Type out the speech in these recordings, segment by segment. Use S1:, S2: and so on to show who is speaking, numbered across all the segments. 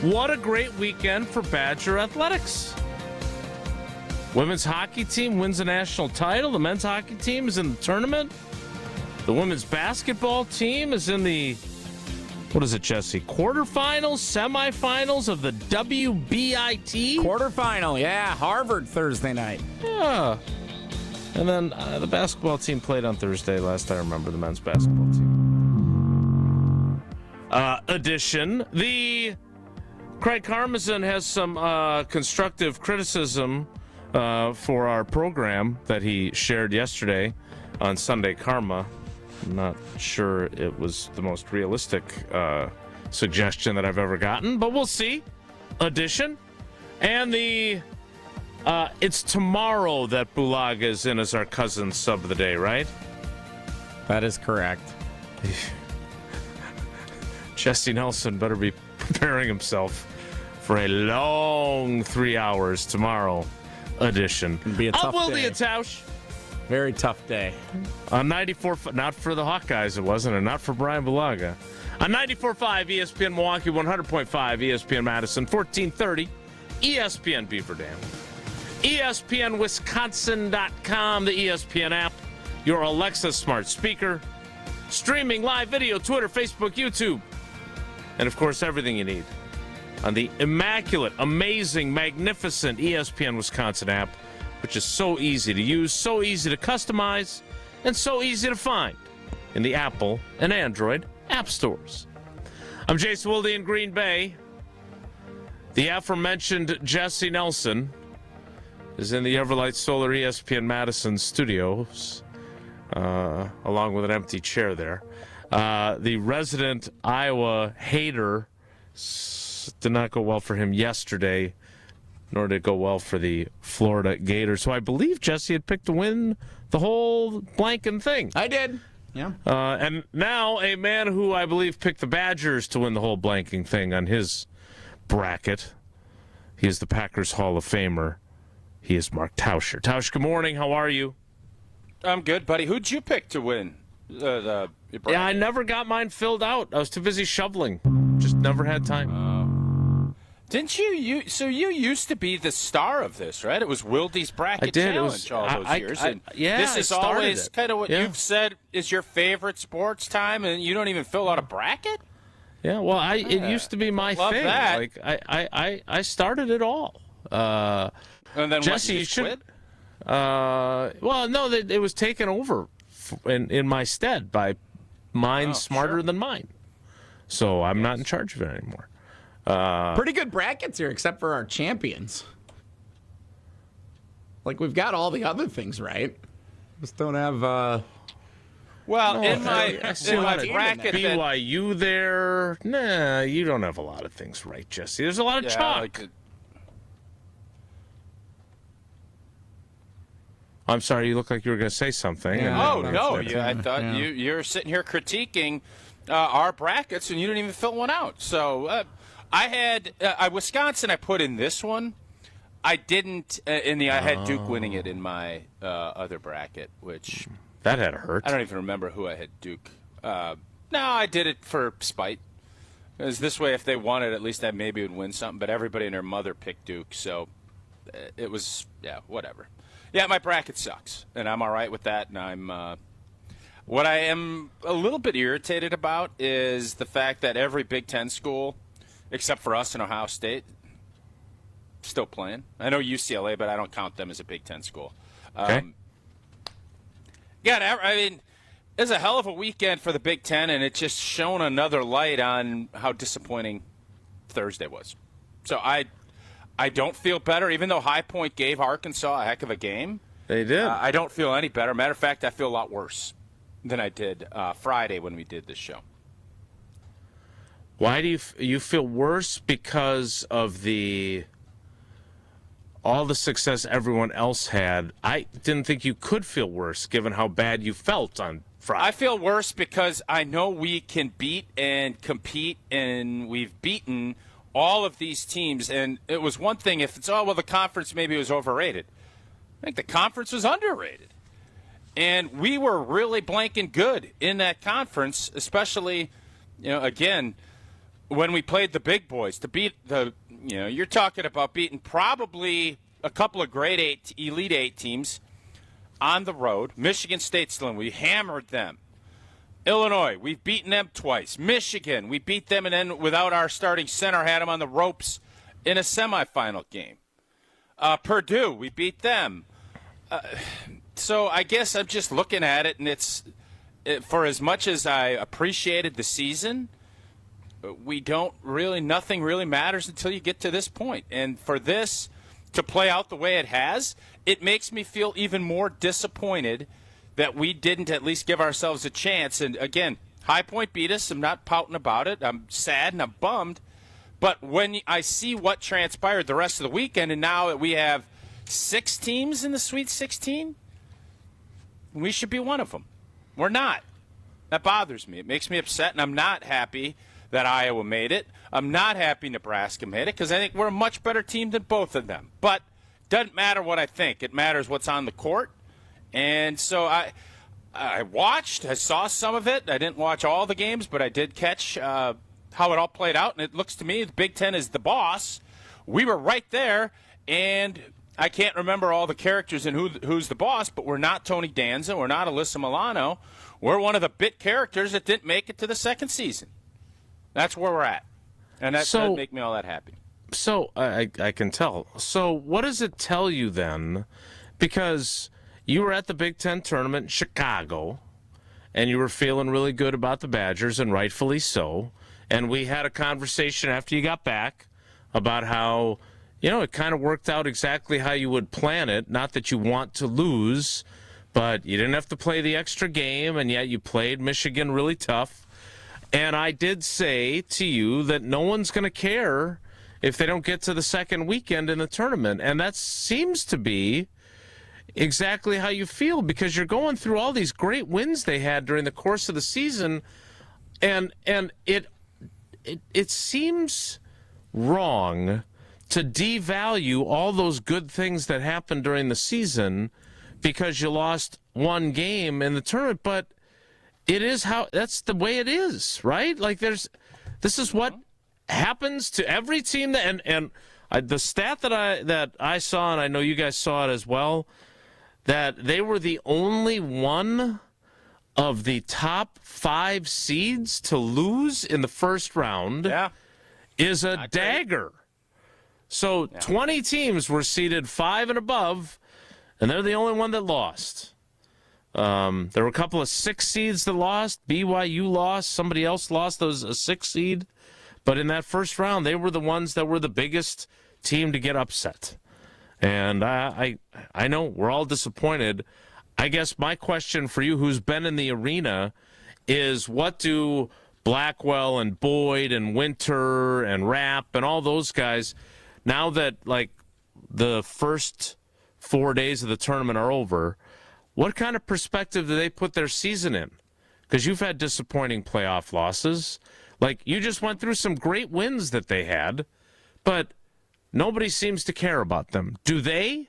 S1: What a great weekend for Badger athletics. Women's hockey team wins a national title. The men's hockey team is in the tournament. The women's basketball team is in the, what is it, Jesse? Quarterfinals, semifinals of the WBIT?
S2: Quarterfinal, yeah. Harvard Thursday night.
S1: Yeah. And then the basketball team played on Thursday, last I remember, the men's basketball team. Edition. The Craig Karmazin has some constructive criticism for our program that he shared yesterday on Sunday Karma. I'm not sure it was the most realistic suggestion that I've ever gotten, but we'll see. Edition. And it's tomorrow that Bulaga is in as our cousin sub of the day, right?
S2: That is correct.
S1: Jesse Nelson better be preparing himself for a long 3 hours tomorrow edition.
S2: It'll be a tough
S1: Wilde
S2: day.
S1: Tausch.
S2: Very tough day.
S1: On 94, not for the Hawkeyes it wasn't, and not for Brian Bulaga. On 94.5 ESPN Milwaukee, 100.5 ESPN Madison, 1430 ESPN Beaver Dam. ESPNWisconsin.com, the ESPN app, your Alexa smart speaker, streaming live video, Twitter, Facebook, YouTube, and of course everything you need on the immaculate, amazing, magnificent ESPN Wisconsin app, which is so easy to use, so easy to customize, and so easy to find in the Apple and Android app stores. I'm Jason Wilde in Green Bay. The aforementioned Jesse Nelson is in the Everlight Solar ESPN Madison studios, along with an empty chair there. The resident Iowa hater did not go well for him yesterday, nor did it go well for the Florida Gators, who I believe Jesse had picked to win the whole blanking thing.
S2: I did. Yeah.
S1: And now a man who I believe picked the Badgers to win the whole blanking thing on his bracket. He is the Packers Hall of Famer. He is Mark Tauscher. Tausch, good morning. How are you?
S3: I'm good, buddy. Who'd you pick to win?
S1: Yeah, I never got mine filled out. I was too busy shoveling. Just never had time.
S3: Didn't you? So you used to be the star of this, right? It was Wilde's Bracket Challenge all those years. This is always kind of what you've said is your favorite sports time, and you don't even fill out a bracket?
S1: Yeah, well, it used to be my thing.
S3: That.
S1: Like I started it all.
S3: And then
S1: Jesse,
S3: you should quit?
S1: Well, no, it was taken over in my stead by minds smarter than mine. So I'm not in charge of it anymore.
S2: Pretty good brackets here, except for our champions. Like, we've got all the other things right. Just don't have...
S3: Well, in my
S1: bracket, BYU there. Nah, you don't have a lot of things right, Jesse. There's a lot of chalk. I'm sorry, you look like you were going to say something.
S2: Yeah,
S3: I thought you're sitting here critiquing our brackets, and you didn't even fill one out. So I had Wisconsin. I put in this one. I didn't. I had Duke winning it in my other bracket, which
S1: that had hurt.
S3: I don't even remember who I had Duke. No, I did it for spite. Because this way, if they won it, at least I maybe would win something. But everybody and their mother picked Duke, so it was whatever. Yeah, my bracket sucks, and I'm all right with that. And I'm what I am a little bit irritated about is the fact that every Big Ten school, except for us in Ohio State, still playing. I know UCLA, but I don't count them as a Big Ten school.
S1: Okay.
S3: I mean, it was a hell of a weekend for the Big Ten, and it just shone another light on how disappointing Thursday was. So I don't feel better, even though High Point gave Arkansas a heck of a game.
S1: They did.
S3: I don't feel any better. Matter of fact, I feel a lot worse than I did Friday when we did this show.
S1: Why do you feel worse? Because of all the success everyone else had. I didn't think you could feel worse, given how bad you felt on Friday.
S3: I feel worse because I know we can beat and compete, and we've beaten all of these teams. And it was one thing if it's, the conference maybe was overrated. I think the conference was underrated. And we were really blanking good in that conference, especially, again, when we played the big boys, to beat you're talking about beating probably a couple of Elite Eight teams on the road. Michigan State, still, we hammered them. Illinois, we've beaten them twice. Michigan, we beat them, and then without our starting center, had them on the ropes in a semifinal game. Purdue, we beat them. So I guess I'm just looking at it, and for as much as I appreciated the season, nothing really matters until you get to this point. And for this to play out the way it has, it makes me feel even more disappointed that we didn't at least give ourselves a chance. And again, High Point beat us. I'm not pouting about it. I'm sad and I'm bummed. But when I see what transpired the rest of the weekend, and now that we have 6 teams in the Sweet 16, we should be one of them. We're not. That bothers me. It makes me upset, and I'm not happy that Iowa made it. I'm not happy Nebraska made it because I think we're a much better team than both of them. But it doesn't matter what I think. It matters what's on the court. And so I watched. I saw some of it. I didn't watch all the games, but I did catch how it all played out. And it looks to me the Big Ten is the boss. We were right there, and I can't remember all the characters and who's the boss, but we're not Tony Danza. We're not Alyssa Milano. We're one of the bit characters that didn't make it to the second season. That's where we're at. And that doesn't make me all that happy.
S1: So I can tell. So what does it tell you then? Because you were at the Big Ten tournament in Chicago, and you were feeling really good about the Badgers, and rightfully so. And we had a conversation after you got back about how, it kind of worked out exactly how you would plan it. Not that you want to lose, but you didn't have to play the extra game, and yet you played Michigan really tough. And I did say to you that no one's going to care if they don't get to the second weekend in the tournament. And that seems to be exactly how you feel, because you're going through all these great wins they had during the course of the season. And it seems wrong to devalue all those good things that happened during the season because you lost one game in the tournament. But that's the way it is, right? Like this is what happens to every team the stat that I saw, and I know you guys saw it as well, that they were the only one of the top 5 seeds to lose in the first round is a dagger. So 20 teams were seeded 5 and above, and they're the only one that lost. There were a couple of 6 seeds that lost. BYU lost. Somebody else lost. There was a 6 seed. But in that first round, they were the ones that were the biggest team to get upset. And I know we're all disappointed. I guess my question for you, who's been in the arena, is what do Blackwell and Boyd and Winter and Rapp and all those guys, now that the first 4 days of the tournament are over, what kind of perspective do they put their season in? Because you've had disappointing playoff losses. You just went through some great wins that they had, but nobody seems to care about them. Do they?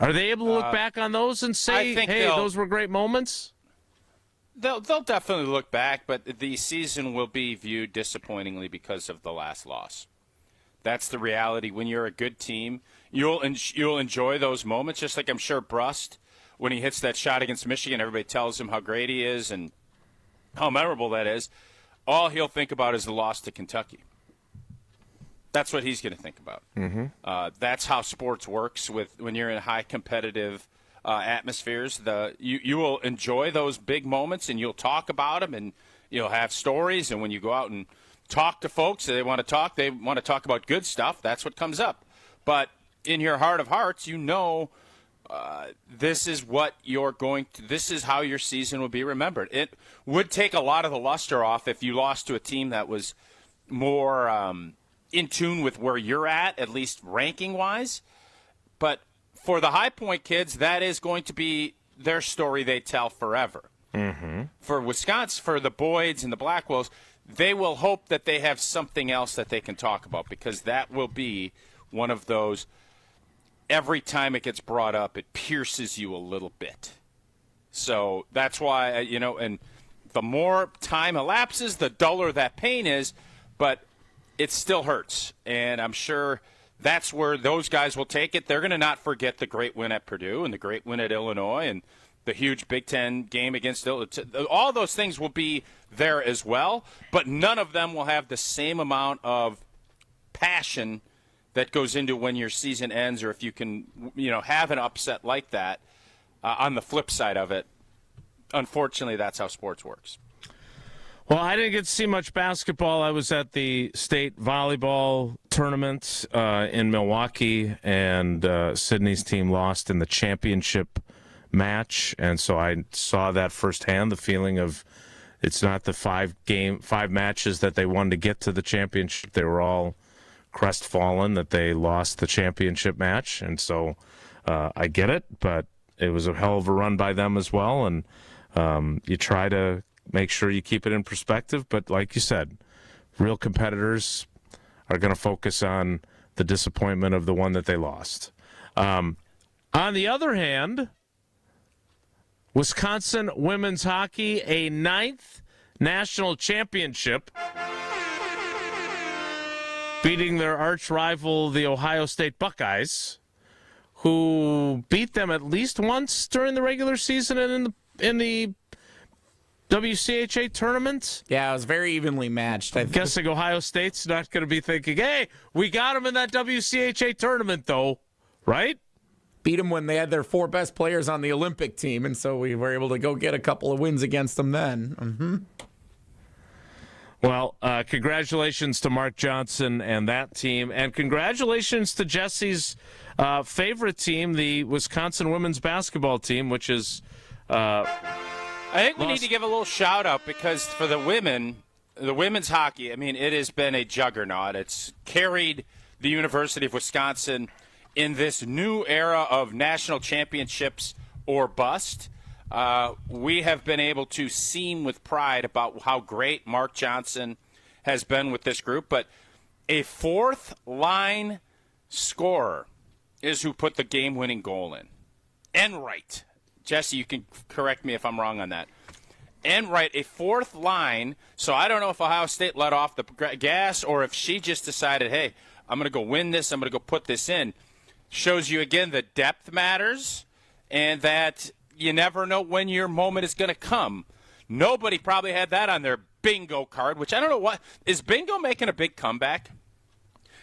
S1: Are they able to look back on those and say, hey, those were great moments?
S3: They'll definitely look back, but the season will be viewed disappointingly because of the last loss. That's the reality. When you're a good team, you'll enjoy those moments, just like I'm sure Brust, when he hits that shot against Michigan, everybody tells him how great he is and how memorable that is. All he'll think about is the loss to Kentucky. That's what he's going to think about. Mm-hmm. That's how sports works when you're in high competitive atmospheres. You will enjoy those big moments, and you'll talk about them, and you'll have stories. And when you go out and talk to folks, they want to talk about good stuff. That's what comes up. But in your heart of hearts, this is what this is how your season will be remembered. It would take a lot of the luster off if you lost to a team that was more in tune with where you're at least ranking-wise. But for the High Point kids, that is going to be their story they tell forever. Mm-hmm. For Wisconsin, for the Boyds and the Blackwells, they will hope that they have something else that they can talk about, because that will be one of those, every time it gets brought up, it pierces you a little bit. So that's why, and the more time elapses, the duller that pain is. But it still hurts. And I'm sure that's where those guys will take it. They're going to not forget the great win at Purdue and the great win at Illinois and the huge Big Ten game against Illinois. All those things will be there as well, but none of them will have the same amount of passion that goes into when your season ends, or if you can, have an upset like that. On the flip side of it, unfortunately, that's how sports works.
S1: Well, I didn't get to see much basketball. I was at the state volleyball tournament in Milwaukee, and Sydney's team lost in the championship match, and so I saw that firsthand, the feeling of it's not the five matches that they won to get to the championship. They were all crestfallen that they lost the championship match, and so I get it, but it was a hell of a run by them as well, and you try to make sure you keep it in perspective, but like you said, real competitors are going to focus on the disappointment of the one that they lost. On the other hand, Wisconsin women's hockey, a 9th national championship, beating their arch rival, the Ohio State Buckeyes, who beat them at least once during the regular season and in the WCHA tournament.
S2: Yeah, it was very evenly matched.
S1: I'm guessing Ohio State's not going to be thinking, hey, we got them in that WCHA tournament, though, right?
S2: Beat them when they had their 4 best players on the Olympic team, and so we were able to go get a couple of wins against them then. Mm-hmm.
S1: Well, congratulations to Mark Johnson and that team, and congratulations to Jesse's favorite team, the Wisconsin women's basketball team, which is...
S3: I think we need to give a little shout-out because for the women's hockey, I mean, it has been a juggernaut. It's carried the University of Wisconsin in this new era of national championships or bust. We have been able to sing with pride about how great Mark Johnson has been with this group, but a fourth-line scorer is who put the game-winning goal in. Enright. Jesse, you can correct me if I'm wrong on that. Enright, a fourth line, so I don't know if Ohio State let off the gas or if she just decided, hey, I'm going to go win this, I'm going to go put this in. Shows you, again, that depth matters and that you never know when your moment is going to come. Nobody probably had that on their bingo card, which I don't know what. Is bingo making a big comeback?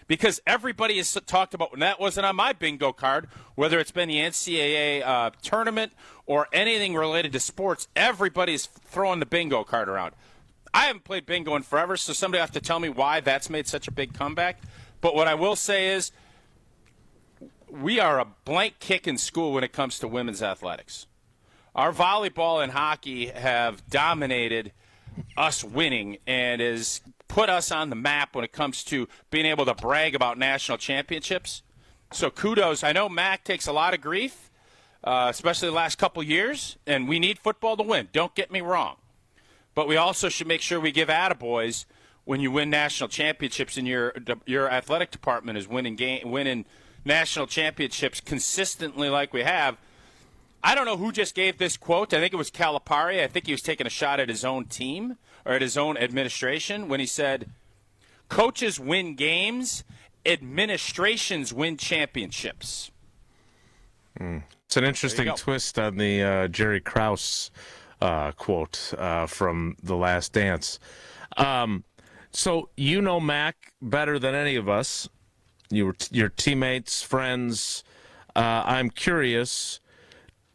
S3: Because everybody has talked about, and that wasn't on my bingo card, whether it's been the NCAA tournament or anything related to sports, everybody's throwing the bingo card around. I haven't played bingo in forever, so somebody will have to tell me why that's made such a big comeback. But what I will say is we are a blank kick in school when it comes to women's athletics. Our volleyball and hockey have dominated us winning and has put us on the map when it comes to being able to brag about national championships. So kudos. I know Mac takes a lot of grief, especially the last couple years, and we need football to win. Don't get me wrong. But we also should make sure we give attaboys when you win national championships and your athletic department is winning national championships consistently like we have. I don't know who just gave this quote. I think it was Calipari. I think he was taking a shot at his own team or at his own administration when he said, coaches win games, administrations win championships.
S1: It's an interesting twist on the Jerry Krause quote from The Last Dance. So you know Mac better than any of us. Your teammates, friends. I'm curious,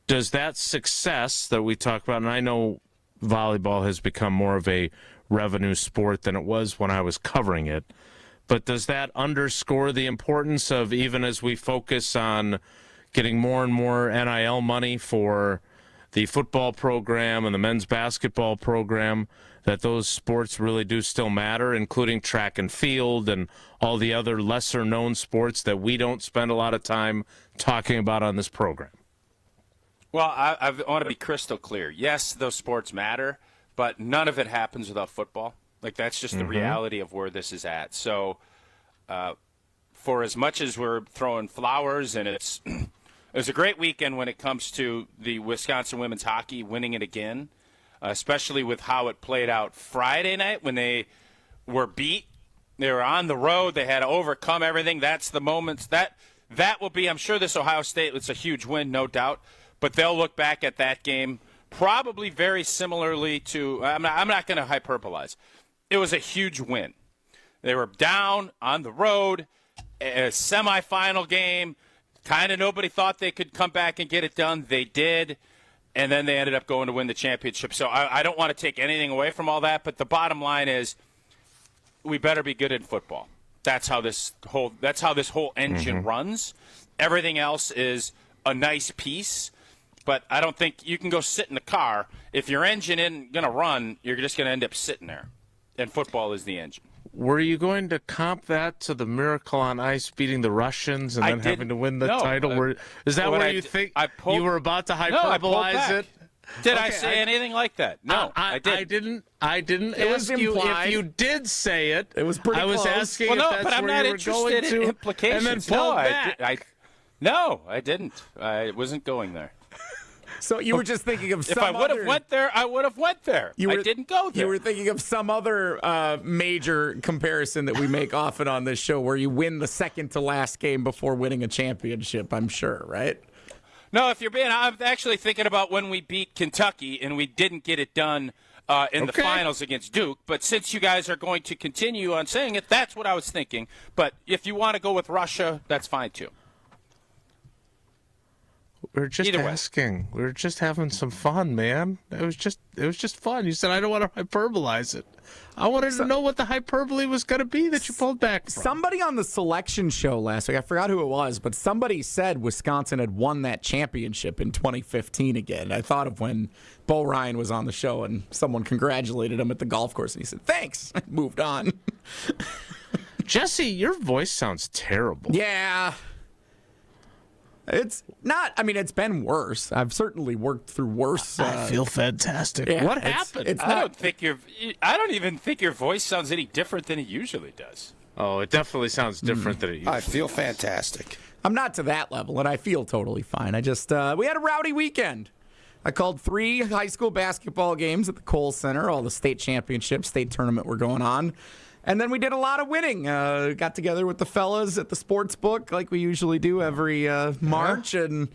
S1: does that success that we talk about, and I know volleyball has become more of a revenue sport than it was when I was covering it, but does that underscore the importance of, even as we focus on getting more and more NIL money for the football program and the men's basketball program, that those sports really do still matter, including track and field and all the other lesser-known sports that we don't spend a lot of time talking about on this program?
S3: Well, I want to be crystal clear. Yes, those sports matter, but none of it happens without football. Like, that's just the reality of where this is at. So for as much as we're throwing flowers, and it was a great weekend when it comes to the Wisconsin women's hockey winning it again, especially with how it played out Friday night when they were beat They were on the road. They had to overcome everything. That's the moments. That will be, I'm sure this Ohio State, it's a huge win, no doubt. But they'll look back at that game probably very similarly to, I'm not going to hyperbolize. It was a huge win. They were down on the road, a semifinal game. Kind of nobody thought they could come back and get it done. They did, and then they ended up going to win the championship. So I don't want to take anything away from all that, but the bottom line is we better be good in football. That's how this whole engine runs. Everything else is a nice piece, but I don't think you can go sit in the car. If your engine isn't going to run, you're just going to end up sitting there, and football is the engine.
S1: Were you going to comp that to the Miracle on Ice beating the Russians and then having to win the title? Is that where you think you were about to hyperbolize it?
S3: Did I say anything like that? No, I didn't.
S1: I didn't ask you if you did say it.
S2: It was pretty close.
S1: I was asking
S3: well, no,
S1: if that's
S3: but I'm
S1: where
S3: not
S1: you were going
S3: interested in
S1: to,
S3: implications.
S1: and then pull back.
S3: No, I didn't. I wasn't going there.
S2: So you were just thinking of some
S3: If I would have went there, I would have went there. I didn't go there.
S2: You were thinking of some other major comparison that we make often on this show where you win the second to last game before winning a championship, I'm sure, right?
S3: No, I'm actually thinking about when we beat Kentucky and we didn't get it done in the finals against Duke. But since you guys are going to continue on saying it, that's what I was thinking. But if you want to go with Russia, that's fine too.
S1: We were just asking. We were just having some fun, man. It was just fun. You said I don't want to hyperbolize it. I wanted to know what the hyperbole was going to be that you pulled back from.
S2: Somebody on the selection show last week, I forgot who it was, but somebody said Wisconsin had won that championship in 2015 again. I thought of when Bo Ryan was on the show and someone congratulated him at the golf course, and he said, thanks. I moved on.
S1: Jesse, your voice sounds terrible.
S2: Yeah. It's not. I mean, it's been worse. I've certainly worked through worse.
S1: I feel fantastic.
S2: Yeah,
S1: what happened?
S3: I don't even think your voice sounds any different than it usually does.
S1: Oh, it definitely sounds different than it usually.
S4: I feel fantastic.
S2: I'm not to that level, and I feel totally fine. I just we had a rowdy weekend. I called 3 high school basketball games at the Kohl Center. All the state championships, state tournament were going on. And then we did a lot of winning. Got together with the fellas at the sports book like we usually do every March. And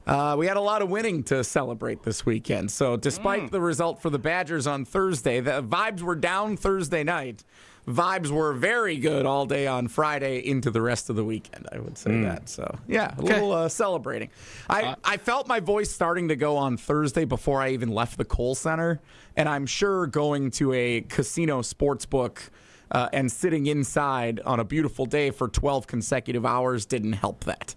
S2: we had a lot of winning to celebrate this weekend. So despite the result for the Badgers on Thursday, the vibes were down Thursday night. Vibes were very good all day on Friday into the rest of the weekend, I would say that. So, yeah, a little celebrating. I felt my voice starting to go on Thursday before I even left the Kohl Center. And I'm sure going to a casino sports book and sitting inside on a beautiful day for 12 consecutive hours didn't help that.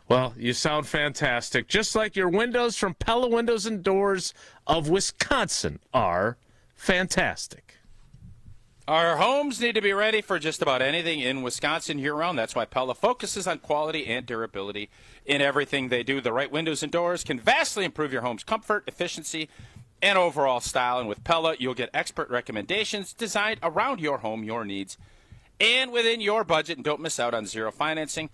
S1: Well, you sound fantastic. Just like your windows from Pella Windows and Doors of Wisconsin are fantastic.
S3: Our homes need to be ready for just about anything in Wisconsin year-round. That's why Pella focuses on quality and durability in everything they do. The right windows and doors can vastly improve your home's comfort, efficiency, and overall style. And with Pella, you'll get expert recommendations designed around your home, your needs, and within your budget. And don't miss out on zero financing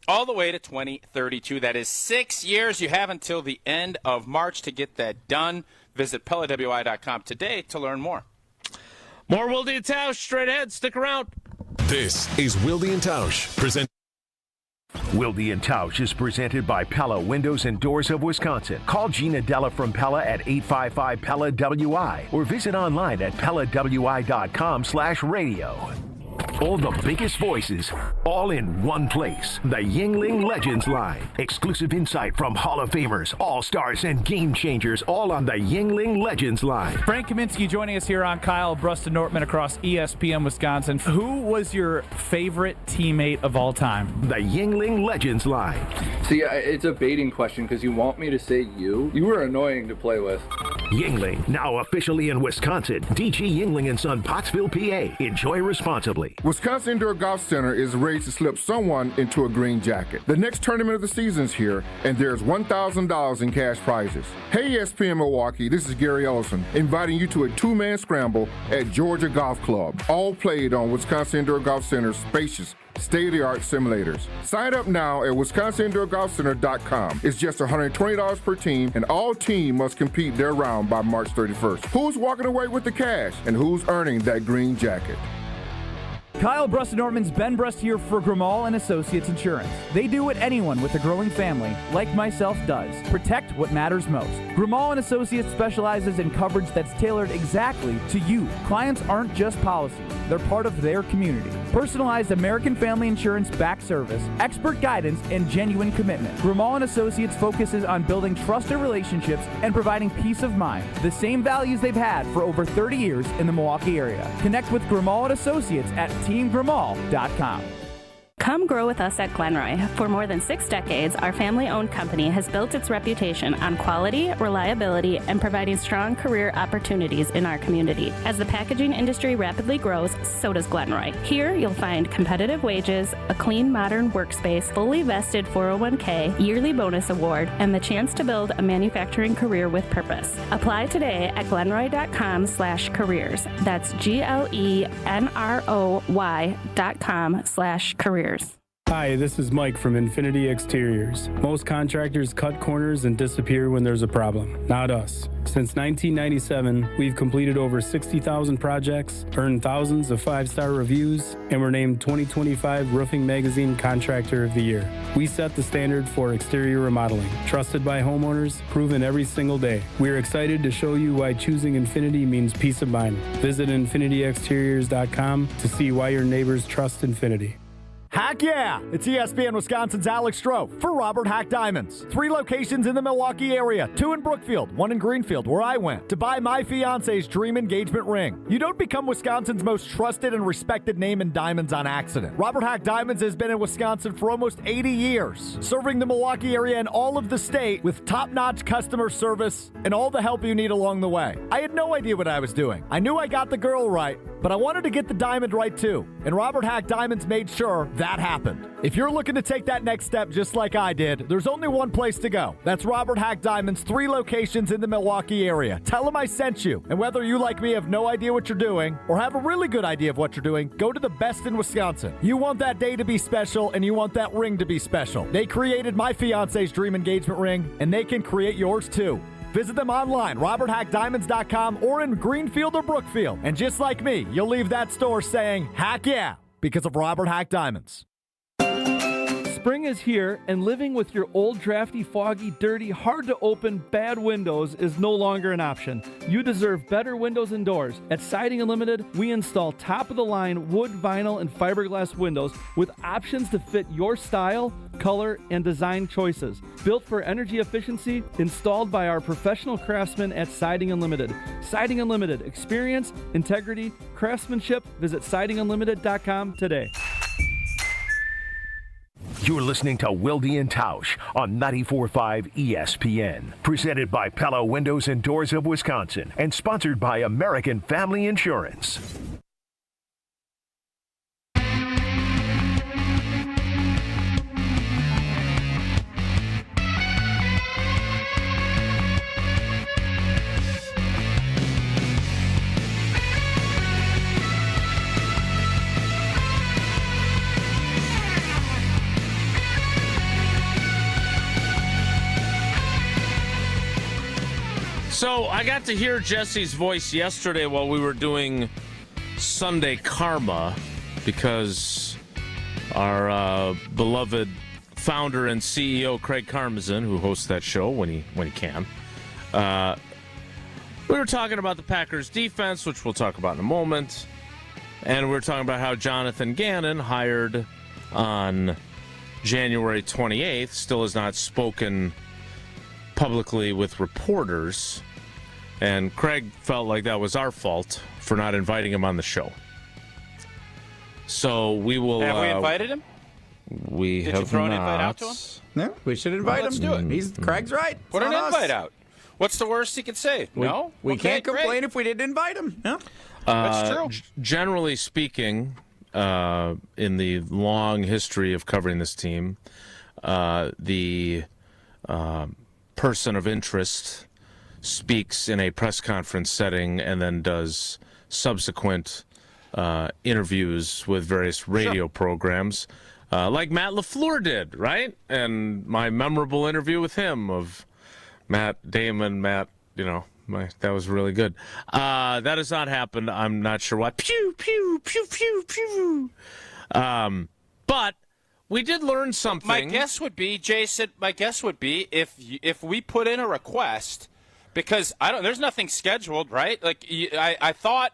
S3: all the way to 2032. That is 6 years. You have until the end of March to get that done. Visit PellaWI.com today to learn more.
S1: More Wilde Tausch straight ahead. Stick around.
S5: This is Wilde Tausch.
S6: Wilde Tausch is presented by Pella Windows and Doors of Wisconsin. Call Gina Della from Pella at 855-PELLA-WI or visit online at PellaWI.com/radio. All the biggest voices, all in one place. The Yingling Legends Line. Exclusive insight from Hall of Famers, All-Stars, and Game Changers, all on the Yingling Legends Line.
S7: Frank Kaminsky joining us here on Kyle Bruston-Nortman across ESPN Wisconsin. Who was your favorite teammate of all time?
S6: The Yingling Legends Line.
S8: See, it's a baiting question because you want me to say you. You were annoying to play with.
S6: Yingling, now officially in Wisconsin. DG Yingling & Son, Pottsville, PA. Enjoy responsibly.
S9: Wisconsin Indoor Golf Center is ready to slip someone into a green jacket. The next tournament of the season is here, and there's $1,000 in cash prizes. Hey, ESPN Milwaukee, this is Gary Ellison, inviting you to a two-man scramble at Georgia Golf Club. All played on Wisconsin Indoor Golf Center's spacious state-of-the-art simulators. Sign up now at WisconsinIndoorGolfCenter.com. It's just $120 per team, and all teams must complete their round by March 31st. Who's walking away with the cash, and who's earning that green jacket?
S7: Kyle Brust-Nortman's Ben Brust here for Grimal & Associates Insurance. They do what anyone with a growing family, like myself, does. Protect what matters most. Grimal & Associates specializes in coverage that's tailored exactly to you. Clients aren't just policies. They're part of their community. Personalized American Family Insurance back service, expert guidance, and genuine commitment. Grimal & Associates focuses on building trusted relationships and providing peace of mind. The same values they've had for over 30 years in the Milwaukee area. Connect with Grimal & Associates at teamgrimal.com.
S4: Come grow with us at Glenroy. For more than 6 decades, our family-owned company has built its reputation on quality, reliability, and providing strong career opportunities in our community. As the packaging industry rapidly grows, so does Glenroy. Here, you'll find competitive wages, a clean, modern workspace, fully vested 401k, yearly bonus award, and the chance to build a manufacturing career with purpose. Apply today at glenroy.com/careers. That's GLENROY.com/careers.
S10: Hi, this is Mike from Infinity Exteriors. Most contractors cut corners and disappear when there's a problem. Not us. Since 1997, we've completed over 60,000 projects, earned thousands of 5-star reviews, and were named 2025 Roofing Magazine Contractor of the Year. We set the standard for exterior remodeling, trusted by homeowners, proven every single day. We're excited to show you why choosing Infinity means peace of mind. Visit infinityexteriors.com to see why your neighbors trust Infinity.
S11: Heck yeah! It's ESPN Wisconsin's Alex Stroh for Robert Hack Diamonds. 3 locations in the Milwaukee area, 2 in Brookfield, 1 in Greenfield, where I went, to buy my fiance's dream engagement ring. You don't become Wisconsin's most trusted and respected name in diamonds on accident. Robert Hack Diamonds has been in Wisconsin for almost 80 years, serving the Milwaukee area and all of the state with top-notch customer service and all the help you need along the way. I had no idea what I was doing. I knew I got the girl right, but I wanted to get the diamond right too, and Robert Hack Diamonds made sure that happened. If you're looking to take that next step just like I did, there's only one place to go. That's Robert Hack Diamonds, 3 locations in the Milwaukee area. Tell them I sent you, and whether you like me have no idea what you're doing or have a really good idea of what you're doing, go to the best in Wisconsin. You want that day to be special, and you want that ring to be special. They created my fiance's dream engagement ring, and they can create yours too. Visit them online, roberthackdiamonds.com, or in Greenfield or Brookfield. And just like me, you'll leave that store saying, heck yeah, because of Robert Hack Diamonds.
S12: Spring is here, and living with your old, drafty, foggy, dirty, hard-to-open, bad windows is no longer an option. You deserve better windows and doors. At Siding Unlimited, we install top-of-the-line wood, vinyl, and fiberglass windows with options to fit your style, color, and design choices. Built for energy efficiency, installed by our professional craftsmen at Siding Unlimited. Siding Unlimited. Experience, integrity, craftsmanship. Visit sidingunlimited.com today.
S6: You're listening to Wilde Tausch on 94.5 ESPN. Presented by Pella Windows and Doors of Wisconsin and sponsored by American Family Insurance.
S1: So I got to hear Jesse's voice yesterday while we were doing Sunday Karma because our beloved founder and CEO Craig Karmazin, who hosts that show when he can, we were talking about the Packers defense, which we'll talk about in a moment, and we were talking about how Jonathan Gannon, hired on January 28th, still has not spoken publicly with reporters, and Craig felt like that was our fault for not inviting him on the show. So we will.
S3: Have we invited him?
S1: We
S3: Did
S1: have
S3: you throw
S1: not.
S3: an invite out to him?
S2: No, we should invite him.
S3: Let's do it.
S2: Craig's right.
S3: Put an
S2: It's on
S3: invite
S2: us.
S3: out. What's the worst he could say? No?
S2: We
S3: Okay,
S2: can't complain
S3: great.
S2: if we didn't invite him. Yeah.
S3: That's true.
S1: Generally speaking, in the long history of covering this team, the person of interest speaks in a press conference setting and then does subsequent interviews with various radio programs, like Matt LaFleur did, right? And my memorable interview with him of Matt Damon, that was really good. That has not happened. I'm not sure why. Pew, pew, pew, pew, pew. But we did learn something.
S3: My guess would be, Jason, if we put in a request, because there's nothing scheduled, right? Like I thought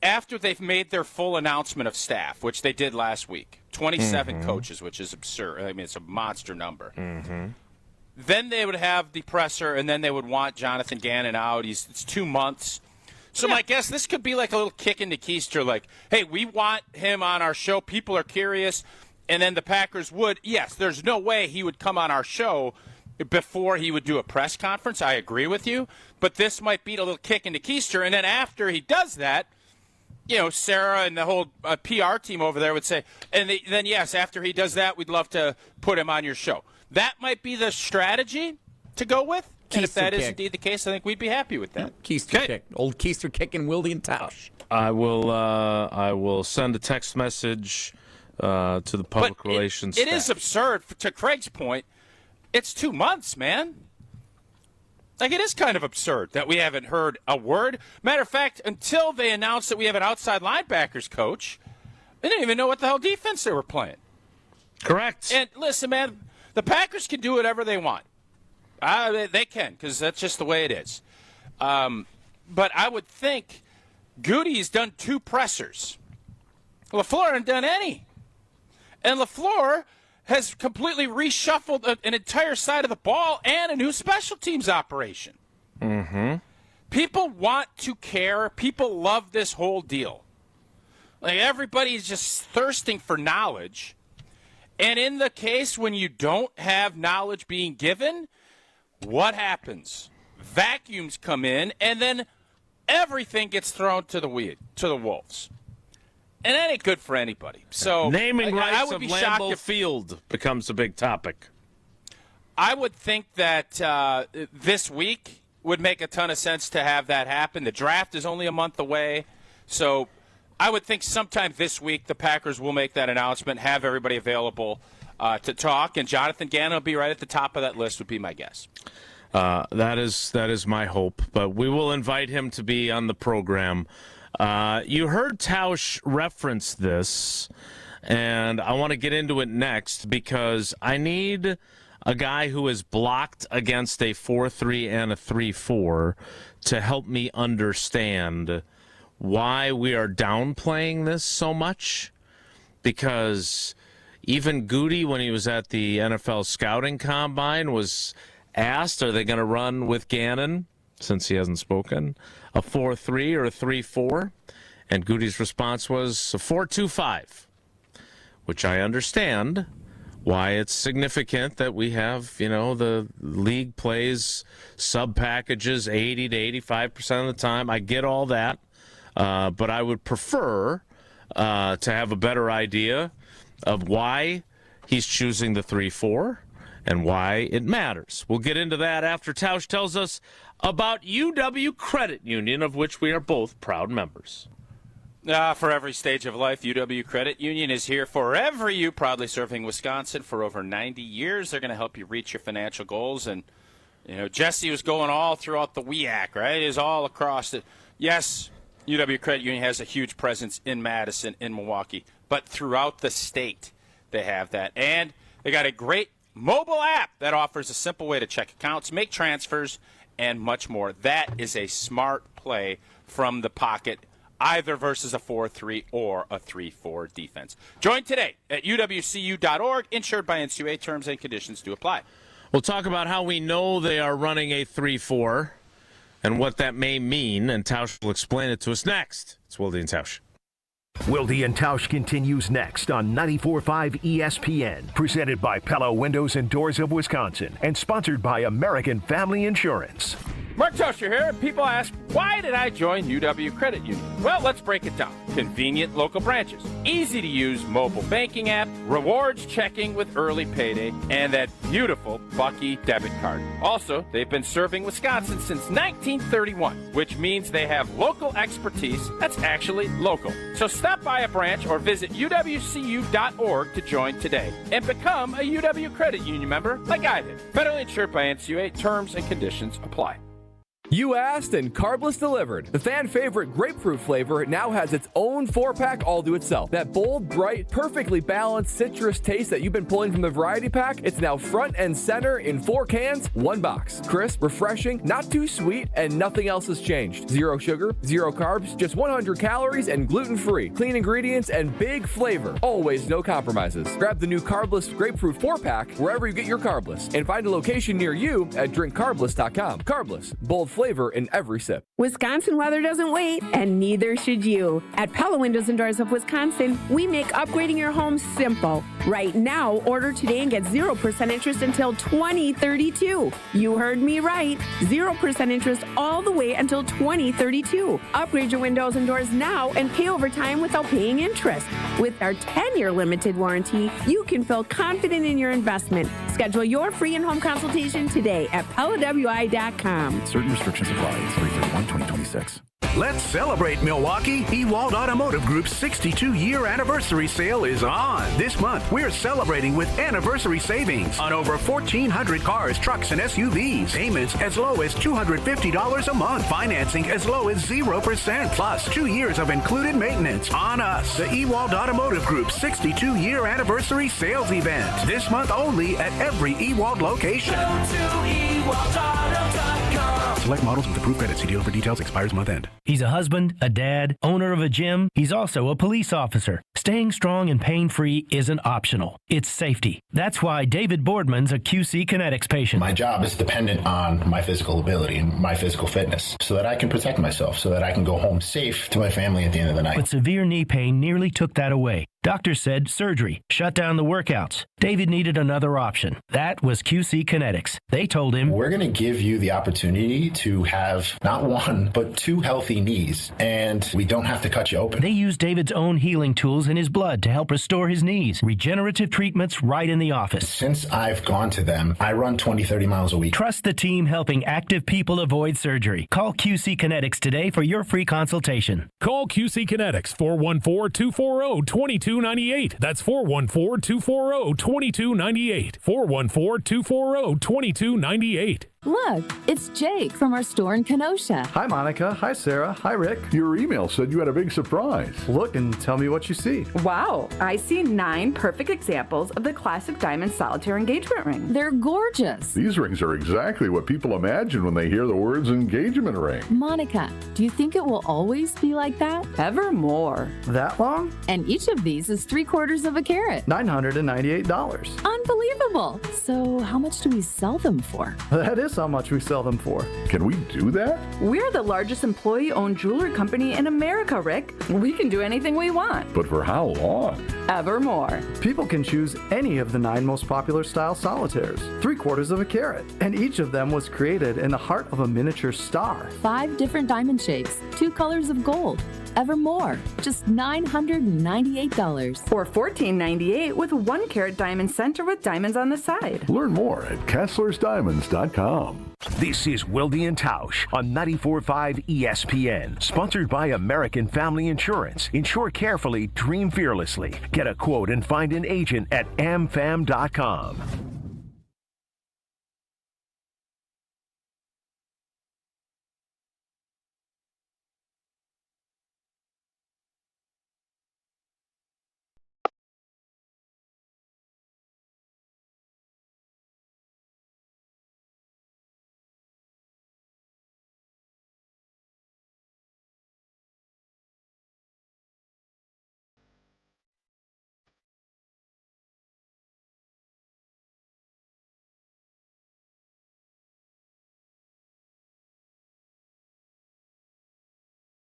S3: after they've made their full announcement of staff, which they did last week, 27 coaches, which is absurd. I mean, it's a monster number. Mm-hmm. Then they would have the presser, and then they would want Jonathan Gannon out. It's 2 months. So my guess, this could be like a little kick into Keister, like, hey, we want him on our show. People are curious. And then the Packers would, yes, there's no way he would come on our show before he would do a press conference. I agree with you. But this might be a little kick into Keister. And then after he does that, Sarah and the whole PR team over there would say, then yes, after he does that, we'd love to put him on your show. That might be the strategy to go with. And if that is indeed the case, I think we'd be happy with that.
S2: Keister kick. Old Keister kick in Wilde Tausch.
S1: I will send a text message to the public relations staff.
S3: It is absurd. To Craig's point, it's 2 months, man. Like, it is kind of absurd that we haven't heard a word. Matter of fact, until they announced that we have an outside linebackers coach, they didn't even know what the hell defense they were playing.
S1: Correct.
S3: And listen, man, the Packers can do whatever they want. They can, because that's just the way it is. But I would think Goody's done 2 pressers. LaFleur hasn't done any. And LaFleur has completely reshuffled an entire side of the ball and a new special teams operation.
S1: Mm-hmm.
S3: People want to care. People love this whole deal. Like, everybody's just thirsting for knowledge. And in the case when you don't have knowledge being given, what happens? Vacuums come in, and then everything gets thrown to the wolves. And that ain't good for anybody. So
S1: naming rights
S3: of
S1: Lambeau Field becomes a big topic.
S3: I would think that this week would make a ton of sense to have that happen. The draft is only a month away. So I would think sometime this week the Packers will make that announcement, have everybody available to talk, and Jonathan Gannon will be right at the top of that list, would be my guess.
S1: That is my hope. But we will invite him to be on the program. You heard Tausch reference this, and I want to get into it next because I need a guy who is blocked against a 4-3 and a 3-4 to help me understand why we are downplaying this so much. Because even Goody, when he was at the NFL Scouting Combine, was asked, are they going to run with Gannon, since he hasn't spoken, a 4-3 or a 3-4? And Goody's response was a 4-2-5, which I understand why it's significant that we have, the league plays sub-packages 80 to 85% of the time. I get all that, but I would prefer to have a better idea of why he's choosing the 3-4 and why it matters. We'll get into that after Tausch tells us about UW Credit Union, of which we are both proud members.
S3: For every stage of life, UW Credit Union is here for you, proudly serving Wisconsin for over 90 years. They're going to help you reach your financial goals. And, Jesse was going all throughout the WEAC, right? Is all across it. Yes, UW Credit Union has a huge presence in Madison, in Milwaukee, but throughout the state they have that. And they got a great mobile app that offers a simple way to check accounts, make transfers, and much more. That is a smart play from the pocket, either versus a 4-3 or a 3-4 defense. Join today at uwcu.org. Insured by NCAA. Terms and conditions do apply.
S1: We'll talk about how we know they are running a 3-4 and what that may mean, and Tausch will explain it to us next. It's Wilde and Tausch.
S6: Wilde and Tausch continues next on 94.5 ESPN, presented by Pella Windows and Doors of Wisconsin, and sponsored by American Family Insurance.
S3: Mark Tauscher here, and people ask, why did I join UW Credit Union? Well, let's break it down. Convenient local branches, easy to use mobile banking app, rewards checking with early payday, and that beautiful Bucky debit card. Also, they've been serving Wisconsin since 1931, which means they have local expertise that's actually local. So stop by a branch or visit uwcu.org to join today and become a UW Credit Union member like I did. Federally insured by NCAA. Terms and conditions apply.
S13: You asked and Carbless delivered. The fan favorite grapefruit flavor now has its own 4-pack all to itself. That bold, bright, perfectly balanced citrus taste that you've been pulling from the variety pack, it's now front and center in 4 cans, 1 box. Crisp, refreshing, not too sweet, and nothing else has changed. 0 sugar, 0 carbs, just 100 calories and gluten-free. Clean ingredients and big flavor. Always no compromises. Grab the new Carbless grapefruit 4-pack wherever you get your Carbless and find a location near you at drinkcarbless.com. Carbless, bold flavor in every sip.
S14: Wisconsin weather doesn't wait, and neither should you. At Pella Windows and Doors of Wisconsin, we make upgrading your home simple. Right now, order today and get 0% interest until 2032. You heard me right. 0% interest all the way until 2032. Upgrade your windows and doors now and pay over time without paying interest. With our 10-year limited warranty, you can feel confident in your investment. Schedule your free in-home consultation today at PellaWI.com.
S6: Certain restrictions apply. 3/31/2026.
S15: Let's celebrate Milwaukee. Ewald Automotive Group's 62-year anniversary sale is on. This month, we're celebrating with anniversary savings on over 1,400 cars, trucks, and SUVs. Payments as low as $250 a month. Financing as low as 0%. Plus, 2 years of included maintenance on us. The Ewald Automotive Group's 62-year anniversary sales event. This month only at every Ewald location. Go to EwaldAuto.com.
S6: Select models with approved credit. See dealer for details. Expires month end.
S16: He's a husband, a dad, owner of a gym. He's also a police officer. Staying strong and pain-free isn't optional. It's safety. That's why David Boardman's a QC Kinetics patient.
S17: My job is dependent on my physical ability and my physical fitness so that I can protect myself, so that I can go home safe to my family at the end of the night.
S16: But severe knee pain nearly took that away. Doctors said surgery, shut down the workouts. David needed another option. That was QC Kinetics. They told him,
S17: we're going to give you the opportunity to have not 1, but 2 healthy knees, and we don't have to cut you open.
S16: They used David's own healing tools in his blood to help restore his knees. Regenerative treatments right in the office.
S17: Since I've gone to them, I run 20, 30 miles a week.
S16: Trust the team helping active people avoid surgery. Call QC Kinetics today for your free consultation.
S18: Call QC Kinetics 414-240-2298. That's 414-240-2298. 414-240-2298.
S19: Look, it's Jake from our store in Kenosha.
S11: Hi, Monica. Hi, Sarah. Hi, Rick.
S20: Your email said you had a big surprise.
S11: Look and tell me what you see.
S21: Wow, I see 9 perfect examples of the classic diamond solitaire engagement ring.
S19: They're gorgeous.
S20: These rings are exactly what people imagine when they hear the words engagement ring.
S19: Monica, do you think it will always be like that?
S21: Evermore.
S11: That long?
S19: And each of these is 3/4 of a carat.
S11: $998.
S19: Unbelievable. So how much do we sell them for?
S11: That is how much we sell them for.
S20: Can we do that?
S21: We're the largest employee-owned jewelry company in America, Rick. We can do anything we want.
S20: But for how long?
S21: Evermore.
S11: People can choose any of the 9 most popular style solitaires, 3/4 of a carat, and each of them was created in the heart of a miniature star.
S19: 5 different diamond shapes, 2 colors of gold. Evermore, just $998.
S21: Or $1498 with 1 carat diamond center with diamonds on the side.
S20: Learn more at KesslersDiamonds.com.
S6: This is Wilde Tausch on 94.5 ESPN. Sponsored by American Family Insurance. Insure carefully, dream fearlessly. Get a quote and find an agent at amfam.com.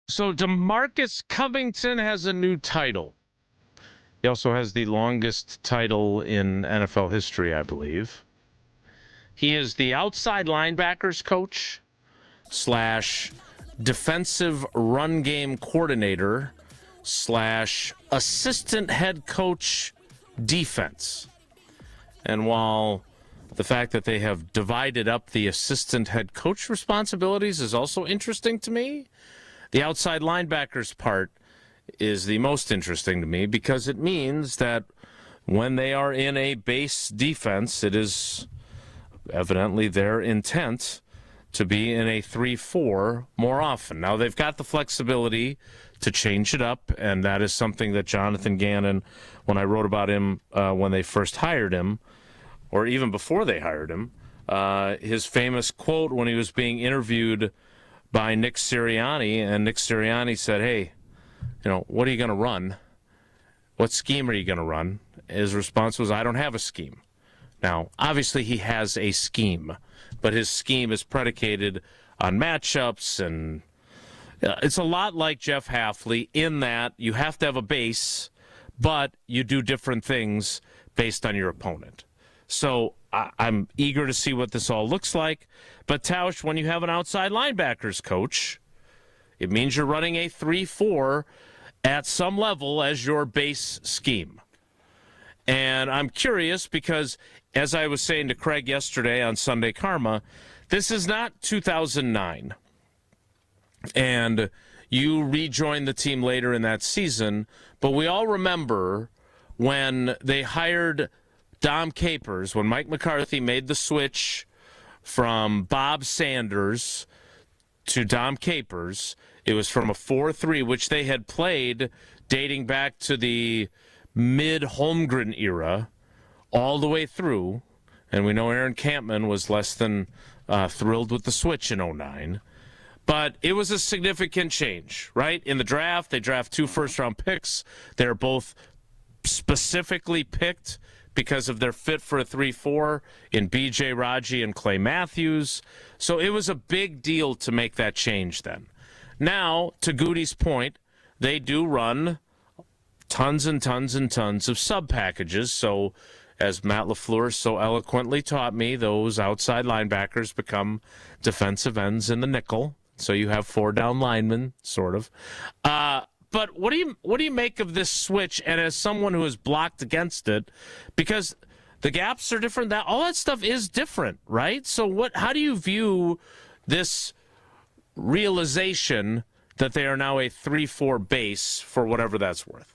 S1: So DeMarcus Covington has a new title. He also has the longest title in NFL history, I believe. He is the outside linebackers coach / defensive run game coordinator / assistant head coach defense. And while the fact that they have divided up the assistant head coach responsibilities is also interesting to me, the outside linebackers part is the most interesting to me, because it means that when they are in a base defense, it is evidently their intent to be in a 3-4 more often. Now, they've got the flexibility to change it up, and that is something that Jonathan Gannon, when I wrote about him when they first hired him, or even before they hired him, his famous quote when he was being interviewed by Nick Sirianni, and Nick Sirianni said, hey, what are you going to run? What scheme are you going to run? His response was, I don't have a scheme. Now, obviously he has a scheme, but his scheme is predicated on matchups, and it's a lot like Jeff Hafley in that you have to have a base, but you do different things based on your opponent. So I'm eager to see what this all looks like. But Tausch, when you have an outside linebackers coach, it means you're running a 3-4 at some level as your base scheme. And I'm curious because, as I was saying to Craig yesterday on Sunday Karma, this is not 2009. And you rejoined the team later in that season, but we all remember when they hired Dom Capers, when Mike McCarthy made the switch from Bob Sanders to Dom Capers. It was from a 4-3, which they had played dating back to the mid-Holmgren era all the way through. And we know Aaron Campman was less than thrilled with the switch in 2009. But it was a significant change, right? In the draft, they draft 2 first-round picks. They're both specifically picked because of their fit for a 3-4 in B.J. Raji and Clay Matthews. So it was a big deal to make that change then. Now, to Goody's point, they do run tons and tons and tons of sub-packages. So as Matt LaFleur so eloquently taught me, those outside linebackers become defensive ends in the nickel. So you have 4 down linemen, sort of. But what do you make of this switch? And as someone who has blocked against it, because the gaps are different, that all that stuff is different, right? So how do you view this realization that they are now a 3-4 base for whatever that's worth?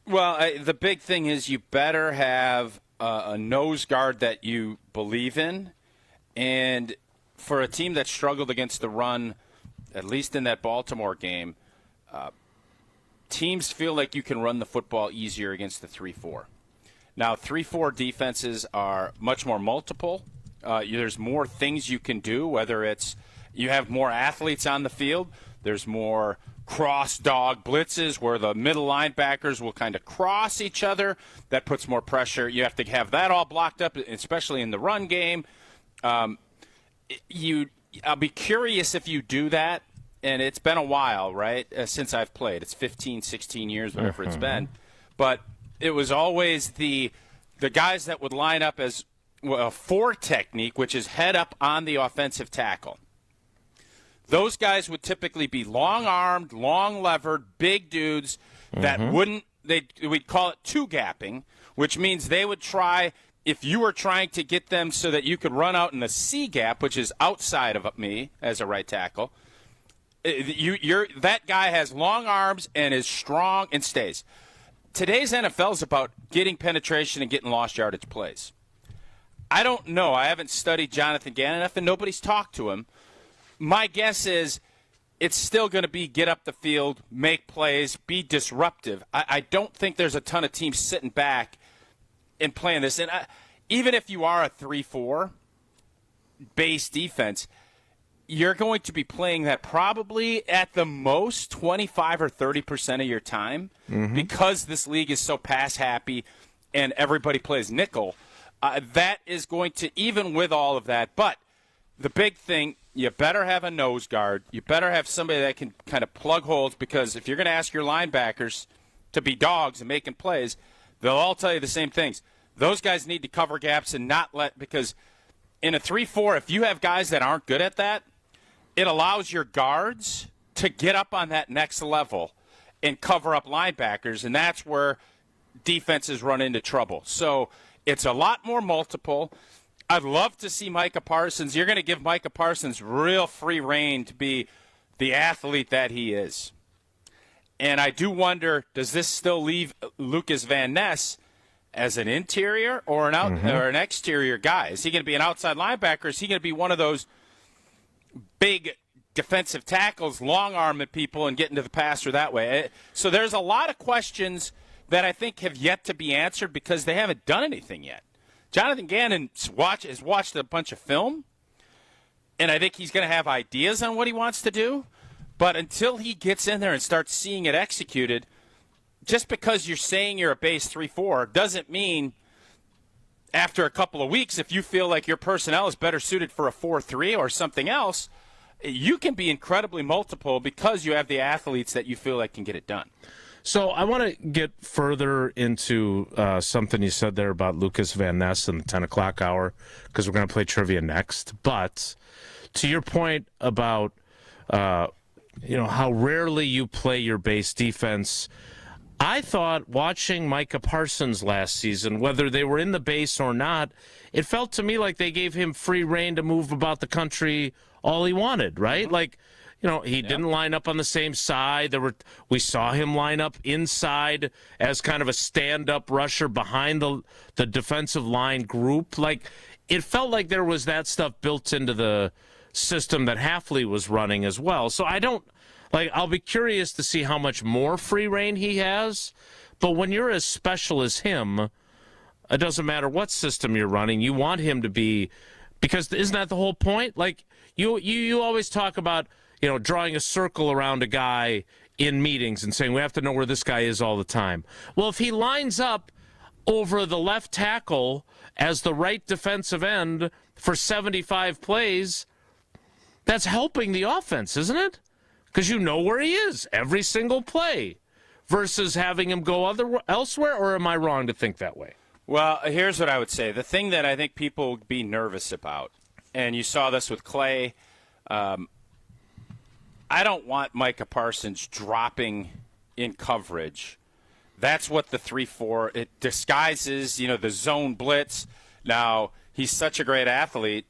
S3: Well, the big thing is you better have a nose guard that you believe in, and for a team that struggled against the run, at least in that Baltimore game, teams feel like you can run the football easier against the 3-4. Now, 3-4 defenses are much more multiple. There's more things you can do, whether it's you have more athletes on the field. There's more cross dog blitzes where the middle linebackers will kind of cross each other. That puts more pressure. You have to have that all blocked up, especially in the run game. I'll be curious if you do that. And it's been a while, right, since I've played. It's 15, 16 years, whatever it's been. But it was always the guys that would line up as a 4 technique, which is head up on the offensive tackle. Those guys would typically be long-armed, long-levered, big dudes that we'd call it 2-gapping, which means they would try, if you were trying to get them so that you could run out in the C-gap, which is outside of me as a right tackle, that guy has long arms and is strong and stays. Today's NFL is about getting penetration and getting lost yardage plays. I don't know. I haven't studied Jonathan Gannon enough, and nobody's talked to him. My guess is it's still going to be get up the field, make plays, be disruptive. I don't think there's a ton of teams sitting back and playing this. And even if you are a 3-4 base defense, you're going to be playing that probably at the most 25 or 30% of your time because this league is so pass happy and everybody plays nickel. That is going to, even with all of that. But the big thing, you better have a nose guard. You better have somebody that can kind of plug holes, because if you're going to ask your linebackers to be dogs and making plays, they'll all tell you the same things. Those guys need to cover gaps and not let, because in a 3-4, if you have guys that aren't good at that, it allows your guards to get up on that next level and cover up linebackers, and that's where defenses run into trouble. So it's a lot more multiple. I'd love to see Micah Parsons. You're going to give Micah Parsons real free reign to be the athlete that he is. And I do wonder, does this still leave Lucas Van Ness as an interior or an exterior guy? Is he going to be an outside linebacker? Is he going to be one of those big defensive tackles, long-arming people and getting to the passer that way? So there's a lot of questions that I think have yet to be answered because they haven't done anything yet. Jonathan Gannon has watched a bunch of film, and I think he's going to have ideas on what he wants to do. But until he gets in there and starts seeing it executed, just because you're saying you're a base 3-4 doesn't mean after a couple of weeks, if you feel like your personnel is better suited for a 4-3 or something else, you can be incredibly multiple because you have the athletes that you feel like can get it done.
S1: So I want to get further into something you said there about Lucas Van Ness in the 10 o'clock hour, because we're going to play trivia next. But to your point about how rarely you play your base defense, I thought watching Micah Parsons last season, whether they were in the base or not, it felt to me like they gave him free reign to move about the country all he wanted, right? Like, he didn't line up on the same side. We saw him line up inside as kind of a stand-up rusher behind the defensive line group. Like, it felt like there was that stuff built into the system that Hafley was running as well. So I'll be curious to see how much more free reign he has. But when you're as special as him, it doesn't matter what system you're running. You want him to be, because isn't that the whole point? Like, you always talk about, drawing a circle around a guy in meetings and saying we have to know where this guy is all the time. Well, if he lines up over the left tackle as the right defensive end for 75 plays, that's helping the offense, isn't it? Because you know where he is every single play versus having him go elsewhere, or am I wrong to think that way?
S3: Well, here's what I would say. The thing that I think people would be nervous about, and you saw this with Clay, I don't want Micah Parsons dropping in coverage. That's what the 3-4, it disguises, the zone blitz. Now, he's such a great athlete,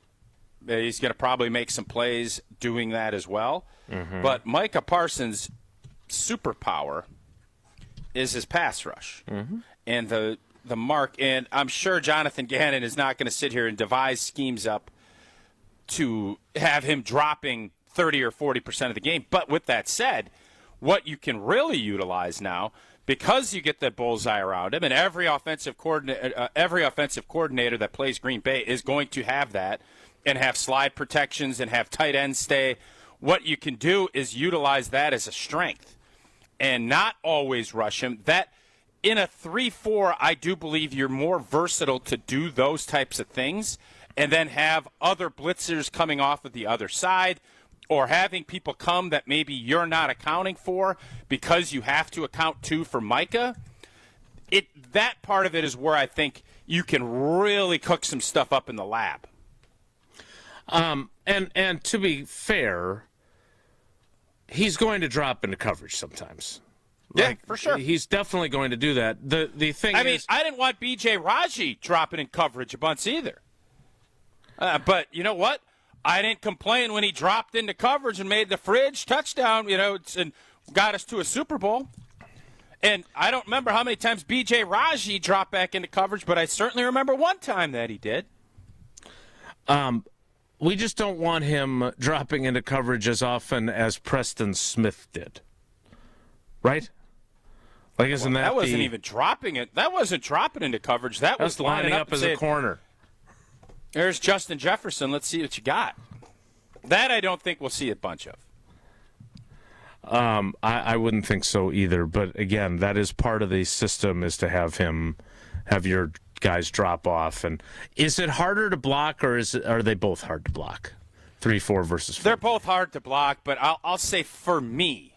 S3: he's going to probably make some plays doing that as well. Mm-hmm. But Micah Parsons' superpower is his pass rush. Mm-hmm. And the mark, and I'm sure Jonathan Gannon is not going to sit here and devise schemes up to have him dropping 30 or 40% of the game. But with that said, what you can really utilize now, because you get that bullseye around him, and every offensive coordinator that plays Green Bay is going to have that and have slide protections and have tight end stay. What you can do is utilize that as a strength and not always rush him. That in a 3-4, I do believe you're more versatile to do those types of things and then have other blitzers coming off of the other side, or having people come that maybe you're not accounting for because you have to account to for Micah. That part of it is where I think you can really cook some stuff up in the lab.
S1: And to be fair, he's going to drop into coverage sometimes.
S3: Yeah, for sure.
S1: He's definitely going to do that. The thing is,
S3: I didn't want B.J. Raji dropping in coverage a bunch either. But you know what? I didn't complain when he dropped into coverage and made the fridge touchdown, and got us to a Super Bowl. And I don't remember how many times B.J. Raji dropped back into coverage, but I certainly remember one time that he did.
S1: We just don't want him dropping into coverage as often as Preston Smith did. Right? Like, isn't that
S3: wasn't even dropping it. That wasn't dropping into coverage. That was
S1: lining up as a corner.
S3: There's Justin Jefferson. Let's see what you got. That I don't think we'll see a bunch of.
S1: I wouldn't think so either. But, again, that is part of the system, is to have your guys drop off. And is it harder to block, or are they both hard to block? 3-4 versus 4.
S3: They're both hard to block, but I'll say for me,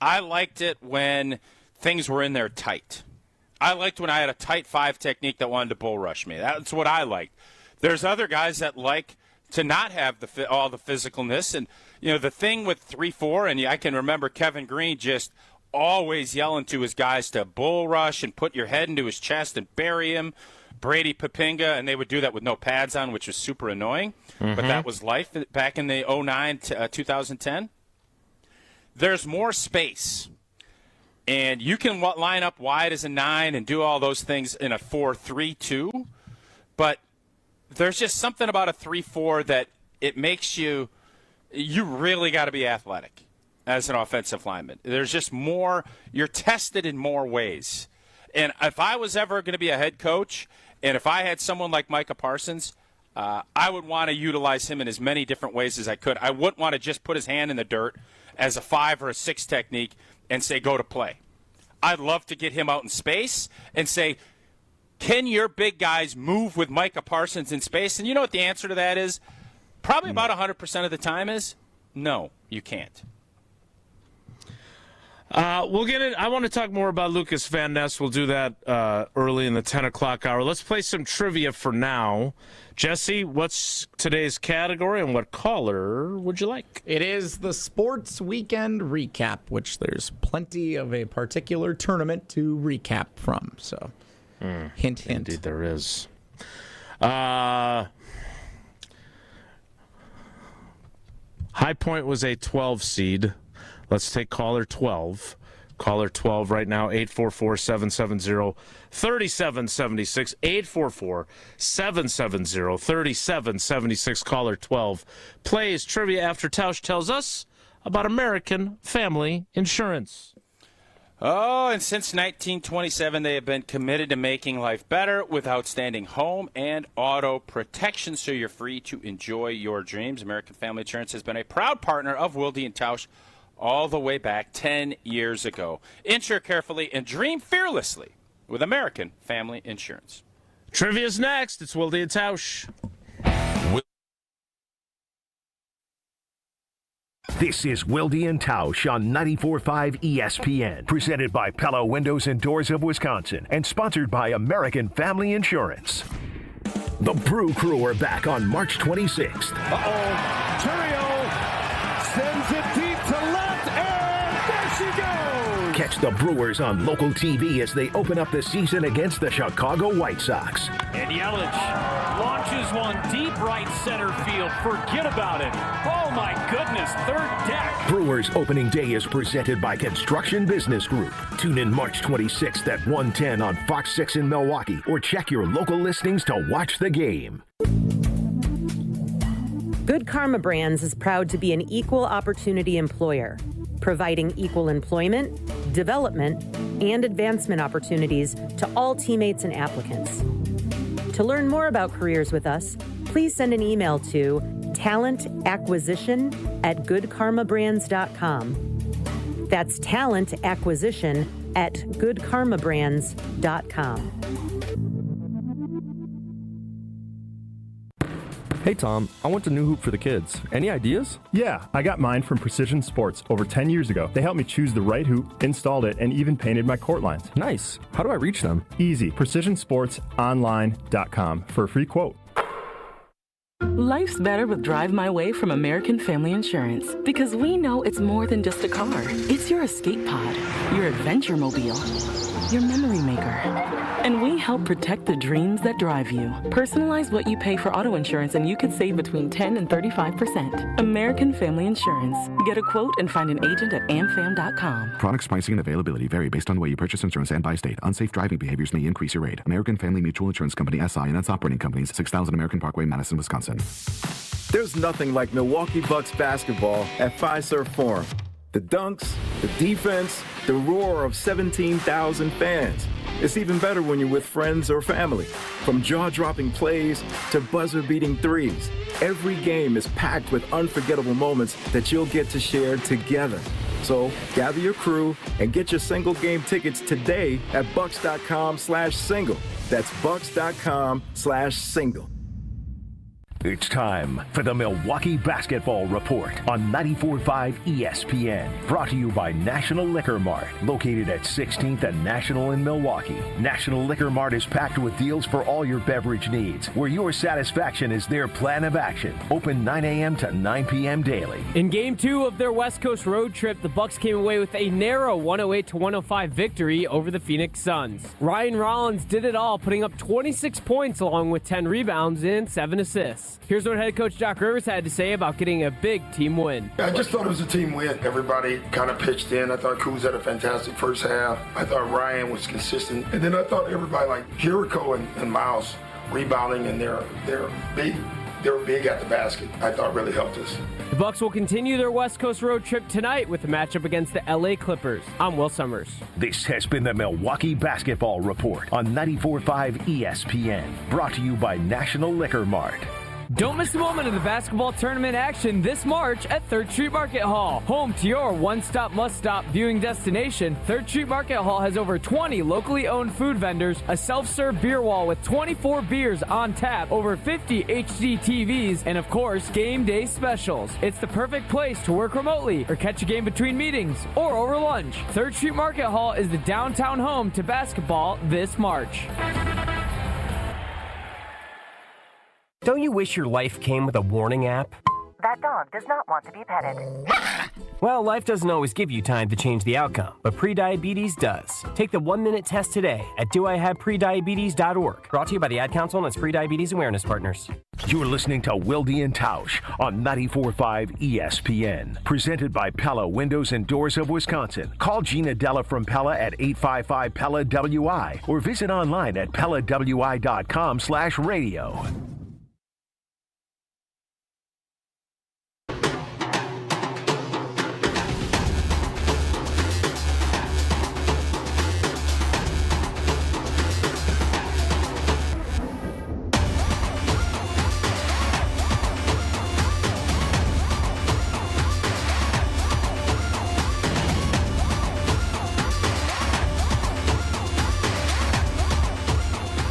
S3: I liked it when things were in there tight. I liked when I had a tight 5 technique that wanted to bull rush me. That's what I liked. There's other guys that like to not have all the physicalness. And, the thing with 3-4, and I can remember Kevin Green just always yelling to his guys to bull rush and put your head into his chest and bury him. Brady Papinga, and they would do that with no pads on, which was super annoying. But that was life back in the 09 to 2010. There's more space. And you can line up wide as a 9 and do all those things in a 4-3-2. But there's just something about a 3-4 that it makes you really got to be athletic as an offensive lineman. There's just more. You're tested in more ways. And if I was ever going to be a head coach, and if I had someone like Micah Parsons, I would want to utilize him in as many different ways as I could. I wouldn't want to just put his hand in the dirt as a 5 or a 6 technique and say, go to play. I'd love to get him out in space and say, can your big guys move with Micah Parsons in space? And you know what the answer to that is? Probably about 100% of the time is, no, you can't.
S1: We'll get it. I want to talk more about Lucas Van Ness. We'll do that early in the 10 o'clock hour. Let's play some trivia for now. Jesse, what's today's category and what caller would you like?
S2: It is the Sports Weekend Recap, which there's plenty of a particular tournament to recap from. So, hint, hint.
S1: Indeed, there is. High Point was a 12 seed. Let's take caller 12. Caller 12 right now, 844-770-3776. 844-770-3776. Caller 12 plays trivia after Tausch tells us about American Family Insurance.
S3: Oh, and since 1927, they have been committed to making life better with outstanding home and auto protection, so you're free to enjoy your dreams. American Family Insurance has been a proud partner of Wilde Tausch all the way back 10 years ago. Insure carefully and dream fearlessly with American Family Insurance.
S1: Trivia's next. It's Wilde Tausch.
S6: This is Wilde and Tausch on 94.5 ESPN, presented by Pella Windows and Doors of Wisconsin, and sponsored by American Family Insurance. The Brew Crew are back on March 26th.
S11: Turio sends it deep to left, and there she goes!
S6: Catch the Brewers on local TV as they open up the season against the Chicago White Sox.
S5: And Yelich launches one deep right center field. Forget about it. Oh, my goodness, third deck.
S6: Brewers opening day is presented by Construction Business Group. Tune in March 26th at 1:10 on Fox 6 in Milwaukee, or check your local listings to watch the game.
S22: Good Karma Brands is proud to be an equal opportunity employer, providing equal employment, development, and advancement opportunities to all teammates and applicants. To learn more about careers with us, please send an email to talentacquisition@goodkarmabrands.com. That's talentacquisition@goodkarmabrands.com.
S23: Hey Tom, I want a new hoop for the kids. Any ideas?
S24: Yeah, I got mine from Precision Sports over 10 years ago. They helped me choose the right hoop, installed it, and even painted my court lines.
S23: Nice. How do I reach them?
S24: Easy. PrecisionSportsOnline.com for a free quote.
S25: Life's better with Drive My Way from American Family Insurance, because we know it's more than just a car. It's your escape pod, your adventure mobile, your memory maker. And we help protect the dreams that drive you. Personalize what you pay for auto insurance and you could save between 10 and 35%. American Family Insurance. Get a quote and find an agent at amfam.com.
S26: Products, pricing, and availability vary based on the way you purchase insurance and by state. Unsafe driving behaviors may increase your rate. American Family Mutual Insurance Company, SI, and its operating companies, 6000 American Parkway, Madison, Wisconsin.
S27: There's nothing like Milwaukee Bucks basketball at Fiserv Forum. The dunks, the defense, the roar of 17,000 fans. It's even better when you're with friends or family. From jaw-dropping plays to buzzer-beating threes, every game is packed with unforgettable moments that you'll get to share together. So gather your crew and get your single-game tickets today at bucks.com/single. That's bucks.com/single.
S6: It's time for the Milwaukee Basketball Report on 94.5 ESPN. Brought to you by National Liquor Mart, located at 16th and National in Milwaukee. National Liquor Mart is packed with deals for all your beverage needs, where your satisfaction is their plan of action. Open 9 a.m. to 9 p.m. daily.
S4: In Game 2 of their West Coast road trip, the Bucks came away with a narrow 108-105 victory over the Phoenix Suns. Ryan Rollins did it all, putting up 26 points along with 10 rebounds and 7 assists. Here's what head coach Doc Rivers had to say about getting a big team win.
S7: I just thought it was a team win. Everybody kind of pitched in. I thought Kuz had a fantastic first half. I thought Ryan was consistent. And then I thought everybody like Jericho and Miles rebounding, and they're big. They were big at the basket. I thought really helped us.
S4: The Bucks will continue their West Coast road trip tonight with a matchup against the LA Clippers. I'm Will Summers.
S6: This has been the Milwaukee Basketball Report on 94.5 ESPN. Brought to you by National Liquor Mart.
S4: Don't miss a moment of the basketball tournament action this March at 3rd Street Market Hall. Home to your one-stop, must-stop viewing destination, 3rd Street Market Hall has over 20 locally owned food vendors, a self-serve beer wall with 24 beers on tap, over 50 HD TVs, and of course, game day specials. It's the perfect place to work remotely or catch a game between meetings or over lunch. 3rd Street Market Hall is the downtown home to basketball this March.
S8: Don't you wish your life came with a warning app?
S9: That dog does not want to be petted.
S8: Well, life doesn't always give you time to change the outcome, but prediabetes does. Take the 1-minute test today at doihaveprediabetes.org. Brought to you by the Ad Council and its prediabetes awareness partners.
S6: You're listening to Wilde Tausch on 94.5 ESPN. Presented by Pella Windows and Doors of Wisconsin. Call Gina Della from Pella at 855-PELLA-WI or visit online at PellaWI.com/radio.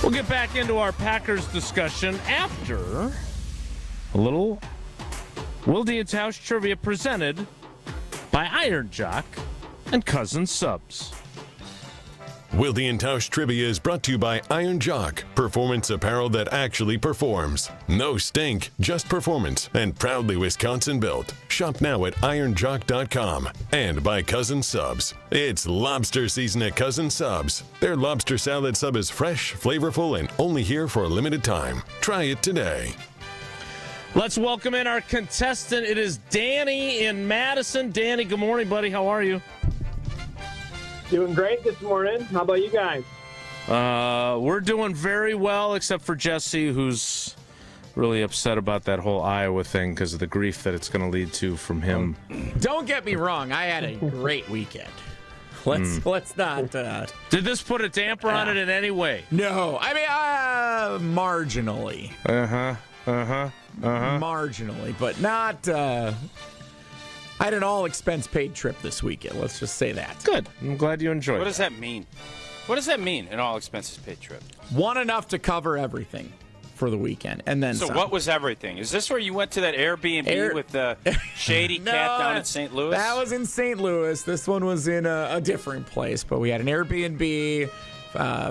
S1: We'll get back into our Packers discussion after a little Wilde Tausch trivia presented by Iron Jock and Cousin Subs.
S10: Wilde and Tausch Trivia is brought to you by Iron Jock, performance apparel that actually performs. No stink, just performance, and proudly Wisconsin built. Shop now at ironjock.com. And by Cousin Subs. It's lobster season at Cousin Subs. Their lobster salad sub is fresh, flavorful, and only here for a limited time. Try it today.
S1: Let's welcome in our contestant. It is Danny in Madison. Danny, good morning, buddy. How are you?
S12: Doing great this morning. How about you guys?
S1: We're doing very well, except for Jesse, who's really upset about that whole Iowa thing because of the grief that it's going to lead to from him.
S2: Don't get me wrong. I had a great weekend. Let's not.
S1: Did this put a damper on it in any way?
S2: No. I mean, marginally. Marginally, but not. I had an all-expense-paid trip this weekend. Let's just say that.
S1: Good. I'm glad you enjoyed it.
S3: What does that mean? What does that mean, an all-expenses-paid trip?
S2: One enough to cover everything for the weekend, and then
S3: So
S2: some.
S3: what was everything? Is this where you went to that Airbnb with the shady cat down in St. Louis?
S2: That was in St. Louis. This one was in a different place, but we had an Airbnb,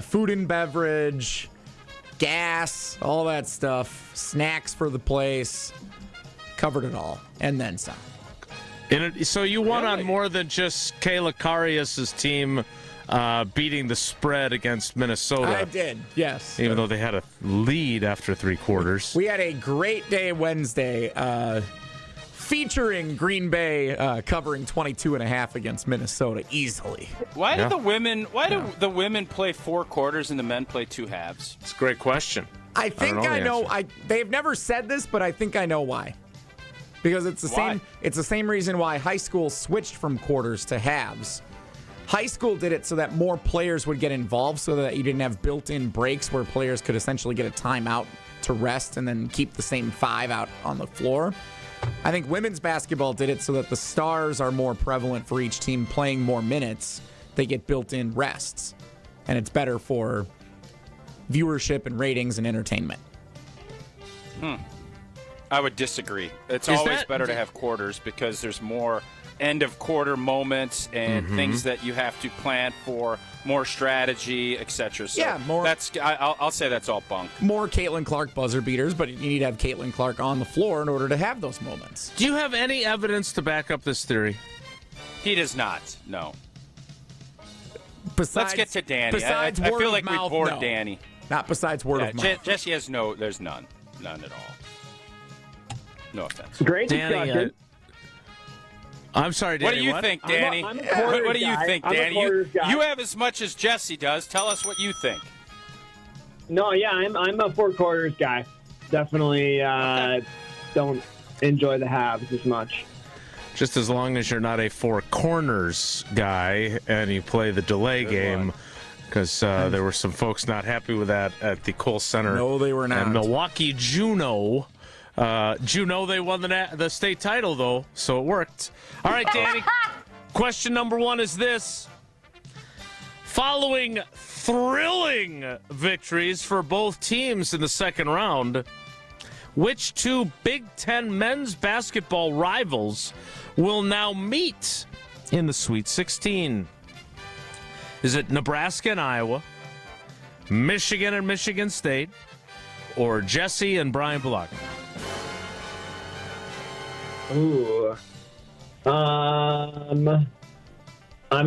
S2: food and beverage, gas, all that stuff, snacks for the place, covered it all, and then some.
S1: So you won on more than just Kayla Karius's team beating the spread against Minnesota.
S2: I did, yes.
S1: Even though they had a lead after 3 quarters.
S2: We had a great day Wednesday featuring Green Bay covering 22.5 against Minnesota easily.
S3: Why do the women play 4 quarters and the men play 2 halves?
S1: It's a great question.
S2: I think I know. They've never said this, but I think I know why. Because it's the same reason why high school switched from quarters to halves. High school did it so that more players would get involved, so that you didn't have built-in breaks where players could essentially get a timeout to rest and then keep the same 5 out on the floor. I think women's basketball did it so that the stars are more prevalent for each team playing more minutes. They get built-in rests, and it's better for viewership and ratings and entertainment.
S3: I would disagree. It's always better to have quarters because there's more end-of-quarter moments and things that you have to plan for, more strategy, etc. So
S2: more.
S3: I'll say that's all bunk.
S2: More Caitlin Clark buzzer beaters, but you need to have Caitlin Clark on the floor in order to have those moments.
S1: Do you have any evidence to back up this theory?
S3: He does not, no.
S2: Let's
S3: get to Danny.
S2: Besides
S3: I
S2: word
S3: feel
S2: of
S3: like
S2: mouth,
S3: we bored
S2: no.
S3: Danny.
S2: Not besides word of mouth.
S3: Jesse has there's none. None at all. No offense.
S12: Great
S1: Danny,
S12: discussion.
S1: I'm sorry, Danny.
S3: What do you think, Danny?
S12: I'm a
S3: what do you think, Danny? You have as much as Jesse does. Tell us what you think.
S12: No, yeah, I'm a 4 quarters guy. Definitely don't enjoy the halves as much.
S1: Just as long as you're not a 4 corners guy and you play the delay game, because there were some folks not happy with that at the Kohl Center.
S2: No, they were not.
S1: And Milwaukee Juno. Juno, they won the state title, though, so it worked. All right, Danny. Question number 1 is this. Following thrilling victories for both teams in the second round, which 2 Big Ten men's basketball rivals will now meet in the Sweet 16? Is it Nebraska and Iowa, Michigan and Michigan State, or Jesse and Brian Bulaga?
S12: Ooh. I'm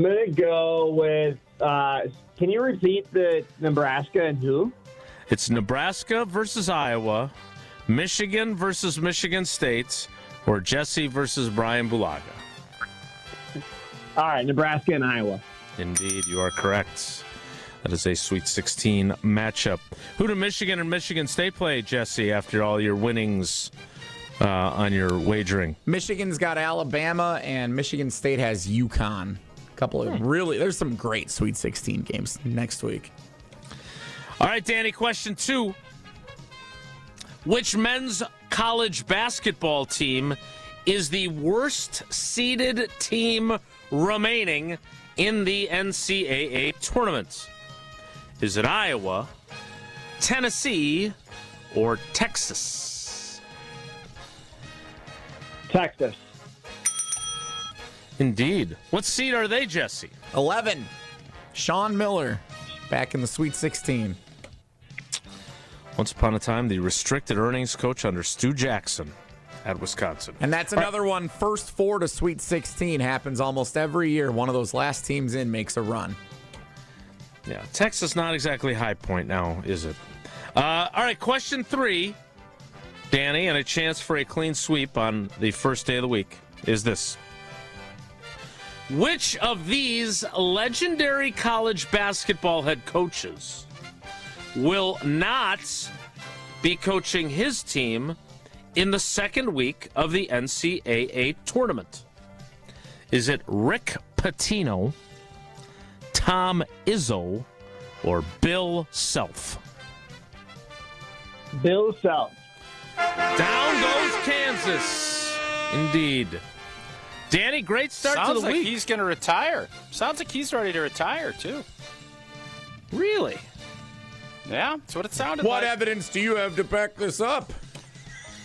S12: going to go with, can you repeat the Nebraska and who?
S1: It's Nebraska versus Iowa, Michigan versus Michigan State, or Jesse versus Brian Bulaga.
S12: All right, Nebraska and Iowa.
S1: Indeed, you are correct. That is a Sweet 16 matchup. Who do Michigan and Michigan State play, Jesse, after all your winnings on your wagering?
S2: Michigan's got Alabama, and Michigan State has UConn. A couple of there's some great Sweet 16 games next week.
S1: All right, Danny, question 2. Which men's college basketball team is the worst seeded team remaining in the NCAA tournament? Is it Iowa, Tennessee, or Texas?
S12: Texas.
S1: Indeed. What seed are they, Jesse?
S2: 11. Sean Miller, back in the Sweet 16.
S1: Once upon a time, the restricted earnings coach under Stu Jackson at Wisconsin.
S2: And that's another one. First 4 to Sweet 16 happens almost every year. One of those last teams in makes a run.
S1: Yeah, Texas not exactly high point now, is it? All right, question 3, Danny, and a chance for a clean sweep on the first day of the week is this. Which of these legendary college basketball head coaches will not be coaching his team in the second week of the NCAA tournament? Is it Rick Pitino, Tom Izzo, or Bill Self?
S12: Bill Self.
S1: Down goes Kansas. Indeed. Danny, great start to the week.
S3: Sounds like he's going to retire. Sounds like he's ready to retire, too.
S1: Really?
S3: Yeah, that's what it sounded like.
S2: What evidence do you have to back this up?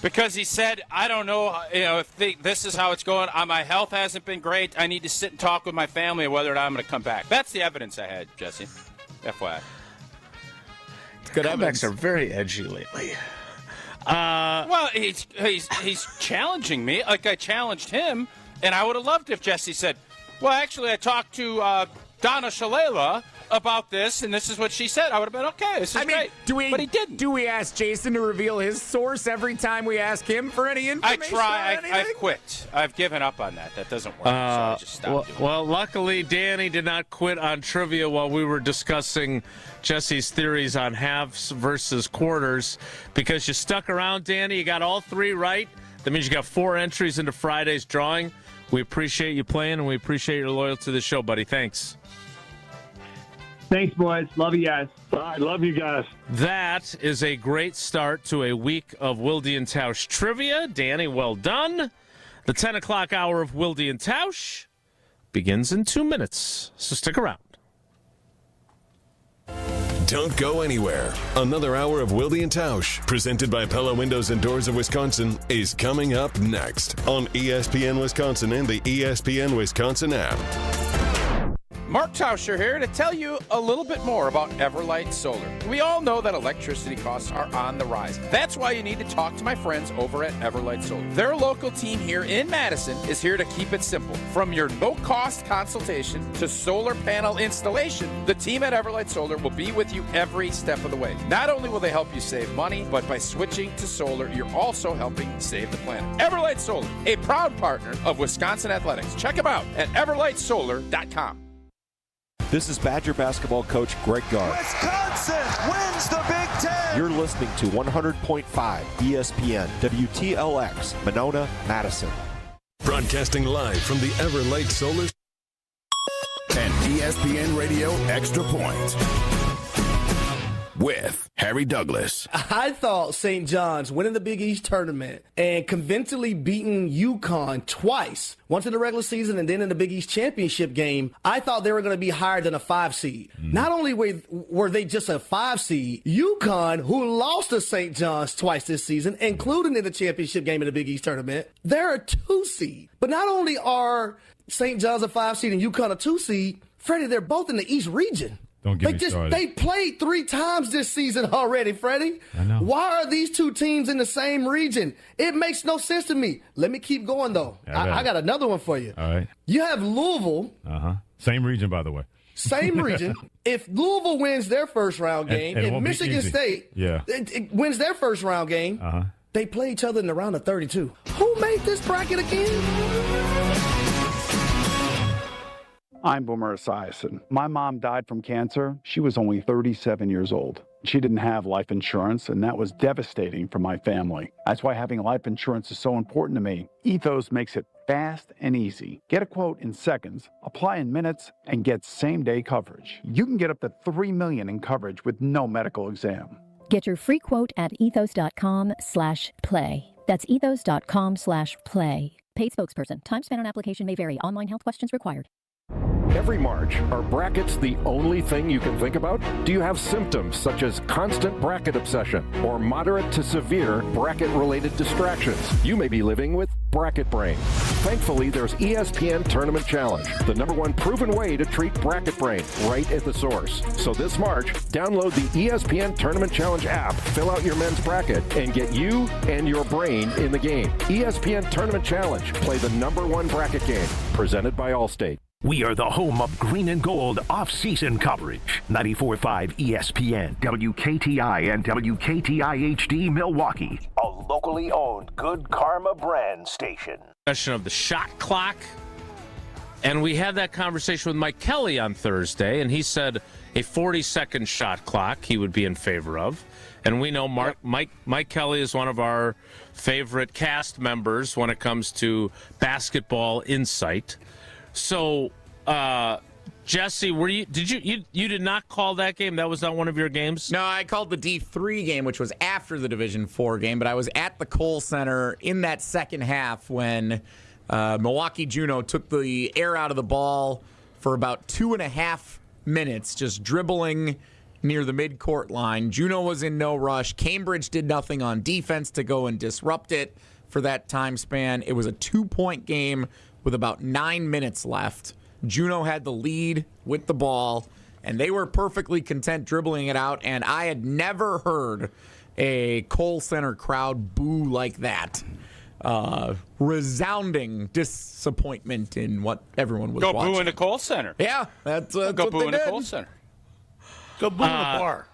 S3: Because he said, I don't know, if this is how it's going. My health hasn't been great. I need to sit and talk with my family whether or not I'm going to come back. That's the evidence I had, Jesse. FYI.
S2: Good
S1: Comebacks are very edgy lately.
S3: Well, he's challenging me like I challenged him, and I would have loved if Jesse said, well, actually, I talked to Donna Shalala about this, and this is what she said. I would have been, okay, this is great. But he didn't.
S2: Do we ask Jason to reveal his source every time we ask him for any information?
S3: I've quit. I've given up on that. That doesn't work, so I just stopped doing it.
S1: Well, luckily, Danny did not quit on trivia while we were discussing Jesse's theories on halves versus quarters, because you stuck around, Danny. You got all 3 right. That means you got 4 entries into Friday's drawing. We appreciate you playing, and we appreciate your loyalty to the show, buddy. Thanks.
S12: Thanks, boys. Love you guys.
S13: I love you guys.
S1: That is a great start to a week of Wilde Tausch trivia. Danny, well done. The 10 o'clock hour of Wilde Tausch begins in 2 minutes, so stick around.
S10: Don't go anywhere. Another hour of Wilde and Tausch, presented by Pella Windows and Doors of Wisconsin, is coming up next on ESPN Wisconsin and the ESPN Wisconsin app.
S3: Mark Tauscher here to tell you a little bit more about Everlight Solar. We all know that electricity costs are on the rise. That's why you need to talk to my friends over at Everlight Solar. Their local team here in Madison is here to keep it simple. From your no-cost consultation to solar panel installation, the team at Everlight Solar will be with you every step of the way. Not only will they help you save money, but by switching to solar, you're also helping save the planet. Everlight Solar, a proud partner of Wisconsin Athletics. Check them out at everlightsolar.com.
S13: This is Badger basketball coach Greg Gard.
S14: Wisconsin wins the Big Ten.
S13: You're listening to 100.5 ESPN, WTLX, Monona, Madison.
S10: Broadcasting live from the Everlight Solar
S15: and ESPN Radio Extra Point with Harry Douglas.
S16: I thought St. John's winning the Big East tournament and convincingly beating UConn twice, once in the regular season and then in the Big East championship game, I thought they were going to be higher than a 5 seed. Not only were they just a 5 seed, UConn, who lost to St. John's twice this season, including in the championship game in the Big East tournament, they're a 2 seed. But not only are St. John's a 5 seed and UConn a 2 seed, Freddie, they're both in the East region.
S17: Don't get me started.
S16: They played 3 times this season already, Freddie.
S17: I know.
S16: Why are these 2 teams in the same region? It makes no sense to me. Let me keep going, though. I got another one for you.
S17: All right.
S16: You have Louisville.
S17: Same region, by the way.
S16: Same region. If Louisville wins their first round game and Michigan State it wins their first round game, they play each other in the round of 32. Who made this bracket again?
S18: I'm Boomer Esiason. My mom died from cancer. She was only 37 years old. She didn't have life insurance, and that was devastating for my family. That's why having life insurance is so important to me. Ethos makes it fast and easy. Get a quote in seconds, apply in minutes, and get same-day coverage. You can get up to $3 million in coverage with no medical exam.
S19: Get your free quote at ethos.com/play. That's ethos.com/play. Paid spokesperson. Time spent on application may vary. Online health questions required.
S6: Every March, are brackets the only thing you can think about? Do you have symptoms such as constant bracket obsession or moderate to severe bracket-related distractions? You may be living with bracket brain. Thankfully, there's ESPN Tournament Challenge, the #1 proven way to treat bracket brain right at the source. So this March, download the ESPN Tournament Challenge app, fill out your men's bracket, and get you and your brain in the game. ESPN Tournament Challenge. Play the #1 bracket game. Presented by Allstate. We are the home of green and gold off-season coverage. 94.5 ESPN, WKTI, and WKTI-HD Milwaukee. A locally owned Good Karma brand station.
S1: Of the shot clock. And we had that conversation with Mike Kelly on Thursday, and he said a 40-second shot clock he would be in favor of. And we know Mike Kelly is one of our favorite cast members when it comes to basketball insight. So, Jesse, you did not call that game? That was not one of your games?
S2: No, I called the D3 game, which was after the Division IV game, but I was at the Kohl Center in that second half when Milwaukee Juno took the air out of the ball for about 2.5 minutes, just dribbling near the midcourt line. Juno was in no rush. Cambridge did nothing on defense to go and disrupt it for that time span. It was a 2-point game with about 9 minutes left. Juno had the lead with the ball, and they were perfectly content dribbling it out, and I had never heard a Kohl Center crowd boo like that. Resounding disappointment in what everyone was watching.
S3: Go boo in the Kohl Center.
S2: Yeah, that's
S3: go
S2: what
S3: boo
S2: they
S3: in the
S2: did.
S3: Kohl Center.
S1: Go boo in the bar.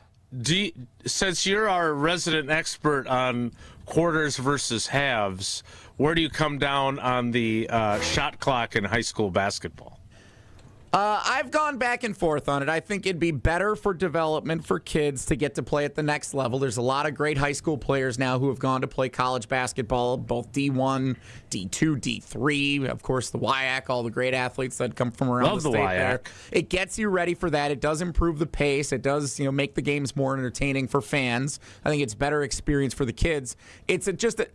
S1: Since you're our resident expert on quarters versus halves, where do you come down on the shot clock in high school basketball?
S2: I've gone back and forth on it. I think it'd be better for development for kids to get to play at the next level. There's a lot of great high school players now who have gone to play college basketball, both D1, D2, D3, of course the WIAC, all the great athletes that come from around the state there. It gets you ready for that. It does improve the pace. It does, make the games more entertaining for fans. I think it's better experience for the kids. It's the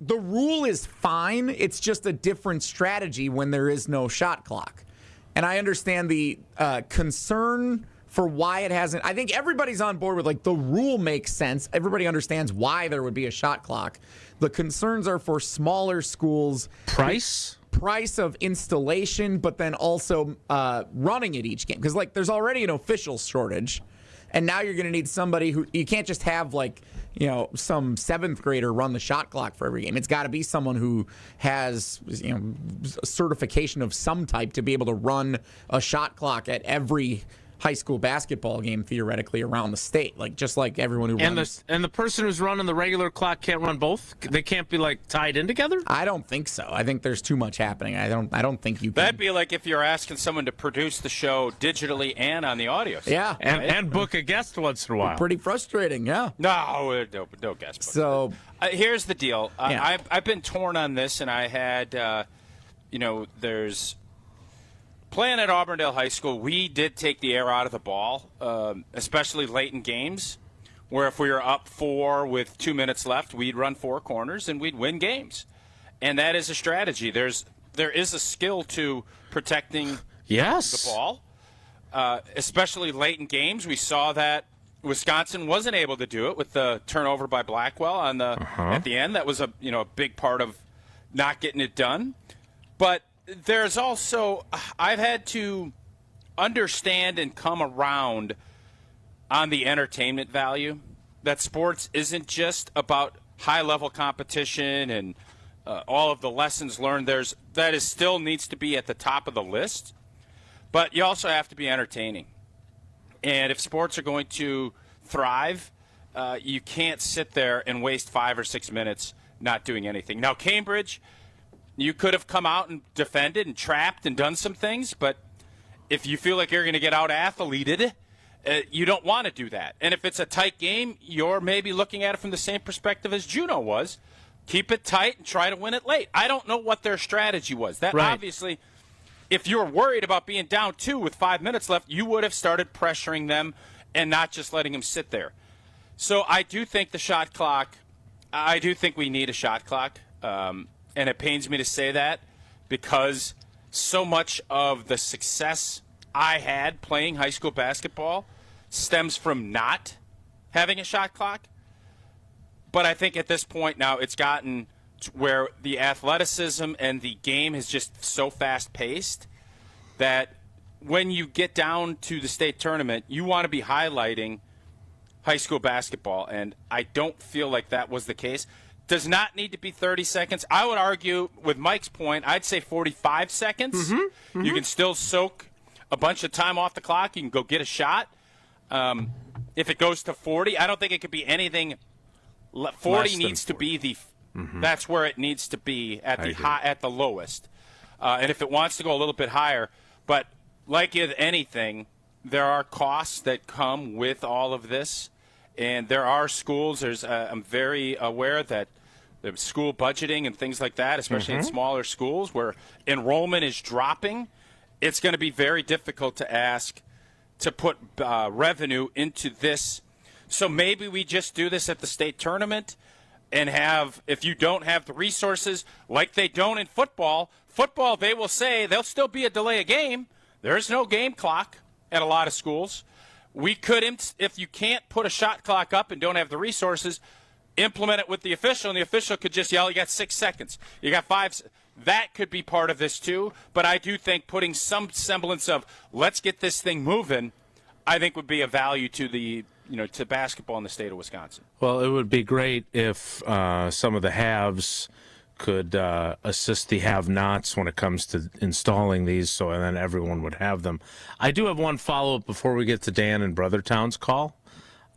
S2: rule is fine. It's just a different strategy when there is no shot clock. And I understand the concern for why it hasn't. I think everybody's on board with, like, the rule makes sense. Everybody understands why there would be a shot clock. The concerns are for smaller schools.
S1: Price
S2: of installation, but then also running at each game. Because, like, there's already an official shortage. And now you're going to need somebody who, you can't just have, like, you know, some seventh grader run the shot clock for every game. It's got to be someone who has, you know, a certification of some type to be able to run a shot clock at every high school basketball game, theoretically, around the state. Like, just like everyone who runs.
S1: And the person who's running the regular clock can't run both? They can't be, like, tied in together?
S2: I don't think so. I think there's too much happening. I don't think you can.
S3: That'd be like if you're asking someone to produce the show digitally and on the audio side.
S2: Yeah.
S1: And book a guest once in a while.
S2: Pretty frustrating, yeah.
S3: No guest book.
S2: So
S3: here's the deal.
S2: Yeah.
S3: I've been torn on this, and I had, there's playing at Auburndale High School, we did take the air out of the ball, especially late in games, where if we were up 4 with 2 minutes left, we'd run 4 corners and we'd win games. And that is a strategy. There is a skill to protecting the ball, especially late in games. We saw that Wisconsin wasn't able to do it with the turnover by Blackwell on at the end. That was a big part of not getting it done. But there's also, I've had to understand and come around on the entertainment value, that sports isn't just about high-level competition and all of the lessons learned. That still needs to be at the top of the list, but you also have to be entertaining. And if sports are going to thrive, you can't sit there and waste 5 or 6 minutes not doing anything. Now, Cambridge, you could have come out and defended and trapped and done some things, but if you feel like you're going to get out-athleted, you don't want to do that. And if it's a tight game, you're maybe looking at it from the same perspective as Juneau was. Keep it tight and try to win it late. I don't know what their strategy was. That obviously, if you were worried about being down 2 with 5 minutes left, you would have started pressuring them and not just letting them sit there. So I do think the shot clock, I do think we need a shot clock. And it pains me to say that because so much of the success I had playing high school basketball stems from not having a shot clock. But I think at this point now it's gotten to where the athleticism and the game is just so fast-paced that when you get down to the state tournament, you want to be highlighting high school basketball. And I don't feel like that was the case. Does not need to be 30 seconds. I would argue, with Mike's point, I'd say 45 seconds. You can still soak a bunch of time off the clock. You can go get a shot. If it goes to 40, I don't think it could be anything. 40 needs to be the. That's where it needs to be at the lowest. And if it wants to go a little bit higher, but like with anything, there are costs that come with all of this. And there are schools, I'm very aware that the school budgeting and things like that, especially in smaller schools where enrollment is dropping, it's going to be very difficult to ask to put revenue into this. So maybe we just do this at the state tournament and have, if you don't have the resources like they don't in football, they will say there'll still be a delay of game. There's no game clock at a lot of schools. We could, if you can't put a shot clock up and don't have the resources, implement it with the official, and the official could just yell, you got 6 seconds. You got 5. That could be part of this too, but I do think putting some semblance of let's get this thing moving, I think would be a value to the to basketball in the state of Wisconsin.
S1: Well, it would be great if some of the haves could assist the have-nots when it comes to installing these, so and then everyone would have them. I do have one follow-up before we get to Dan and Brothertown's call.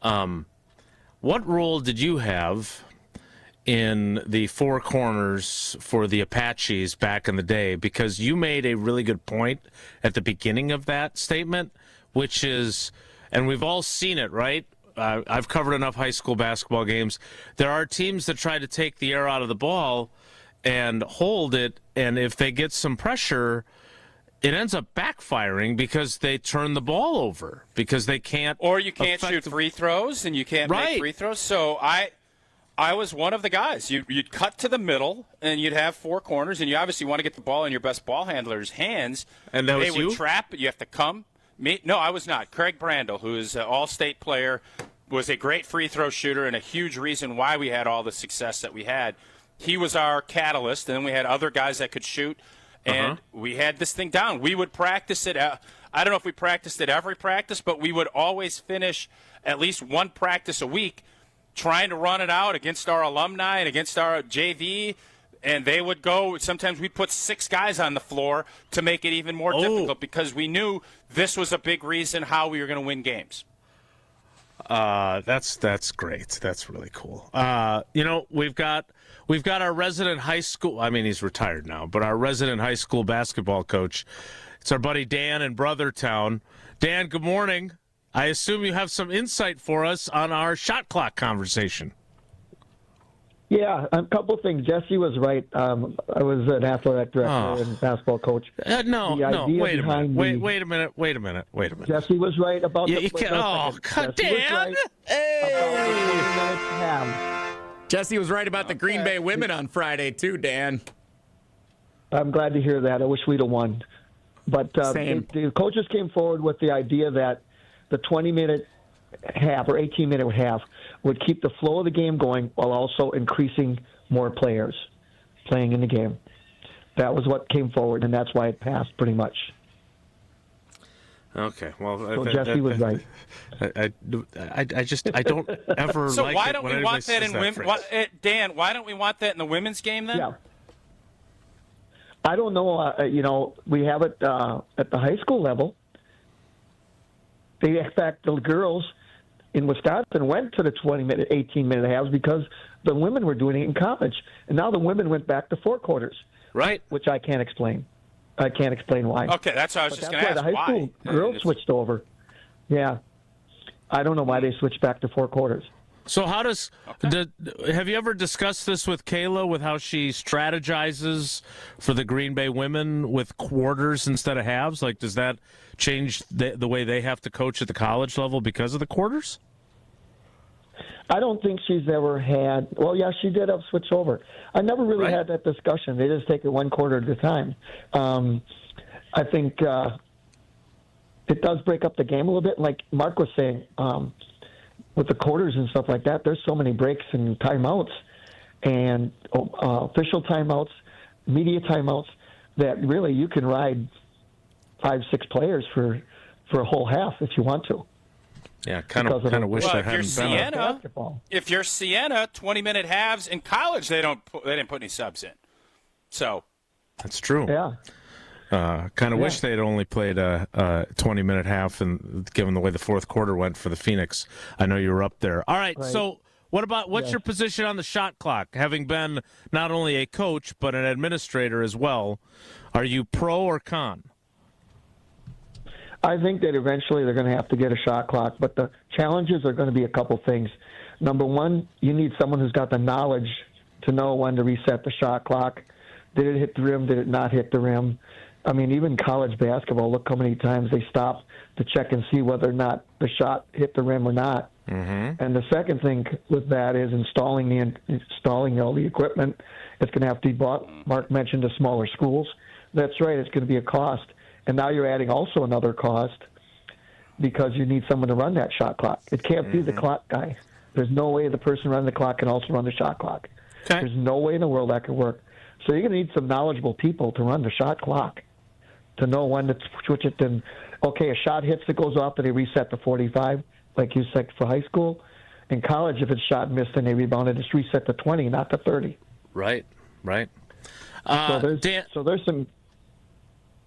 S1: What role did you have in the four corners for the Apaches back in the day? Because you made a really good point at the beginning of that statement, which is, and we've all seen it, right? I've covered enough high school basketball games. There are teams that try to take the air out of the ball and hold it, and if they get some pressure, it ends up backfiring because they turn the ball over because they can't.
S3: Or you can't shoot free throws, and you can't make free throws. So I was one of the guys. You'd cut to the middle, and you'd have four corners, and you obviously want to get the ball in your best ball handler's hands.
S1: And that was
S3: they would trap, but you have to come No, I was not. Craig Brandel, who is an all-state player, was a great free throw shooter and a huge reason why we had all the success that we had. He was our catalyst, and then we had other guys that could shoot, and we had this thing down. We would practice it. I don't know if we practiced it every practice, but we would always finish at least one practice a week trying to run it out against our alumni and against our JV, and they would go. Sometimes we'd put 6 guys on the floor to make it even more difficult because we knew this was a big reason how we were going to win games.
S1: That's great. That's really cool. We've got our resident high school. I mean, he's retired now, but our resident high school basketball coach. It's our buddy Dan in Brothertown. Dan, good morning. I assume you have some insight for us on our shot clock conversation.
S5: Yeah, a couple of things. Jesse was right. I was an athletic director and basketball coach.
S1: No, wait a minute.
S5: Jesse was right about the
S2: Dan! Jesse was right about the Green Bay women on Friday, too, Dan.
S5: I'm glad to hear that. I wish we'd have won. But the coaches came forward with the idea that the 20-minute half or 18-minute half would keep the flow of the game going while also increasing more players playing in the game. That was what came forward, and that's why it passed pretty much.
S1: Okay, well,
S5: so Jesse was right.
S1: I don't ever.
S3: So
S1: like
S3: why
S1: it
S3: don't
S1: when
S3: we want that in women? Dan, why don't we want that in the women's game then?
S5: Yeah. I don't know. We have it at the high school level. In fact, the girls in Wisconsin went to the 20-minute, 18-minute halves because the women were doing it in college. And now the women went back to 4 quarters.
S1: Right.
S5: Which I can't explain. I can't explain why.
S3: Okay, that's what I was just going to ask.
S5: The high school girls switched over. Yeah. I don't know why they switched back to 4 quarters.
S1: So have you ever discussed this with Kayla, with how she strategizes for the Green Bay women with quarters instead of halves? Like, does that change the way they have to coach at the college level because of the quarters?
S5: I don't think she's ever had. Well, yeah, she did have switch over. I never really had that discussion. They just take it 1 quarter at a time. I think it does break up the game a little bit. Like Mark was saying, with the quarters and stuff like that, there's so many breaks and timeouts and official timeouts, media timeouts, that really you can ride 5-6 players for a whole half if you want to.
S1: Yeah, kind of wish that hadn't been.
S3: If you're Siena, 20-minute halves in college, they didn't put any subs in. So
S1: that's true.
S5: Yeah.
S1: Kind of wish they'd only played a 20-minute half, and given the way the fourth quarter went for the Phoenix. I know you were up there. All right. So what's your position on the shot clock? Having been not only a coach but an administrator as well, are you pro or con?
S5: I think that eventually they're going to have to get a shot clock, but the challenges are going to be a couple things. Number one, you need someone who's got the knowledge to know when to reset the shot clock. Did it hit the rim? Did it not hit the rim? I mean, even college basketball, look how many times they stop to check and see whether or not the shot hit the rim or not.
S1: Mm-hmm.
S5: And the second thing with that is installing all the equipment. It's going to have to be bought. Mark mentioned the smaller schools. That's right. It's going to be a cost. And now you're adding also another cost because you need someone to run that shot clock. It can't be the clock guy. There's no way the person running the clock can also run the shot clock.
S1: Okay.
S5: There's no way in the world that could work. So you're going to need some knowledgeable people to run the shot clock, to know when to switch it. Then, okay, a shot hits, it goes off, then they reset to 45, like you said for high school. In college, if it's shot missed and they rebounded, it's reset to 20, not to 30.
S1: Right.
S5: So there's some.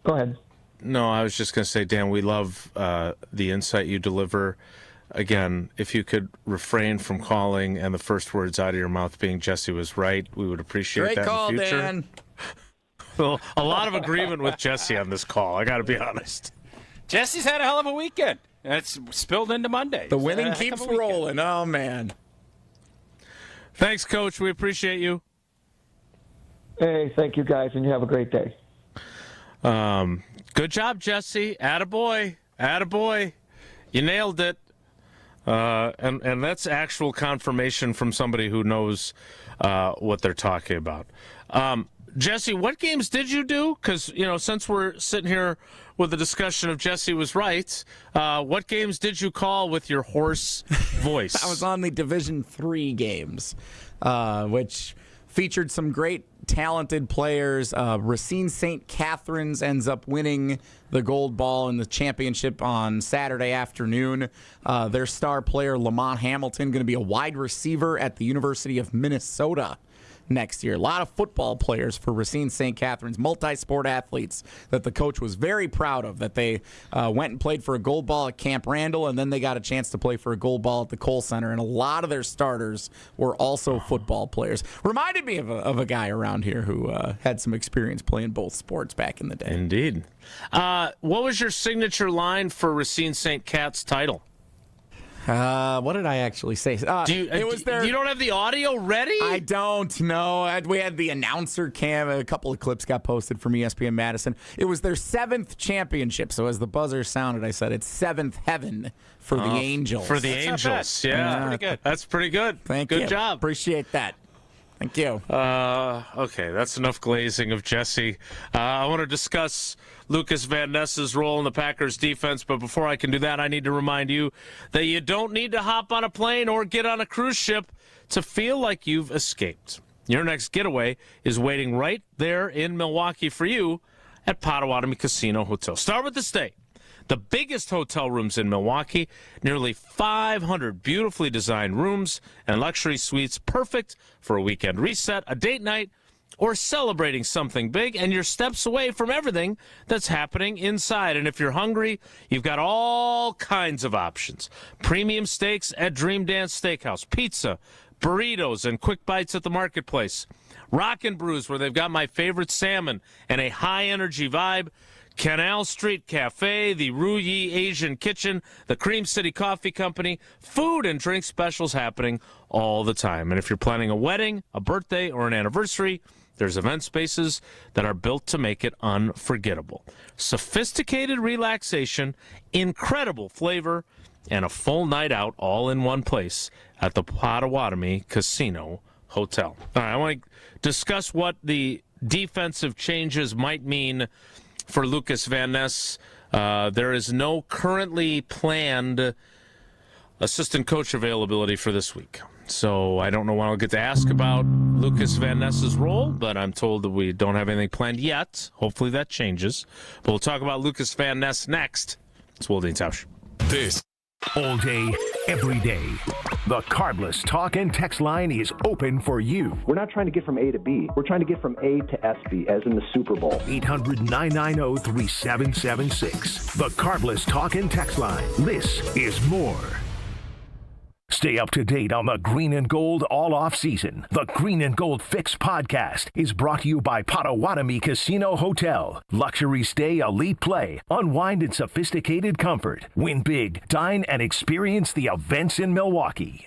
S5: Go ahead.
S1: No, I was just going to say, Dan, we love the insight you deliver. Again, if you could refrain from calling and the first words out of your mouth being Jesse was right, we would appreciate that in the future. Great call, Dan. Well, a lot of agreement with Jesse on this call, I got to be honest.
S3: Jesse's had a hell of a weekend, and it's spilled into Monday.
S2: The winning keeps rolling. Oh, man.
S1: Thanks, Coach. We appreciate you.
S5: Hey, thank you, guys, and you have a great day.
S1: Good job, Jesse. Attaboy. You nailed it. And that's actual confirmation from somebody who knows what they're talking about. Jesse, what games did you do? Because, since we're sitting here with the discussion of Jesse was right, what games did you call with your hoarse voice?
S2: I was on the Division III games, which featured some great talented players. Racine St. Catherine's ends up winning the gold ball in the championship on Saturday afternoon. Their star player, Lamont Hamilton, going to be a wide receiver at the University of Minnesota next year. A lot of football players for Racine St. Catherine's, multi-sport athletes that the coach was very proud of, that they went and played for a gold ball at Camp Randall, and then they got a chance to play for a gold ball at the Cole Center, and a lot of their starters were also football players. Reminded me of a guy around here who had some experience playing both sports back in the day.
S1: Indeed. What was your signature line for Racine St. Cat's title?
S2: What did I actually say?
S1: You don't have the audio ready?
S2: I don't know. We had the announcer cam. A couple of clips got posted from ESPN Madison. It was their 7th championship. So as the buzzer sounded, I said it's 7th heaven for the Angels.
S1: For the Angels, yeah.
S3: Pretty good.
S1: That's pretty good.
S2: Thank you.
S1: Good job.
S2: Appreciate that. Thank you.
S1: Okay, that's enough glazing of Jesse. I want to discuss Lucas Van Ness's role in the Packers defense, but before I can do that, I need to remind you that you don't need to hop on a plane or get on a cruise ship to feel like you've escaped. Your next getaway is waiting right there in Milwaukee for you at Potawatomi Casino Hotel. Start with the stay. The biggest hotel rooms in Milwaukee, nearly 500 beautifully designed rooms and luxury suites, perfect for a weekend reset, a date night, or celebrating something big, and you're steps away from everything that's happening inside. And if you're hungry, you've got all kinds of options. Premium steaks at Dream Dance Steakhouse, pizza, burritos, and quick bites at the marketplace. Rockin' Brews, where they've got my favorite salmon and a high-energy vibe. Canal Street Cafe, the Ru Yi Asian Kitchen, the Cream City Coffee Company, food and drink specials happening all the time. And if you're planning a wedding, a birthday, or an anniversary, there's event spaces that are built to make it unforgettable. Sophisticated relaxation, incredible flavor, and a full night out all in one place at the Potawatomi Casino Hotel. All right, I want to discuss what the defensive changes might mean for Lucas Van Ness. There is no currently planned assistant coach availability for this week. So I don't know when I'll get to ask about Lucas Van Ness's role, but I'm told that we don't have anything planned yet. Hopefully that changes. But we'll talk about Lucas Van Ness next. It's Wilde Tausch.
S10: This
S6: all day, every day. The Carbless Talk and Text line is open for you.
S11: We're not trying to get from A to B. We're trying to get from A to SB, as in the Super Bowl.
S6: 800-990-3776. The Carbless Talk and Text line. This is more. Stay up to date on the Green and Gold all off season. The Green and Gold Fix podcast is brought to you by Potawatomi Casino Hotel. Luxury stay, elite play, unwind in sophisticated comfort. Win big, dine, and experience the events in Milwaukee.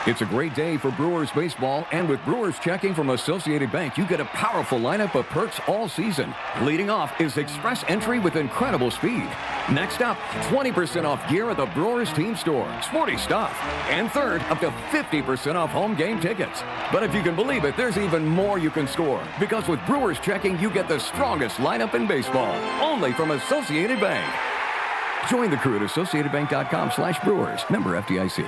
S20: It's a great day for Brewers baseball, and with Brewers checking from Associated Bank, you get a powerful lineup of perks all season. Leading off is Express Entry with incredible speed. Next up, 20% off gear at the Brewers team store. Sporty stuff. And third, up to 50% off home game tickets. But if you can believe it, there's even more you can score. Because with Brewers checking, you get the strongest lineup in baseball. Only from Associated Bank. Join the crew at AssociatedBank.com/Brewers. Member FDIC.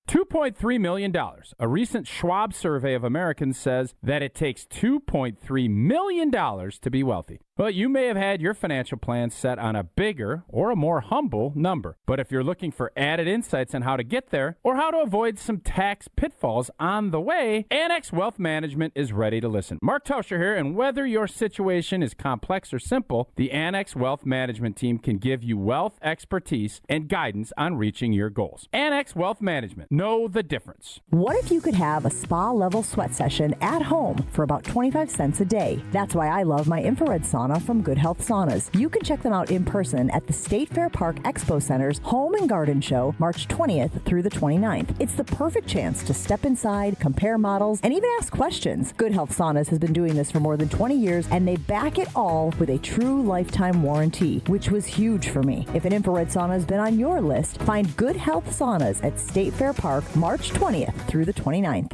S21: $2.3 million. A recent Schwab survey of Americans says that it takes $2.3 million to be wealthy. Well, you may have had your financial plan set on a bigger or a more humble number. But if you're looking for added insights on how to get there or how to avoid some tax pitfalls on the way, Annex Wealth Management is ready to listen. Mark Tauscher here, and whether your situation is complex or simple, the Annex Wealth Management team can give you wealth expertise and guidance on reaching your goals. Annex Wealth Management. Know the difference.
S22: What if you could have a spa-level sweat session at home for about 25 cents a day? That's why I love my infrared sauna from Good Health Saunas. You can check them out in person at the State Fair Park Expo Center's Home and Garden Show, March 20th through the 29th. It's the perfect chance to step inside, compare models, and even ask questions. Good Health Saunas has been doing this for more than 20 years, and they back it all with a true lifetime warranty, which was huge for me. If an infrared sauna has been on your list, find Good Health Saunas at State Fair Park, March 20th through the 29th.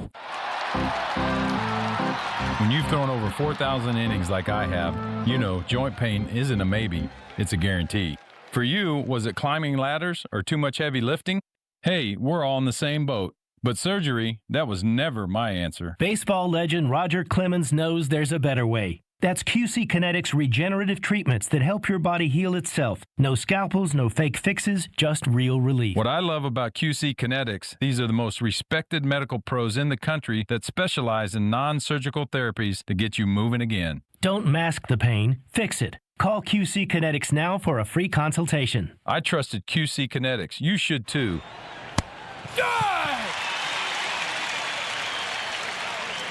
S4: When you've thrown over 4,000 innings like I have, you know joint pain isn't a maybe, it's a guarantee. For you, was it climbing ladders or too much heavy lifting? Hey, we're all in the same boat. But surgery, that was never my answer.
S7: Baseball legend Roger Clemens knows there's a better way. That's QC Kinetics regenerative treatments that help your body heal itself. No scalpels, no fake fixes, just real relief.
S4: What I love about QC Kinetics, these are the most respected medical pros in the country that specialize in non-surgical therapies to get you moving again.
S7: Don't mask the pain, fix it. Call QC Kinetics now for a free consultation.
S4: I trusted QC Kinetics. You should too.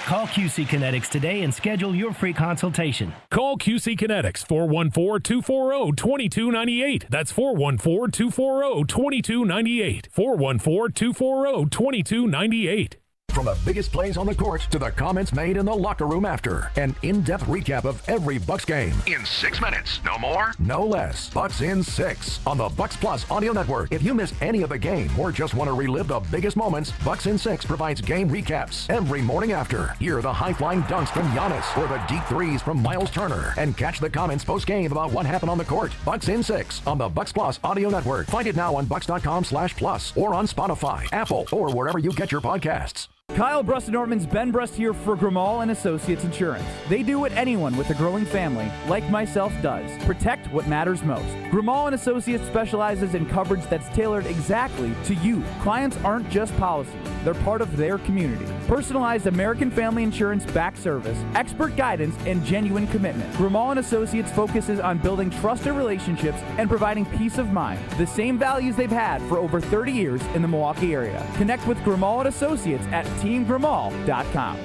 S7: Call QC Kinetics today and schedule your free consultation.
S23: Call QC Kinetics, 414-240-2298. That's 414-240-2298. 414-240-2298.
S6: From the biggest plays on the court to the comments made in the locker room after. An in-depth recap of every Bucks game. In 6 minutes. No more? No less. Bucks in 6 on the Bucks Plus audio network. If you missed any of the game or just want to relive the biggest moments, Bucks in 6 provides game recaps every morning after. Hear the high-flying dunks from Giannis or the deep threes from Miles Turner. And catch the comments post-game about what happened on the court. Bucks in 6 on the Bucks Plus audio network. Find it now on bucks.com/plus or on Spotify, Apple, or wherever you get your podcasts.
S24: Kyle Brust-Nortman's Ben Brust here for Grimal & Associates Insurance. They do what anyone with a growing family, like myself, does. Protect what matters most. Grimal & Associates specializes in coverage that's tailored exactly to you. Clients aren't just policies. They're part of their community. Personalized American Family Insurance back service, expert guidance, and genuine commitment. Grimal & Associates focuses on building trusted relationships and providing peace of mind. The same values they've had for over 30 years in the Milwaukee area. Connect with Grimal & Associates at teamgrimal.com.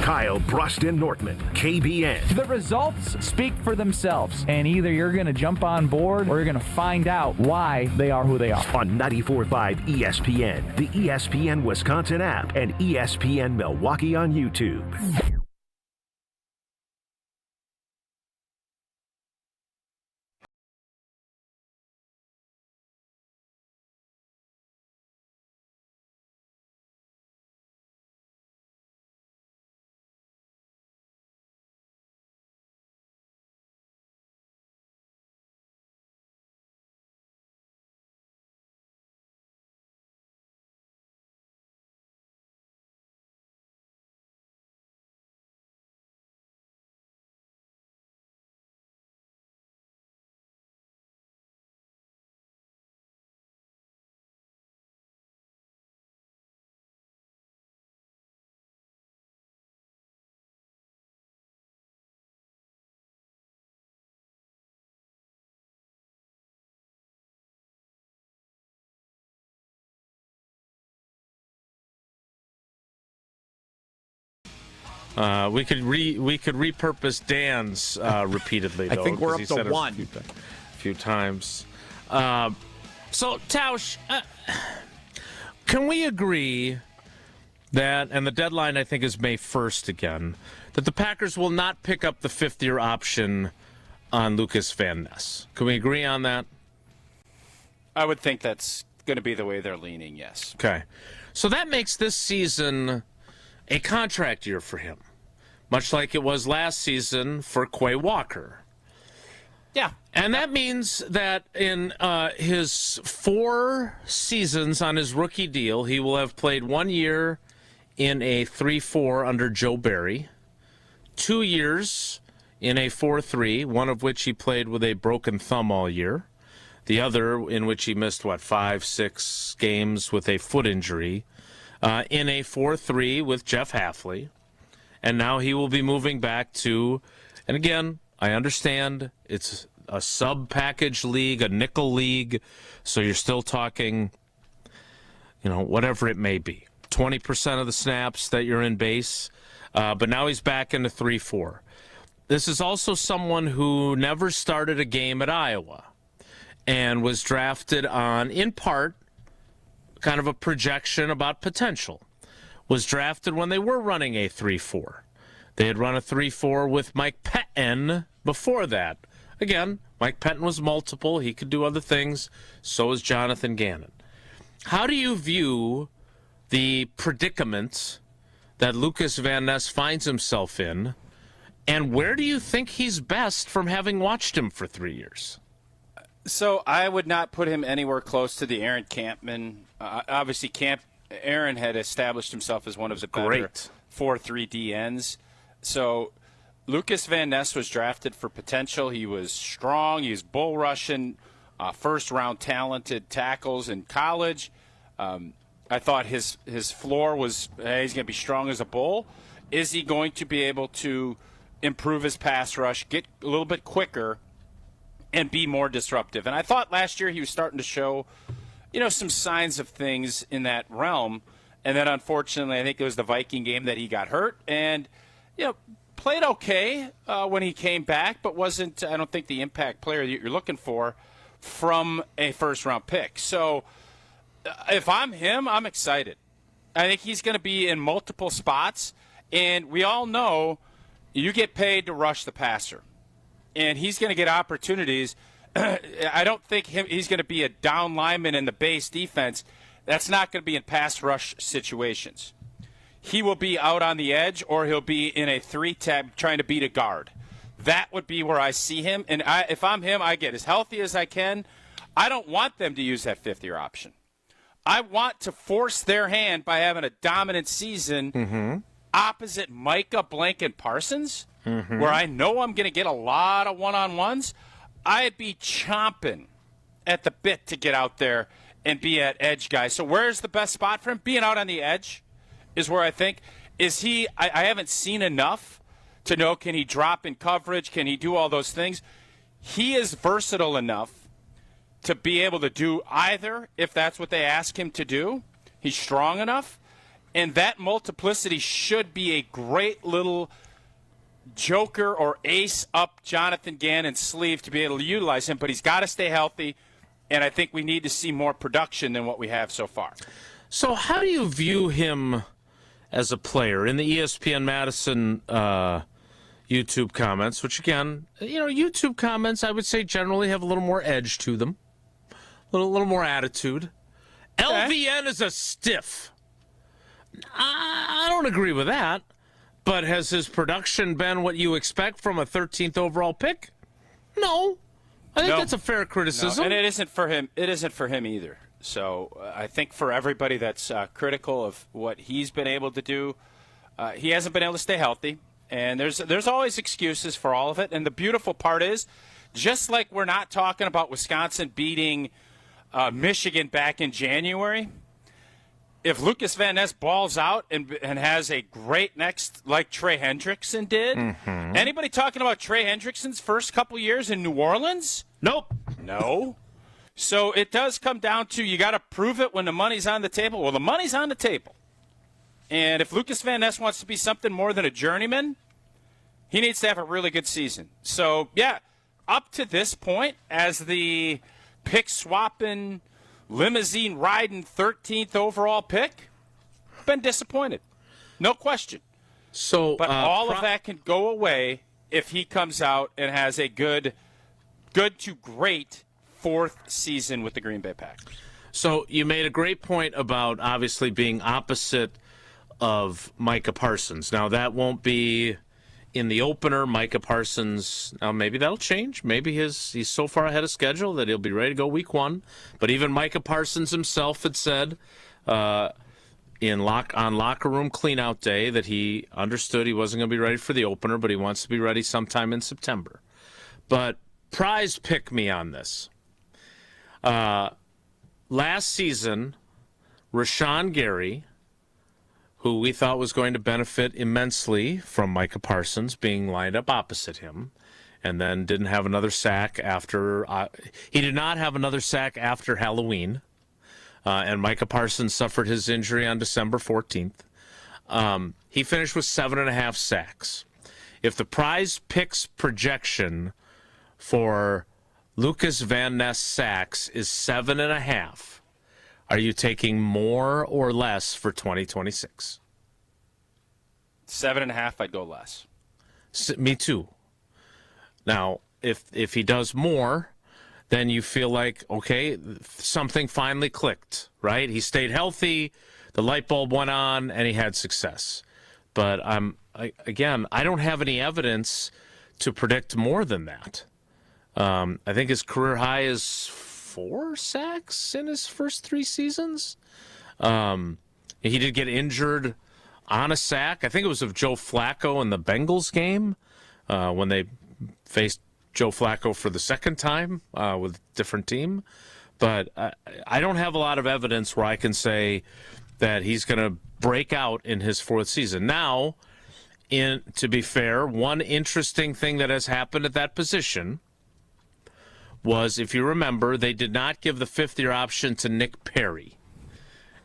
S6: Kyle Brust-Nortman, KBN.
S24: The results speak for themselves, and either you're going to jump on board or you're going to find out why they are who they are.
S6: On 94.5 ESPN, the ESPN Wisconsin app, and ESPN Milwaukee on YouTube.
S1: We could repurpose Dan's repeatedly. Though,
S2: I think we're up to one.
S1: A few times. So Tausch, can we agree that, and the deadline I think is May 1st again, that the Packers will not pick up the fifth-year option on Lucas Van Ness? Can we agree on that?
S3: I would think that's going to be the way they're leaning. Yes.
S1: Okay, so that makes this season a contract year for him, much like it was last season for Quay Walker.
S3: Yeah.
S1: And that means that in his 4 seasons on his rookie deal, he will have played 1 year in a 3-4 under Joe Barry, 2 years in a 4-3, one of which he played with a broken thumb all year, the other in which he missed, 5-6 games with a foot injury, in a 4-3 with Jeff Hafley. And now he will be moving back to, and again, I understand it's a sub-package league, a nickel league, so you're still talking, whatever it may be, 20% of the snaps that you're in base, but now he's back into 3-4. This is also someone who never started a game at Iowa and was drafted on, in part, kind of a projection about potential. Was drafted when they were running a 3-4. They had run a 3-4 with Mike Pettin before that. Again, Mike Pettin was multiple. He could do other things. So is Jonathan Gannon. How do you view the predicament that Lucas Van Ness finds himself in? And where do you think he's best from having watched him for 3 years?
S3: So I would not put him anywhere close to the Aaron Campman. Obviously, Aaron had established himself as one of the better 4-3 DNs. So Lucas Van Ness was drafted for potential. He was strong. He was bull rushing, first-round talented tackles in college. I thought his floor was he's going to be strong as a bull. Is he going to be able to improve his pass rush, get a little bit quicker, and be more disruptive? And I thought last year he was starting to show, some signs of things in that realm. And then, unfortunately, I think it was the Viking game that he got hurt. And, played okay when he came back, but wasn't, I don't think, the impact player that you're looking for from a first-round pick. So if I'm him, I'm excited. I think he's going to be in multiple spots. And we all know you get paid to rush the passer. And he's going to get opportunities. I don't think he's going to be a down lineman in the base defense. That's not going to be in pass rush situations. He will be out on the edge, or he'll be in a 3-tab trying to beat a guard. That would be where I see him. And if I'm him, I get as healthy as I can. I don't want them to use that fifth-year option. I want to force their hand by having a dominant season opposite Micah Blanken Parsons, where I know I'm going to get a lot of one-on-ones. I'd be chomping at the bit to get out there and be at edge guy. So where's the best spot for him? Being out on the edge is where I think. Is he – I haven't seen enough to know, can he drop in coverage? Can he do all those things? He is versatile enough to be able to do either if that's what they ask him to do. He's strong enough. And that multiplicity should be a great little joker or ace up Jonathan Gannon's sleeve to be able to utilize him. But he's got to stay healthy, and I think we need to see more production than what we have so far.
S1: So how do you view him as a player? In the ESPN Madison YouTube comments, which, again, YouTube comments, I would say, generally have a little more edge to them, a little more attitude. Okay. LVN is a stiff. I don't agree with that, but has his production been what you expect from a 13th overall pick? No. I think that's a fair criticism.
S3: No, and it isn't for him. It isn't for him either. So I think for everybody that's critical of what he's been able to do, he hasn't been able to stay healthy. And there's always excuses for all of it. And the beautiful part is, just like we're not talking about Wisconsin beating Michigan back in January, if Lucas Van Ness balls out and has a great next, like Trey Hendrickson did, anybody talking about Trey Hendrickson's first couple years in New Orleans?
S1: Nope.
S3: No. So it does come down to, you got to prove it when the money's on the table. Well, the money's on the table. And if Lucas Van Ness wants to be something more than a journeyman, he needs to have a really good season. So, yeah, up to this point, as the pick-swapping, limousine-riding 13th overall pick, been disappointed. No question. But all of that can go away if he comes out and has a good to great fourth season with the Green Bay Packers.
S1: So you made a great point about obviously being opposite of Micah Parsons. Now, that won't be in the opener. Micah Parsons, now maybe that'll change. Maybe he's so far ahead of schedule that he'll be ready to go week one. But even Micah Parsons himself had said on locker room cleanout day that he understood he wasn't going to be ready for the opener, but he wants to be ready sometime in September. But prize pick me on this. Last season, Rashawn Gary, who we thought was going to benefit immensely from Micah Parsons being lined up opposite him, and then didn't have another sack after he did not have another sack after Halloween, and Micah Parsons suffered his injury on December 14th. He finished with 7.5 sacks. If the prize picks projection for Lucas Van Ness sacks is 7.5, are you taking more or less for 2026?
S3: 7.5, I'd go less.
S1: Me too. Now, if he does more, then you feel like, okay, something finally clicked, right? He stayed healthy, the light bulb went on, and he had success. But I don't have any evidence to predict more than that. I think his career high is 4 sacks in his first 3 seasons. He did get injured on a sack. I think it was of Joe Flacco in the Bengals game when they faced Joe Flacco for the second time with a different team. But I don't have a lot of evidence where I can say that he's going to break out in his 4th season. Now, to be fair, one interesting thing that has happened at that position was, if you remember, they did not give the 5th-year option to Nick Perry.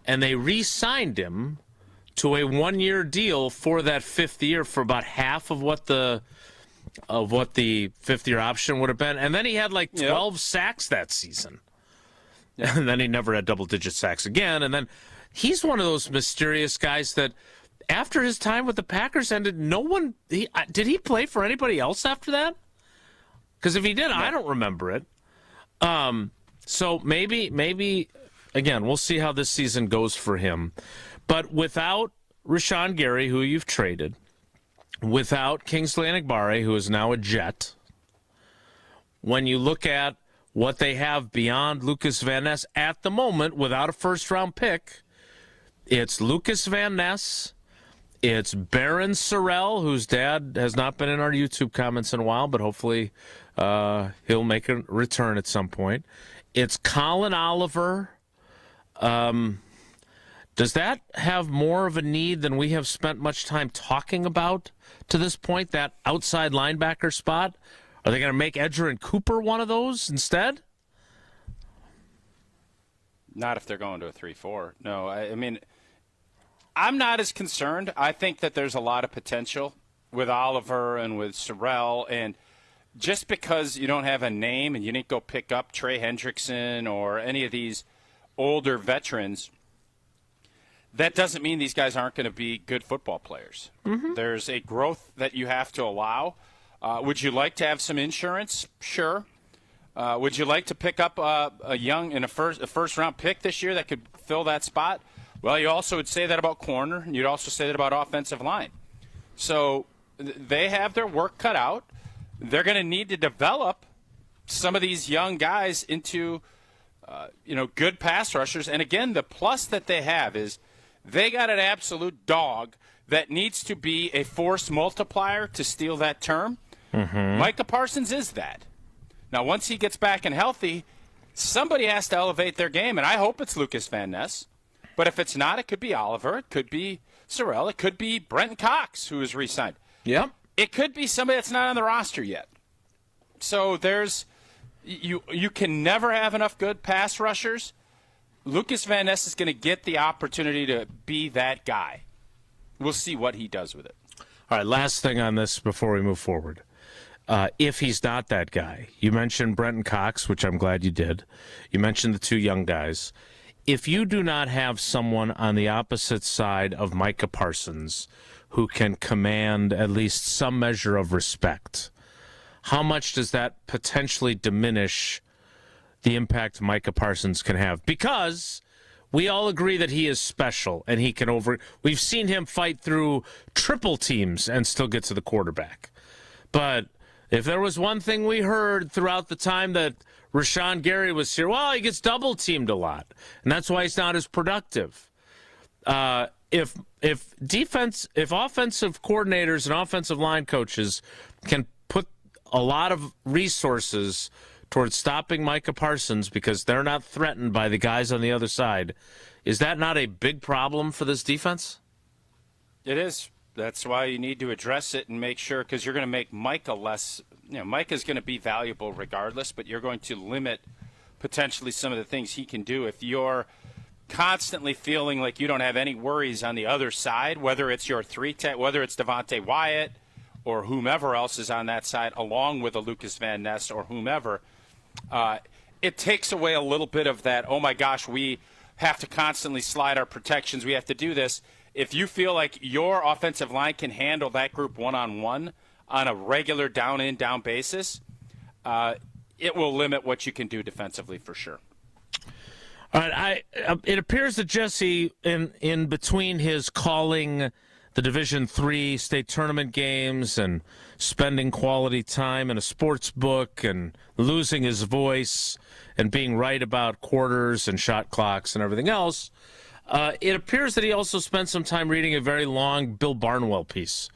S1: And they re-signed him to a 1-year deal for that 5th year for about half of what the 5th-year option would have been. And then he had like 12 sacks that season. And then he never had double-digit sacks again. And then he's one of those mysterious guys that after his time with the Packers ended, did he play for anybody else after that? Because if he did, I don't remember it. So maybe, again, we'll see how this season goes for him. But without Rashawn Gary, who you've traded, without Kingsley Enagbare, who is now a Jet, when you look at what they have beyond Lucas Van Ness at the moment, without a first-round pick, it's Lucas Van Ness, it's Barron Sorrell, whose dad has not been in our YouTube comments in a while, but hopefully he'll make a return at some point. It's Colin Oliver. Does that have more of a need than we have spent much time talking about to this point, that outside linebacker spot? Are they going to make Edgerrin Cooper one of those instead?
S3: Not if they're going to a 3-4. No, I mean, I'm not as concerned. I think that there's a lot of potential with Oliver and with Sorrell, and just because you don't have a name and you didn't go pick up Trey Hendrickson or any of these older veterans, that doesn't mean these guys aren't going to be good football players. Mm-hmm. There's a growth that you have to allow. Would you like to have some insurance? Sure. Would you like to pick up a first round pick this year that could fill that spot? Well, you also would say that about corner, and you'd also say that about offensive line. So they have their work cut out. They're going to need to develop some of these young guys into good pass rushers. And again, the plus that they have is they got an absolute dog that needs to be a force multiplier, to steal that term. Mm-hmm. Micah Parsons is that. Now, once he gets back and healthy, somebody has to elevate their game, and I hope it's Lucas Van Ness. But if it's not, it could be Oliver. It could be Sorrell. It could be Brenton Cox, who is re-signed.
S1: Yep.
S3: It could be somebody that's not on the roster yet. So there's you can never have enough good pass rushers. Lucas Van Ness is going to get the opportunity to be that guy. We'll see what he does with it.
S1: All right, last thing on this before we move forward. If he's not that guy, you mentioned Brenton Cox, which I'm glad you did. You mentioned the 2 young guys. If you do not have someone on the opposite side of Micah Parsons who can command at least some measure of respect, how much does that potentially diminish the impact Micah Parsons can have? Because we all agree that he is special and he can we've seen him fight through triple teams and still get to the quarterback. But if there was one thing we heard throughout the time that Rashawn Gary was here, well, he gets double teamed a lot, and that's why he's not as productive. If offensive coordinators and offensive line coaches can put a lot of resources towards stopping Micah Parsons because they're not threatened by the guys on the other side, is that not a big problem for this defense?
S3: It is. That's why you need to address it and make sure, because you're going to make Micah less. Micah's going to be valuable regardless, but you're going to limit potentially some of the things he can do if you're constantly feeling like you don't have any worries on the other side, whether it's your 3-tech, whether it's Devontae Wyatt or whomever else is on that side, along with a Lucas Van Ness or whomever. It takes away a little bit of that, oh my gosh, we have to constantly slide our protections, we have to do this. If you feel like your offensive line can handle that group one-on-one on a regular down-in, down basis, it will limit what you can do defensively for sure.
S1: All right, it appears that Jesse, in between his calling the Division III state tournament games and spending quality time in a sports book and losing his voice and being right about quarters and shot clocks and everything else, it appears that he also spent some time reading a very long Bill Barnwell piece,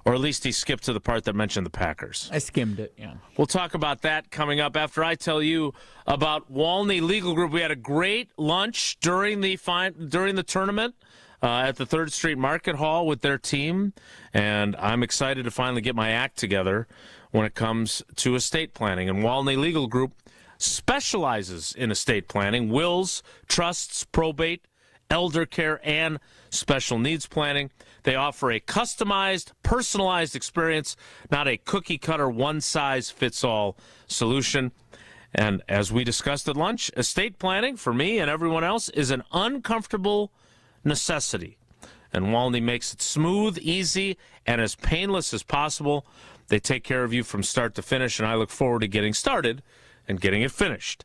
S1: or at least he skipped to the part that mentioned the Packers.
S2: I skimmed it, yeah.
S1: We'll talk about that coming up after I tell you about Walney Legal Group. We had a great lunch during the tournament at the 3rd Street Market Hall with their team, and I'm excited to finally get my act together when it comes to estate planning. And Walney Legal Group specializes in estate planning, wills, trusts, probate, elder care, and special needs planning. They offer a customized, personalized experience, not a cookie-cutter, one-size-fits-all solution. And as we discussed at lunch, estate planning, for me and everyone else, is an uncomfortable necessity. And Walney makes it smooth, easy, and as painless as possible. They take care of you from start to finish, and I look forward to getting started and getting it finished.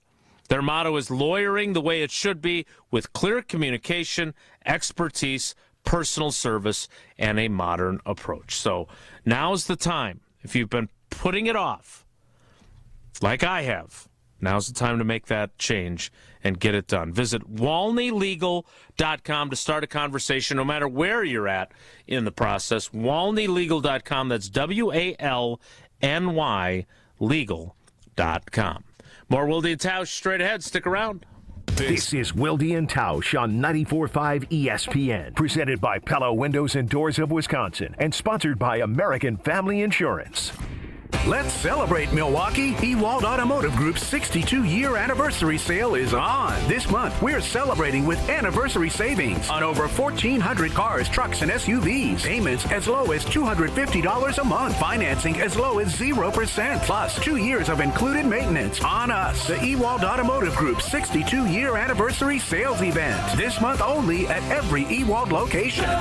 S1: Their motto is lawyering the way it should be, with clear communication, expertise, personal service, and a modern approach. So now's the time. If you've been putting it off, like I have, now's the time to make that change and get it done. Visit walneylegal.com to start a conversation, no matter where you're at in the process. walneylegal.com, that's WALNY legal.com. More Wilde Tausch straight ahead. Stick around.
S6: This is Wilde Tausch on 94.5 ESPN, presented by Pella Windows and Doors of Wisconsin, and sponsored by American Family Insurance.
S8: Let's celebrate Milwaukee. Ewald Automotive Group's 62-year anniversary sale is on. This month, we're celebrating with anniversary savings on over 1,400 cars, trucks, and SUVs. Payments as low as $250 a month. Financing as low as 0%. Plus 2 years of included maintenance on us. The Ewald Automotive Group's 62-year anniversary sales event. This month only at every Ewald location. Go to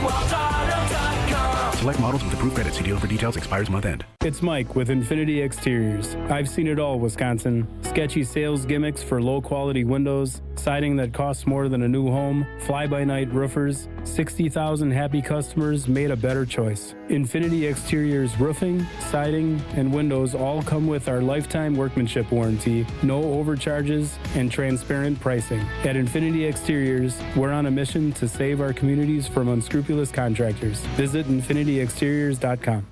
S8: EwaldAuto.com.
S9: Select models with approved credit. See dealer for details. Expires month end.
S12: It's Mike with Infinity Exteriors. I've seen it all, Wisconsin. Sketchy sales gimmicks for low-quality windows, siding that costs more than a new home, fly-by-night roofers. 60,000 happy customers made a better choice. Infinity Exteriors roofing, siding, and windows all come with our lifetime workmanship warranty, no overcharges, and transparent pricing. At Infinity Exteriors, we're on a mission to save our communities from unscrupulous contractors. Visit infinityexteriors.com.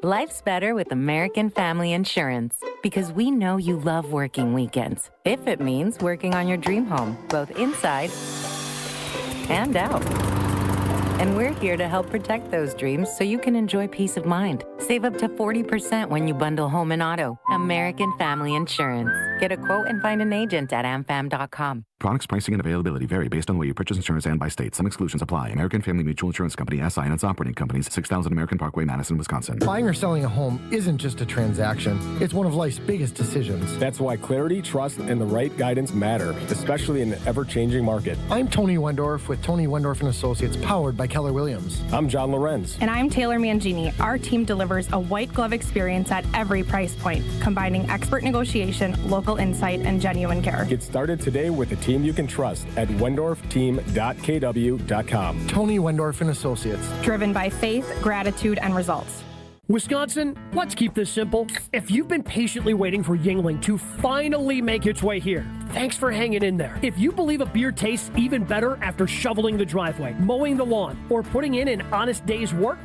S14: Life's better with American Family Insurance because we know you love working weekends. If it means working on your dream home, both inside and out. And we're here to help protect those dreams so you can enjoy peace of mind. Save up to 40% when you bundle home and auto. American Family Insurance. Get a quote and find an agent at amfam.com.
S9: Products, pricing, and availability vary based on where you purchase insurance and by state. Some exclusions apply. American Family Mutual Insurance Company, SI, and its operating companies, 6000 American Parkway, Madison, Wisconsin.
S25: Buying or selling a home isn't just a transaction. It's one of life's biggest decisions.
S26: That's why clarity, trust, and the right guidance matter, especially in the ever-changing market.
S25: I'm Tony Wendorf with Tony Wendorf & Associates, powered by Keller Williams.
S26: I'm John Lorenz.
S27: And I'm Taylor Mangini. Our team delivers a white glove experience at every price point, combining expert negotiation, local insight, and genuine care.
S26: Get started today with a team you can trust at wendorfteam.kw.com.
S25: Tony Wendorf & Associates.
S27: Driven by faith, gratitude, and results.
S28: Wisconsin, let's keep this simple. If you've been patiently waiting for Yuengling to finally make its way here, thanks for hanging in there. If you believe a beer tastes even better after shoveling the driveway, mowing the lawn, or putting in an honest day's work,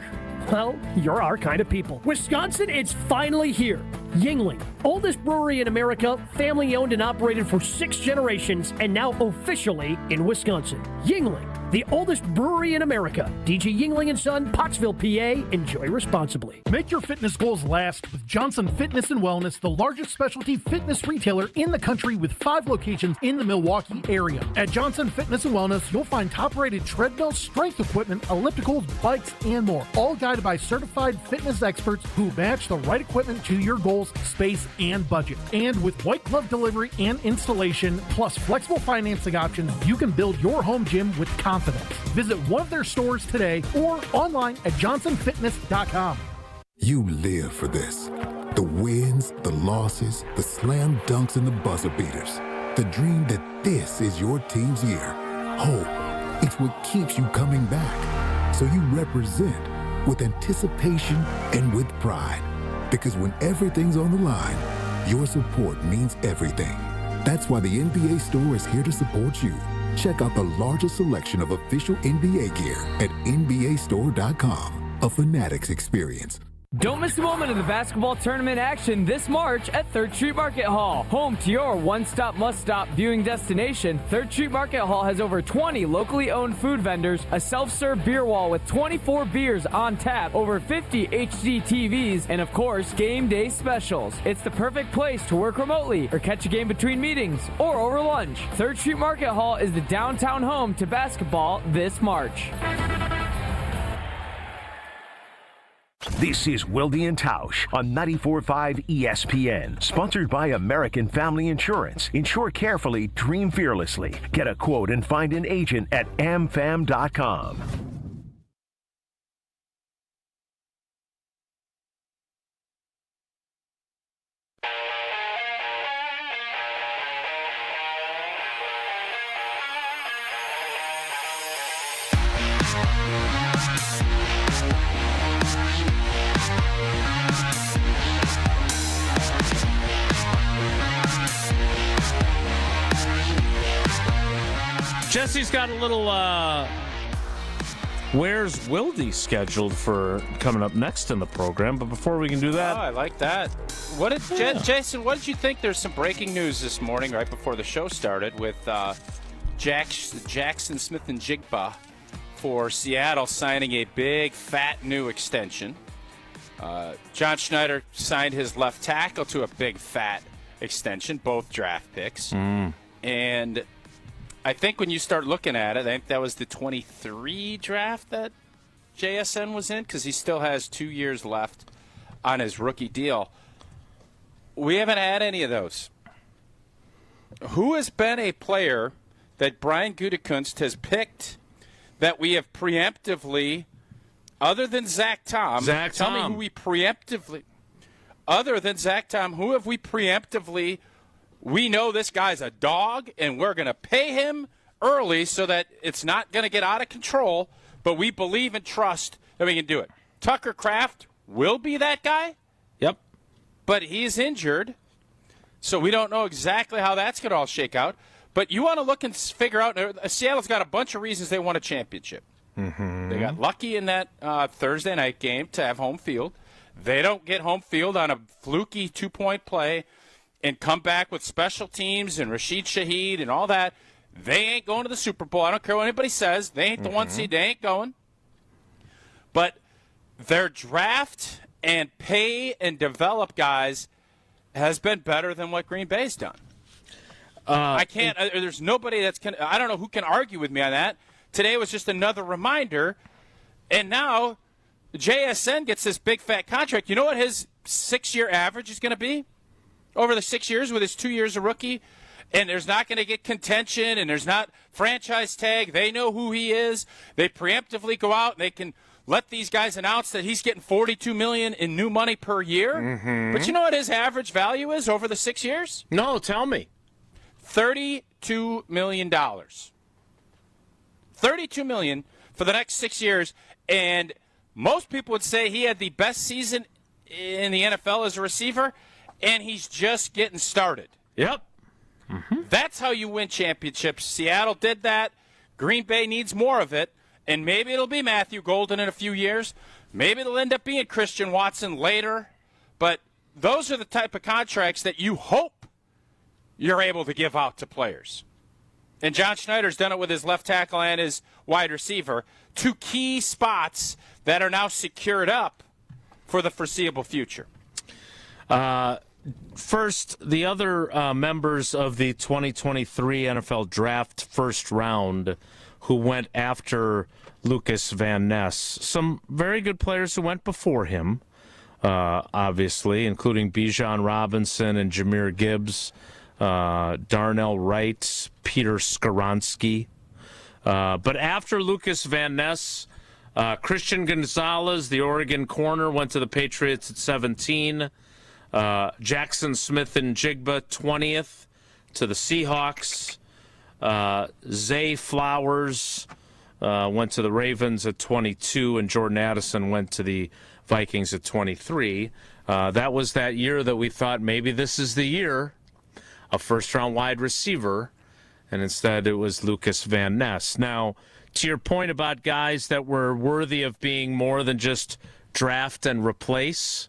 S28: well, you're our kind of people. Wisconsin, it's finally here. Yuengling, oldest brewery in America, family owned and operated for 6 generations, and now officially in Wisconsin. Yuengling, the oldest brewery in America. DJ Yuengling & Son, Pottsville, PA. Enjoy responsibly.
S29: Make your fitness goals last with Johnson Fitness & Wellness, the largest specialty fitness retailer in the country with 5 locations in the Milwaukee area. At Johnson Fitness & Wellness, you'll find top-rated treadmills, strength equipment, ellipticals, bikes, and more, all guided by certified fitness experts who match the right equipment to your goals, space, and budget. And with white glove delivery and installation, plus flexible financing options, you can build your home gym with confidence. Visit one of their stores today or online at johnsonfitness.com.
S30: You live for this. The wins, the losses, the slam dunks, and the buzzer beaters. The dream that this is your team's year. Hope, it's what keeps you coming back. so you represent with anticipation and with pride. Because when everything's on the line, your support means everything. That's why the NBA Store is here to support you. Check out the largest selection of official NBA gear at NBAstore.com. A Fanatics experience.
S5: Don't miss a moment of the basketball tournament action this March at 3rd Street Market Hall. Home to your one-stop, must-stop viewing destination, 3rd Street Market Hall has over 20 locally owned food vendors, a self-serve beer wall with 24 beers on tap, over 50 HD TVs, and of course, game day specials. It's the perfect place to work remotely or catch a game between meetings or over lunch. 3rd Street Market Hall is the downtown home to basketball this March.
S6: This is Wilde Tausch on 94.5 ESPN, sponsored by American Family Insurance. Insure carefully, dream fearlessly. Get a quote and find an agent at amfam.com.
S1: Jesse's got a little Where's Wilde scheduled for coming up next in the program. But before we can do that...
S3: Oh, I like that. What did Jason, what did you think? There's some breaking news this morning right before the show started with Jackson Smith and Jigba for Seattle signing a big, fat, new extension. John Schneider signed his left tackle to a big, fat extension, both draft picks. And I think when you start looking at it, I think that was the 23 draft that JSN was in, because he still has 2 years left on his rookie deal. We haven't had any of those. Who has been a player that Brian Gutekunst has picked that we have preemptively, other than Zach Tom, tell me who we preemptively, other than Zach Tom, who have we preemptively, we know this guy's a dog and we're going to pay him early so that it's not going to get out of control, but we believe and trust that we can do it. Tucker Kraft will be that guy.
S1: Yep.
S3: But he's injured, so we don't know exactly how that's going to all shake out. But you want to look and figure out, Seattle's got a bunch of reasons they won a championship. They got lucky in that Thursday night game to have home field. They don't get home field on a fluky 2-point play and come back with special teams and Rashid Shaheed and all that. They ain't going to the Super Bowl. I don't care what anybody says. They ain't the one seed. They ain't going. But their draft and pay and develop guys has been better than what Green Bay's done. I can't. There's nobody that's can. I don't know who can argue with me on that. Today was just another reminder, and now JSN gets this big fat contract. You know what his 6-year average is going to be over the 6 years with his 2 years a rookie? And there's not going to get contention, and there's not franchise tag. They know who he is. They preemptively go out and they can let these guys announce that he's getting $42 million in new money per year. But you know what his average value is over the 6 years?
S1: No, tell me.
S3: $32 million. $32 million for the next 6 years. And most people would say he had the best season in the NFL as a receiver, and he's just getting started.
S1: Yep.
S3: That's how you win championships. Seattle did that. Green Bay needs more of it. And maybe it'll be Matthew Golden in a few years. Maybe it'll end up being Christian Watson later. But those are the type of contracts that you hope you're able to give out to players. And John Schneider's done it with his left tackle and his wide receiver. 2 key spots that are now secured up for the foreseeable future.
S1: First, the other members of the 2023 NFL Draft first round who went after Lucas Van Ness. Some very good players who went before him, obviously, including Bijan Robinson and Jahmyr Gibbs, Darnell Wright, Peter Skoronski. But after Lucas Van Ness, Christian Gonzalez, the Oregon corner, went to the Patriots at 17. Jackson Smith and Jigba, 20th, to the Seahawks. Zay Flowers went to the Ravens at 22, and Jordan Addison went to the Vikings at 23. That was that year that we thought maybe this is the year, a first-round wide receiver, and instead it was Lucas Van Ness. Now, to your point about guys that were worthy of being more than just draft and replace,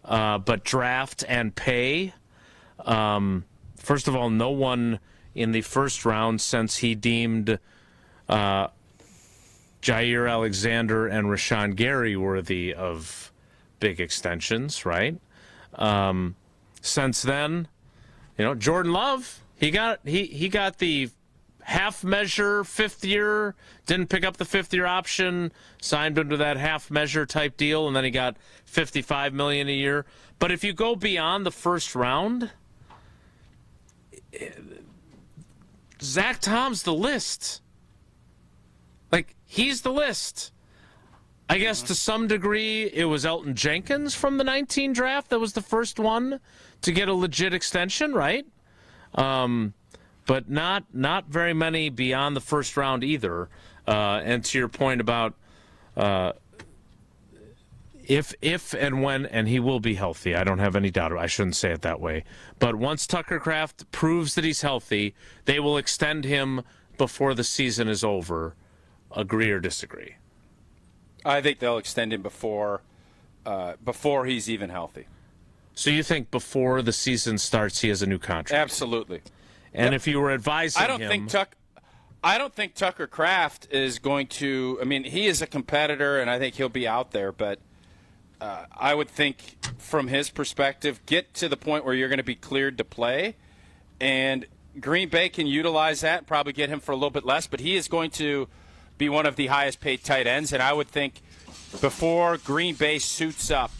S1: but draft and pay, first of all, no one in the first round since he deemed Jair Alexander and Rashawn Gary worthy of big extensions, right? Since then, Jordan Love, he got the half measure 5th year, didn't pick up the 5th year option, signed into that half measure type deal, and then he got $55 million a year. But if you go beyond the first round, Zach Tom's the list. Like, he's the list. I guess to some degree it was Elton Jenkins from the 19 draft that was the first one to get a legit extension, right? But not very many beyond the first round either. And to your point about if and when, and he will be healthy, I don't have any doubt. I shouldn't say it that way. But once Tucker Kraft proves that he's healthy, they will extend him before the season is over. Agree or disagree?
S3: I think they'll extend him before he's even healthy.
S1: So you think before the season starts he has a new contract?
S3: Absolutely.
S1: And if you were advising him...
S3: I don't think Tucker Kraft is going to... I mean, he is a competitor, and I think he'll be out there, but I would think from his perspective, get to the point where you're going to be cleared to play, and Green Bay can utilize that and probably get him for a little bit less, but he is going to be one of the highest-paid tight ends, and I would think before Green Bay suits up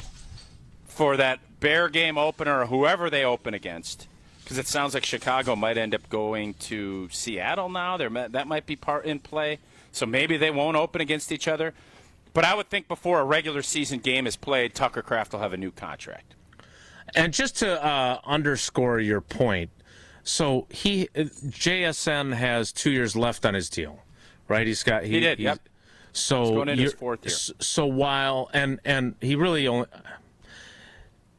S3: for that Bear game opener or whoever they open against, because it sounds like Chicago might end up going to Seattle now. That might be part in play. So maybe they won't open against each other. But I would think before a regular season game is played, Tucker Kraft will have a new contract.
S1: And just to underscore your point, so JSN has 2 years left on his deal, right? He did,
S3: yep.
S1: So
S3: he's going into his 4th year.
S1: So while and he really only.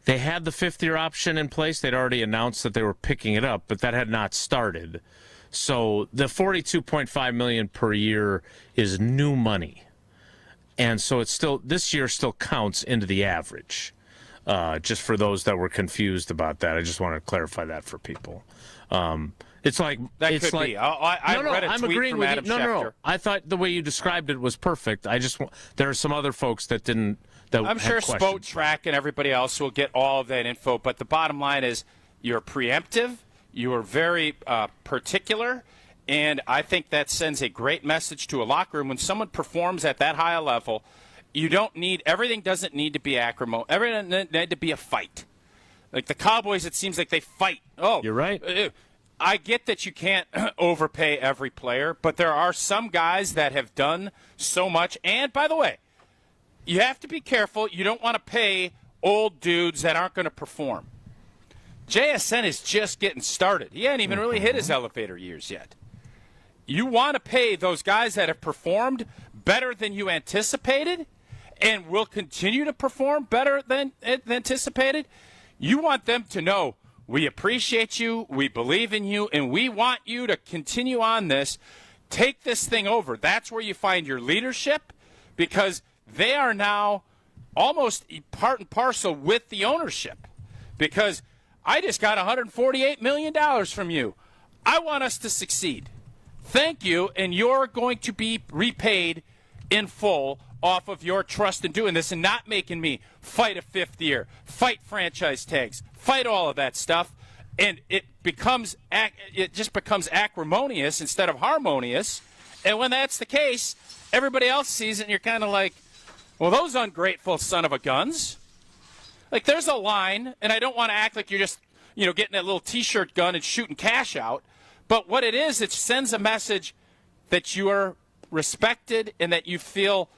S1: They had the 5th year option in place. They'd already announced that they were picking it up, but that had not started. So the $42.5 million per year is new money. And so it's still, this year still counts into the average. Just for those that were confused about that, I just want to clarify that for people. It's like
S3: that
S1: it's
S3: could
S1: like,
S3: be. I read a tweet from Adam Schefter.
S1: No. I thought the way you described it was perfect. There are some other folks that didn't.
S3: I'm sure Spotrac and everybody else will get all of that info, but the bottom line is you're preemptive, you are very particular, and I think that sends a great message to a locker room. When someone performs at that high a level, everything doesn't need to be acrimonious. Everything doesn't need to be a fight. Like the Cowboys, it seems like they fight. Oh,
S1: you're right.
S3: I get that you can't overpay every player, but there are some guys that have done so much. And, by the way, you have to be careful. You don't want to pay old dudes that aren't going to perform. JSN is just getting started. He hasn't even really hit his elevator years yet. You want to pay those guys that have performed better than you anticipated and will continue to perform better than anticipated. You want them to know, we appreciate you, we believe in you, and we want you to continue on this. Take this thing over. That's where you find your leadership, because they are now almost part and parcel with the ownership, because I just got $148 million from you. I want us to succeed. Thank you, and you're going to be repaid in full off of your trust in doing this and not making me fight a 5th year, fight franchise tags, fight all of that stuff, and it just becomes acrimonious instead of harmonious. And when that's the case, everybody else sees it, and you're kind of like, well, those ungrateful son of a guns. Like, there's a line, and I don't want to act like you're just, getting that little T-shirt gun and shooting cash out. But what it is, it sends a message that you are respected and that you feel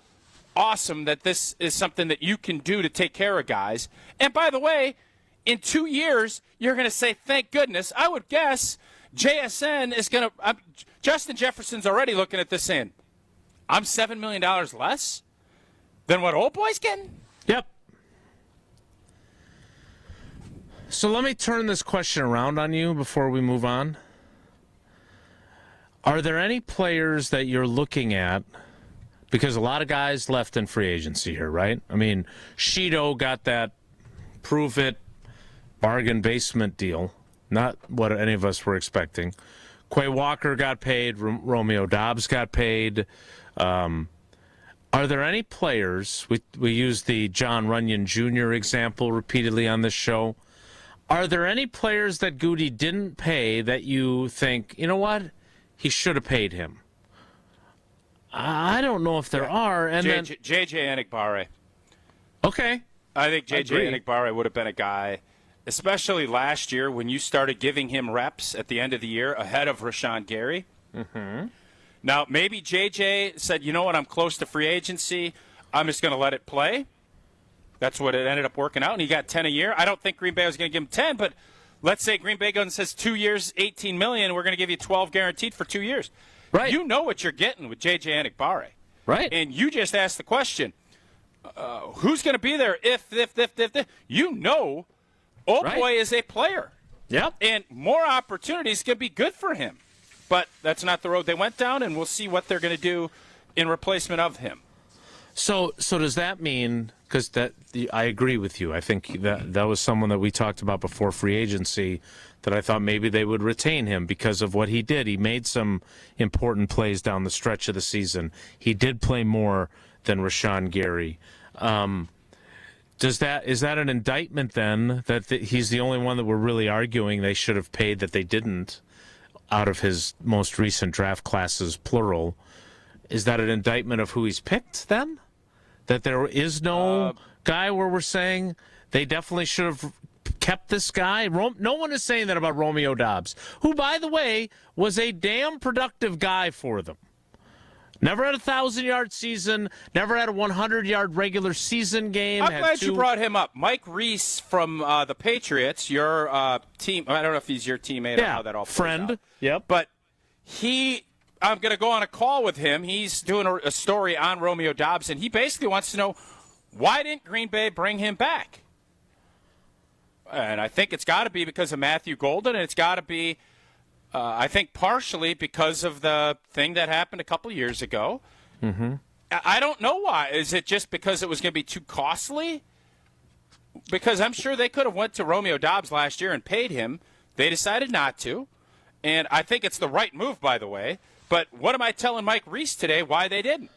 S3: awesome, that this is something that you can do to take care of guys. And by the way, in 2 years, you're going to say, thank goodness. I would guess JSN is going to Justin Jefferson's already looking at this saying, I'm $7 million less than what old boy's getting?
S1: Yep. So let me turn this question around on you before we move on. Are there any players that you're looking at? Because a lot of guys left in free agency here, right? I mean, Shido got that prove-it bargain basement deal. Not what any of us were expecting. Quay Walker got paid. Romeo Dobbs got paid. Are there any players, we use the John Runyon Jr. example repeatedly on this show, are there any players that Goody didn't pay that you think, you know what, he should have paid him? I don't know if there are. And
S3: JJ Enikbare.
S1: Okay.
S3: I think JJ Enikbare would have been a guy, especially last year when you started giving him reps at the end of the year ahead of Rashawn Gary.
S1: Mm-hmm.
S3: Now, maybe JJ said, you know what, I'm close to free agency. I'm just going to let it play. That's what it ended up working out, and he got 10 a year. I don't think Green Bay was going to give him 10, but let's say Green Bay goes and says 2 years, $18 million, we're going to give you 12 guaranteed for 2 years.
S1: Right.
S3: You know what you're getting with JJ Enikbare.
S1: Right.
S3: And you just asked the question, who's going to be there if. You know old boy is a player.
S1: Yep.
S3: And more opportunities can be good for him. But that's not the road they went down, and we'll see what they're going to do in replacement of him.
S1: So does that mean, because I agree with you, I think that was someone that we talked about before free agency, that I thought maybe they would retain him because of what he did. He made some important plays down the stretch of the season. He did play more than Rashawn Gary. Is that an indictment then that he's the only one that we're really arguing they should have paid that they didn't out of his most recent draft classes, plural? Is that an indictment of who he's picked then? That there is no guy where we're saying they definitely should have kept this guy? No one is saying that about Romeo Dobbs, who, by the way, was a damn productive guy for them. Never had a 1,000-yard season, never had a 100-yard regular season game.
S3: I'm glad you brought him up. Mike Reese from the Patriots, your team. I don't know if he's your teammate or how that all plays
S1: friend.
S3: out.
S1: Yep.
S3: But I'm going to go on a call with him. He's doing a story on Romeo Dobbs, and he basically wants to know, why didn't Green Bay bring him back? And I think it's got to be because of Matthew Golden, and it's got to be, I think, partially because of the thing that happened a couple years ago.
S1: Mm-hmm.
S3: I don't know why. Is it just because it was going to be too costly? Because I'm sure they could have went to Romeo Dobbs last year and paid him. They decided not to. And I think it's the right move, by the way. But what am I telling Mike Reese today why they didn't?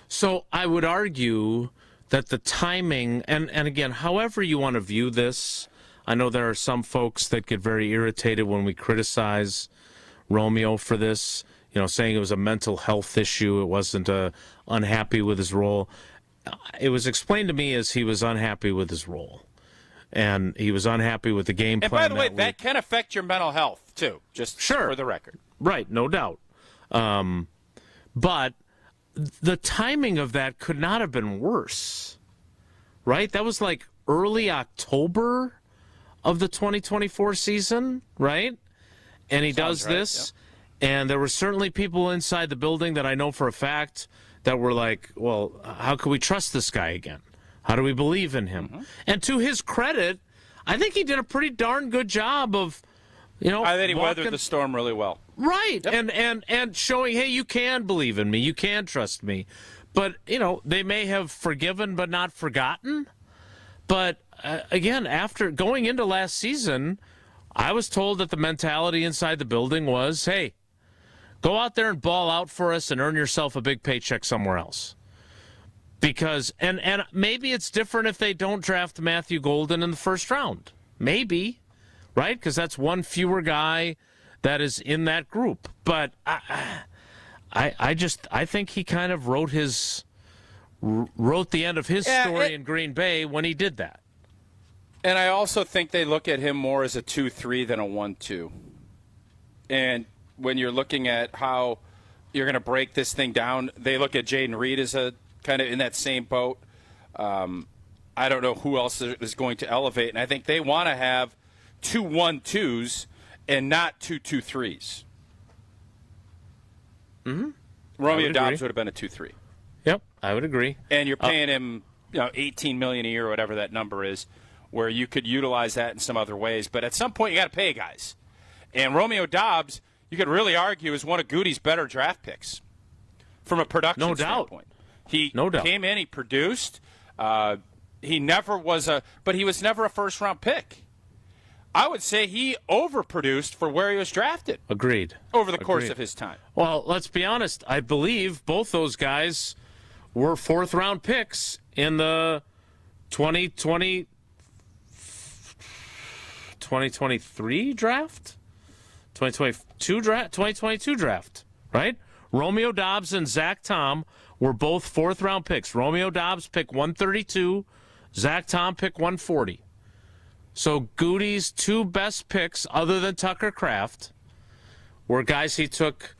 S1: So I would argue that the timing, and again, however you want to view this, I know there are some folks that get very irritated when we criticize Romeo for this, saying it was a mental health issue. It wasn't unhappy with his role. It was explained to me as he was unhappy with his role. And he was unhappy with the game plan.
S3: And by the way, that can affect your mental health, too, just for the record.
S1: Right, no doubt. But the timing of that could not have been worse, right? That was like early October of the 2024 season, right? And he does this, and there were certainly people inside the building that I know for a fact that were like, well, how can we trust this guy again? How do we believe in him? Mm-hmm. And to his credit, I think he did a pretty darn good job of,
S3: I think he weathered the storm really well.
S1: Right, yep. and showing, hey, you can believe in me, you can trust me. But, they may have forgiven but not forgotten. But, again, after going into last season, I was told that the mentality inside the building was, hey, go out there and ball out for us and earn yourself a big paycheck somewhere else. Because, and maybe it's different if they don't draft Matthew Golden in the first round. Maybe, right? Because that's one fewer guy that is in that group. But I think he kind of wrote the end of his story in Green Bay when he did that.
S3: And I also think they look at him more as a 2-3 than a 1-2. And when you're looking at how you're going to break this thing down, they look at Jaden Reed as a kind of in that same boat. I don't know who else is going to elevate. And I think they want to have 2 1-2s and not 2 2-3s.
S1: Mm-hmm.
S3: Romeo Dobbs would have been a 2-3.
S1: Yep, I would agree.
S3: And you're paying him, $18 million a year, or whatever that number is, where you could utilize that in some other ways. But at some point, you got to pay guys. And Romeo Dobbs, you could really argue, is one of Goody's better draft picks from a production standpoint. He came in, he produced. He was never a first-round pick. I would say he overproduced for where he was drafted.
S1: Agreed.
S3: Over the course of his time.
S1: Well, let's be honest. I believe both those guys were fourth-round picks in the 2023 draft? 2022 draft, right? Romeo Dobbs and Zach Tom were both fourth-round picks. Romeo Dobbs pick 132, Zach Tom pick 140. So Goody's two best picks, other than Tucker Kraft, were guys he took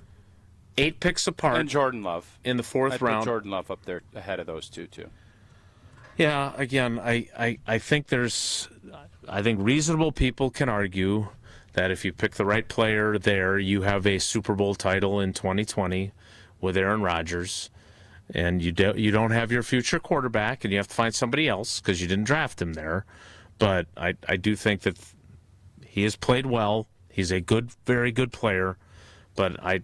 S1: 8 picks apart.
S3: And Jordan Love.
S1: In the fourth round.
S3: Put Jordan Love up there ahead of those two, too.
S1: Yeah, again, I think I think reasonable people can argue that if you pick the right player there, you have a Super Bowl title in 2020 with Aaron Rodgers, and you don't have your future quarterback, and you have to find somebody else because you didn't draft him there. But I do think that he has played well. He's a very good player. But I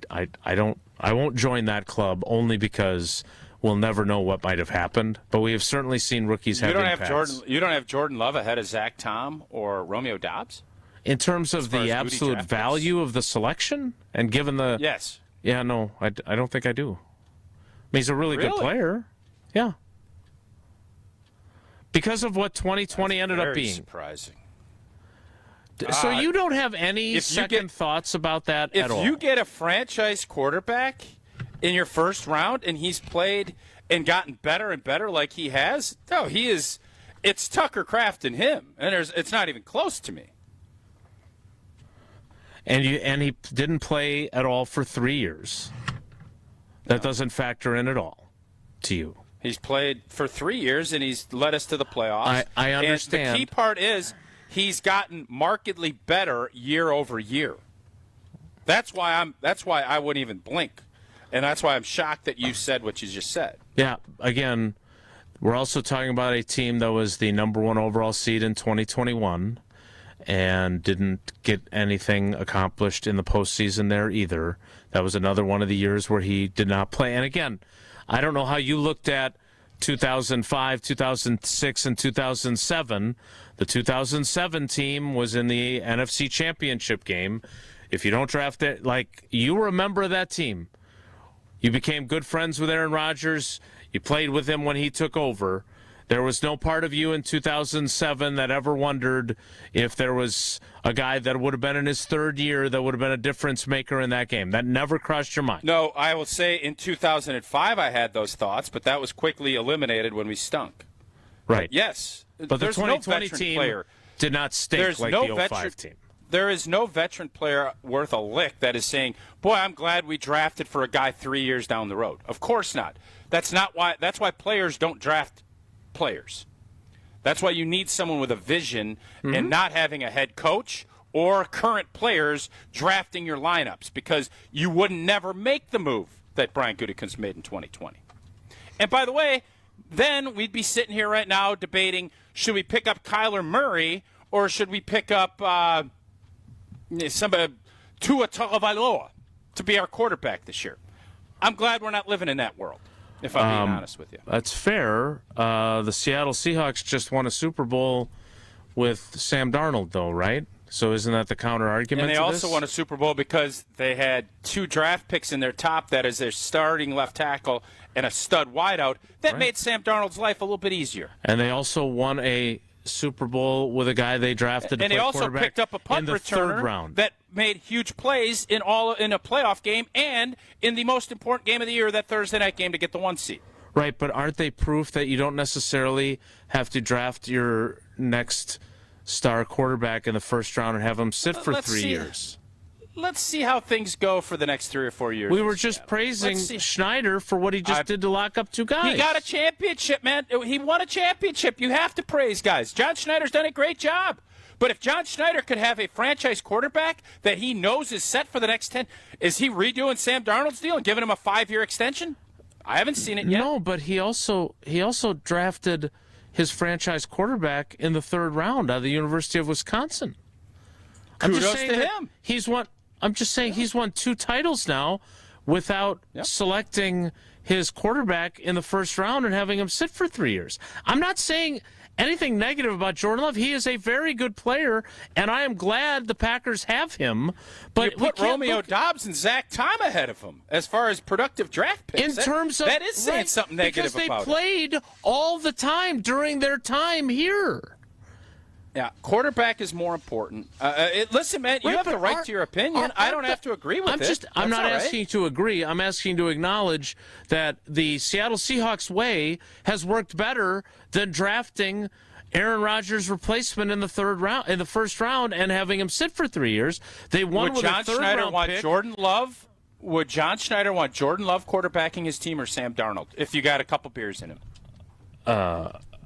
S1: won't join that club only because we'll never know what might have happened. But we have certainly seen rookies have impacts.
S3: You don't have Jordan Love ahead of Zach Tom or Romeo Dobbs?
S1: In terms of the absolute value of the selection? And given the...
S3: Yes.
S1: Yeah, no, I don't think I do. I mean, he's a really good player. Yeah. Because of what 2020 ended up being.
S3: Surprising.
S1: So you don't have any second thoughts about that at all?
S3: If you get a franchise quarterback in your first round and he's played and gotten better and better like he has, no, he is. It's Tucker Kraft and him, and it's not even close to me.
S1: And he didn't play at all for 3 years. That doesn't factor in at all to you.
S3: He's played for 3 years, and he's led us to the playoffs.
S1: I understand.
S3: And the key part is he's gotten markedly better year over year. That's why I wouldn't even blink, and that's why I'm shocked that you said what you just said.
S1: Yeah. Again, we're also talking about a team that was the number 1 overall seed in 2021 and didn't get anything accomplished in the postseason there either. That was another one of the years where he did not play. And again, I don't know how you looked at 2005, 2006, and 2007. The 2007 team was in the NFC Championship game. If you don't draft it, you were a member of that team. You became good friends with Aaron Rodgers. You played with him when he took over. There was no part of you in 2007 that ever wondered if there was a guy that would have been in his third year that would have been a difference maker in that game. That never crossed your mind.
S3: No, I will say in 2005 I had those thoughts, but that was quickly eliminated when we stunk.
S1: Right.
S3: But yes.
S1: But the 2020 team did not stink like the 05 team.
S3: There is no veteran player worth a lick that is saying, boy, I'm glad we drafted for a guy 3 years down the road. Of course not. That's why players don't draft players. That's why you need someone with a vision and not having a head coach or current players drafting your lineups, because you would never make the move that Brian Gutekunst made in 2020. And by the way, then we'd be sitting here right now debating, should we pick up Kyler Murray or should we pick up somebody, Tua Tagovailoa, to be our quarterback this year? I'm glad we're not living in that world, if I'm being honest with you.
S1: That's fair. The Seattle Seahawks just won a Super Bowl with Sam Darnold, though, right? So isn't that the counter argument?
S3: And they also won a Super Bowl because they had 2 draft picks in their top, that is their starting left tackle and a stud wideout. That made Sam Darnold's life a little bit easier.
S1: And they also won a Super Bowl with a guy they drafted to
S3: and
S1: play
S3: they also
S1: quarterback
S3: picked up a punt
S1: in the
S3: returner
S1: third round
S3: that made huge plays in a playoff game and in the most important game of the year, that Thursday night game, to get the 1 seed.
S1: Right, but aren't they proof that you don't necessarily have to draft your next star quarterback in the first round and have him sit for 3 years?
S3: Let's see how things go for the next 3 or 4 years.
S1: We were just praising Schneider for what he just did to lock up 2 guys.
S3: He got a championship, man. He won a championship. You have to praise guys. John Schneider's done a great job. But if John Schneider could have a franchise quarterback that he knows is set for the next 10, is he redoing Sam Darnold's deal and giving him a 5-year extension? I haven't seen it yet.
S1: No, but he also drafted his franchise quarterback in the 3rd round out of the University of Wisconsin.
S3: Kudos to him.
S1: I'm just saying he's won 2 titles now without selecting his quarterback in the 1st round and having him sit for 3 years. I'm not saying anything negative about Jordan Love. He is a very good player, and I am glad the Packers have him. But
S3: you put Romeo Doubs and Zach Tom ahead of him as far as productive draft picks.
S1: That
S3: is saying something negative about
S1: because they played all the time during their time here.
S3: Yeah, quarterback is more important. Listen, man, you have the right to your opinion. I don't have to agree with it.
S1: I'm not asking to agree. I'm asking to acknowledge that the Seattle Seahawks way has worked better than drafting Aaron Rodgers' replacement in the 1st round, and having him sit for 3 years. They won with a 3rd-round pick.
S3: Jordan Love? Would John Schneider want Jordan Love quarterbacking his team or Sam Darnold if you got a couple beers in him?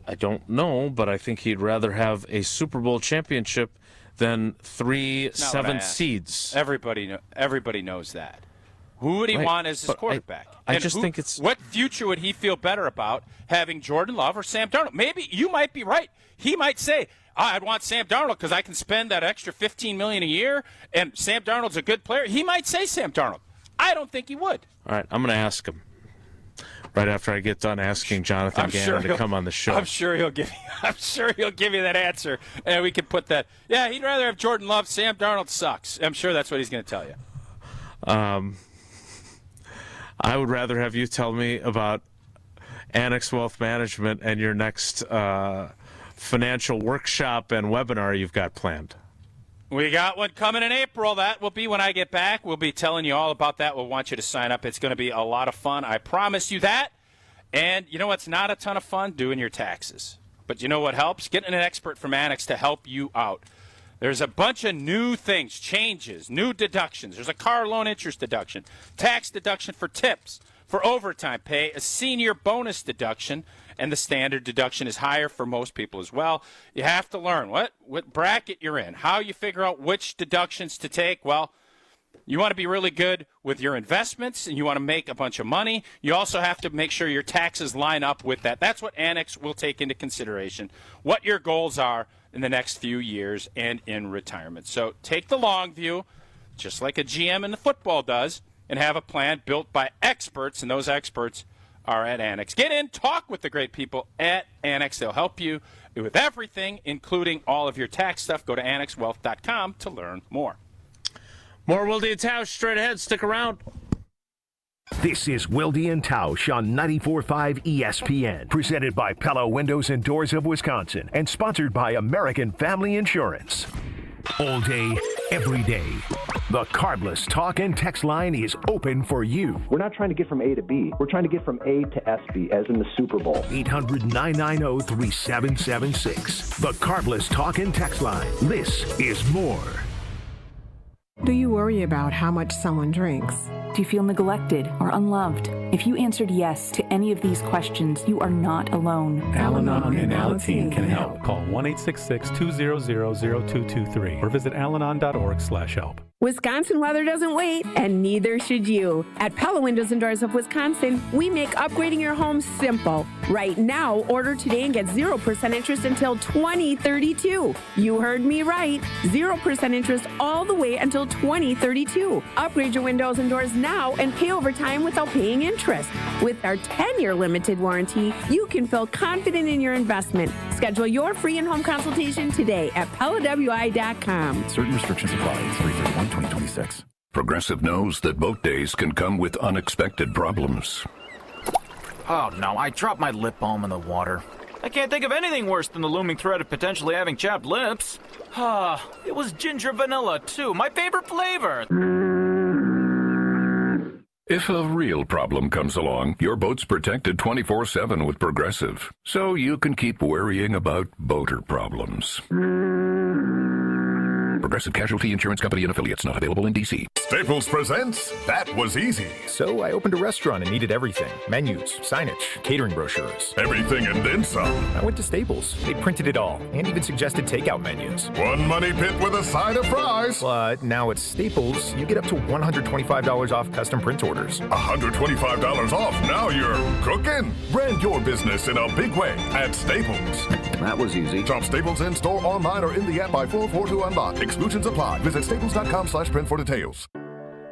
S1: I don't know, but I think he'd rather have a Super Bowl championship than 3 7 seeds.
S3: Everybody knows that. Who would he want as his quarterback?
S1: I just think it's...
S3: What future would he feel better about, having Jordan Love or Sam Darnold? Maybe you might be right. He might say, I'd want Sam Darnold because I can spend that extra $15 million a year, and Sam Darnold's a good player. He might say Sam Darnold. I don't think he would.
S1: All right, I'm going to ask him right after I get done asking Jonathan Gannon to come on the show.
S3: I'm sure he'll give you that answer, and we can put that. Yeah, he'd rather have Jordan Love. Sam Darnold sucks. I'm sure that's what he's going to tell you.
S1: I would rather have you tell me about Annex Wealth Management and your next financial workshop and webinar you've got planned.
S3: We got one coming in April. That will be when I get back. We'll be telling you all about that. We'll want you to sign up. It's going to be a lot of fun. I promise you that. And you know what's not a ton of fun? Doing your taxes. But you know what helps? Getting an expert from Annex to help you out. There's a bunch of new things, changes, new deductions. There's a car loan interest deduction, tax deduction for tips, for overtime pay, a senior bonus deduction, and the standard deduction is higher for most people as well. You have to learn what bracket you're in, how you figure out which deductions to take. Well, you want to be really good with your investments, and you want to make a bunch of money. You also have to make sure your taxes line up with that. That's what Annex will take into consideration, what your goals are in the next few years and in retirement. So take the long view, just like a GM in the football does, and have a plan built by experts, and those experts are at Annex. Get in, talk with the great people at Annex. They'll help you with everything, including all of your tax stuff. Go to annexwealth.com to learn more.
S1: More Wilde Tausch straight ahead. Stick around.
S6: This is Wilde Tausch on 94.5 ESPN, presented by Pella Windows and Doors of Wisconsin, and sponsored by American Family Insurance. All day, every day. The Carbless talk and text line is open for you.
S10: We're not trying to get from A to B. We're trying to get from A to SB, as in the Super Bowl.
S6: 800-990-3776. The Carbless talk and text line. This is more.
S11: Do you worry about how much someone drinks?
S13: Do you feel neglected or unloved? If you answered yes to any of these questions, you are not alone.
S15: Al-Anon and Alateen can help. Call 1-866-200-0223 or visit alanon.org/help.
S11: Wisconsin weather doesn't wait, and neither should you. At Pella Windows and Doors of Wisconsin, we make upgrading your home simple. Right now, order today and get 0% interest until 2032. You heard me right. 0% interest all the way until 2032. Upgrade your windows and doors now and pay over time without paying interest. With our 10-year limited warranty, you can feel confident in your investment. Schedule your free in-home consultation today at PellaWI.com.
S16: Certain restrictions apply. 3/31/2026.
S17: Progressive knows that boat days can come with unexpected problems.
S18: Oh no, I dropped my lip balm in the water. I can't think of anything worse than the looming threat of potentially having chapped lips. It was ginger vanilla too, my favorite flavor.
S17: If a real problem comes along, your boat's protected 24/7 with Progressive, so you can keep worrying about boater problems. Progressive Casualty Insurance Company and Affiliates. Not available in D.C.
S2: Staples presents That Was Easy.
S4: So I opened a restaurant and needed everything. Menus, signage, catering brochures.
S2: Everything and then some.
S4: I went to Staples. They printed it all and even suggested takeout menus.
S2: One money pit with a side of fries.
S4: But now at Staples, you get up to $125 off custom print orders.
S2: $125 off. Now you're cooking. Brand your business in a big way at Staples.
S9: That was easy.
S2: Shop Staples in store, online, or in the app by 4/4 to unlock. Exclusions apply. Visit staples.com/print for details.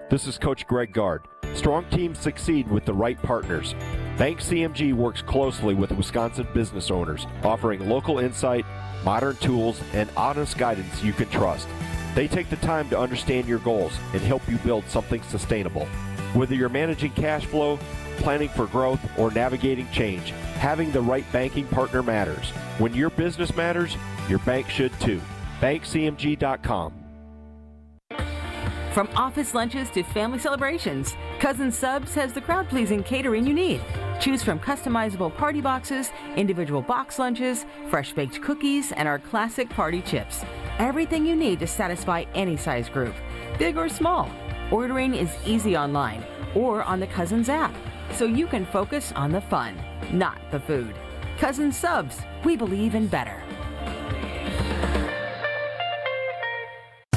S7: This is Coach Greg Gard. Strong teams succeed with the right partners. Bank CMG works closely with Wisconsin business owners, offering local insight, modern tools, and honest guidance you can trust. They take the time to understand your goals and help you build something sustainable. Whether you're managing cash flow, planning for growth, or navigating change, having the right banking partner matters. When your business matters, your bank should too. BankCMG.com.
S8: From office lunches to family celebrations, Cousin Subs has the crowd-pleasing catering you need. Choose from customizable party boxes, individual box lunches, fresh-baked cookies, and our classic party chips. Everything you need to satisfy any size group, big or small. Ordering is easy online or on the Cousins app, so you can focus on the fun, not the food. Cousin Subs, we believe in better.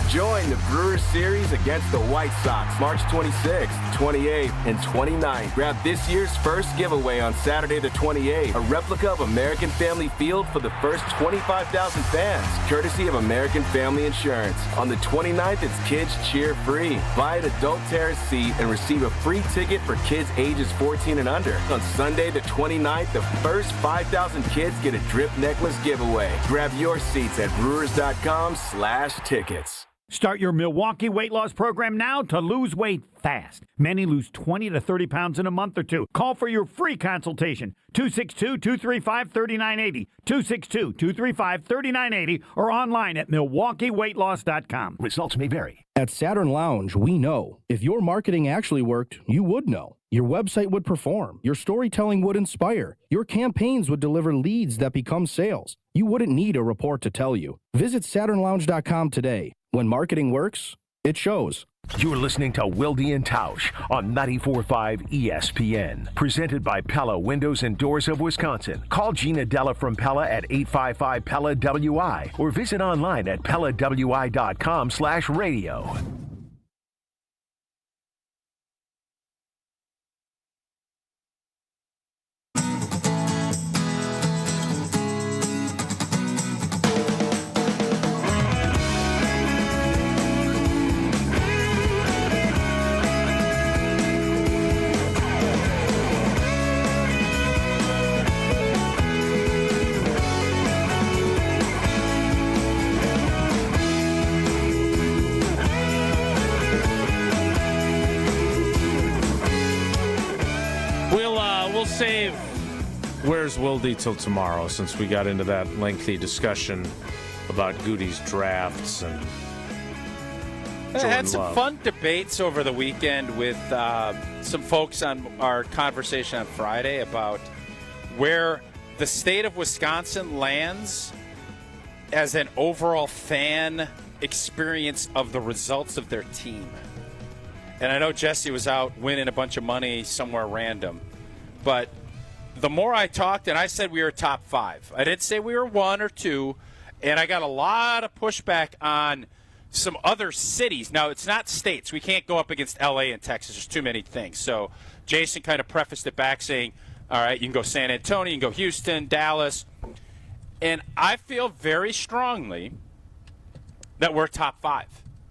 S19: Join the Brewers Series against the White Sox March 26th, 28th, and 29th. Grab this year's first giveaway on Saturday the 28th, a replica of American Family Field for the first 25,000 fans, courtesy of American Family Insurance. On the 29th, it's Kids Cheer Free. Buy an adult terrace seat and receive a free ticket for kids ages 14 and under. On Sunday the 29th, the first 5,000 kids get a drip necklace giveaway. Grab your seats at brewers.com/tickets.
S20: Start your Milwaukee weight loss program now to lose weight fast. Many lose 20 to 30 pounds in a month or two. Call for your free consultation. 262-235-3980. 262-235-3980 or online at MilwaukeeWeightLoss.com.
S6: Results may vary.
S21: At Saturn Lounge, we know. If your marketing actually worked, you would know. Your website would perform. Your storytelling would inspire. Your campaigns would deliver leads that become sales. You wouldn't need a report to tell you. Visit SaturnLounge.com today. When marketing works, it shows.
S6: You're listening to Wilde Tausch on 94.5 ESPN. Presented by Pella Windows and Doors of Wisconsin. Call Gina Della from Pella at 855-PELLA-WI or visit online at PellaWI.com/radio.
S1: Save Where's Wilde till tomorrow, since we got into that lengthy discussion about Goody's drafts and
S3: I had some fun debates over the weekend with some folks on our conversation on Friday about where the state of Wisconsin lands as an overall fan experience of the results of their team. And I know Jesse was out winning a bunch of money somewhere random. But the more I talked, and I said we were top 5. I didn't say we were 1 or 2, and I got a lot of pushback on some other cities. Now, it's not states. We can't go up against L.A. and Texas. There's too many things. So Jason kind of prefaced it back saying, all right, you can go San Antonio, you can go Houston, Dallas. And I feel very strongly that we're top 5,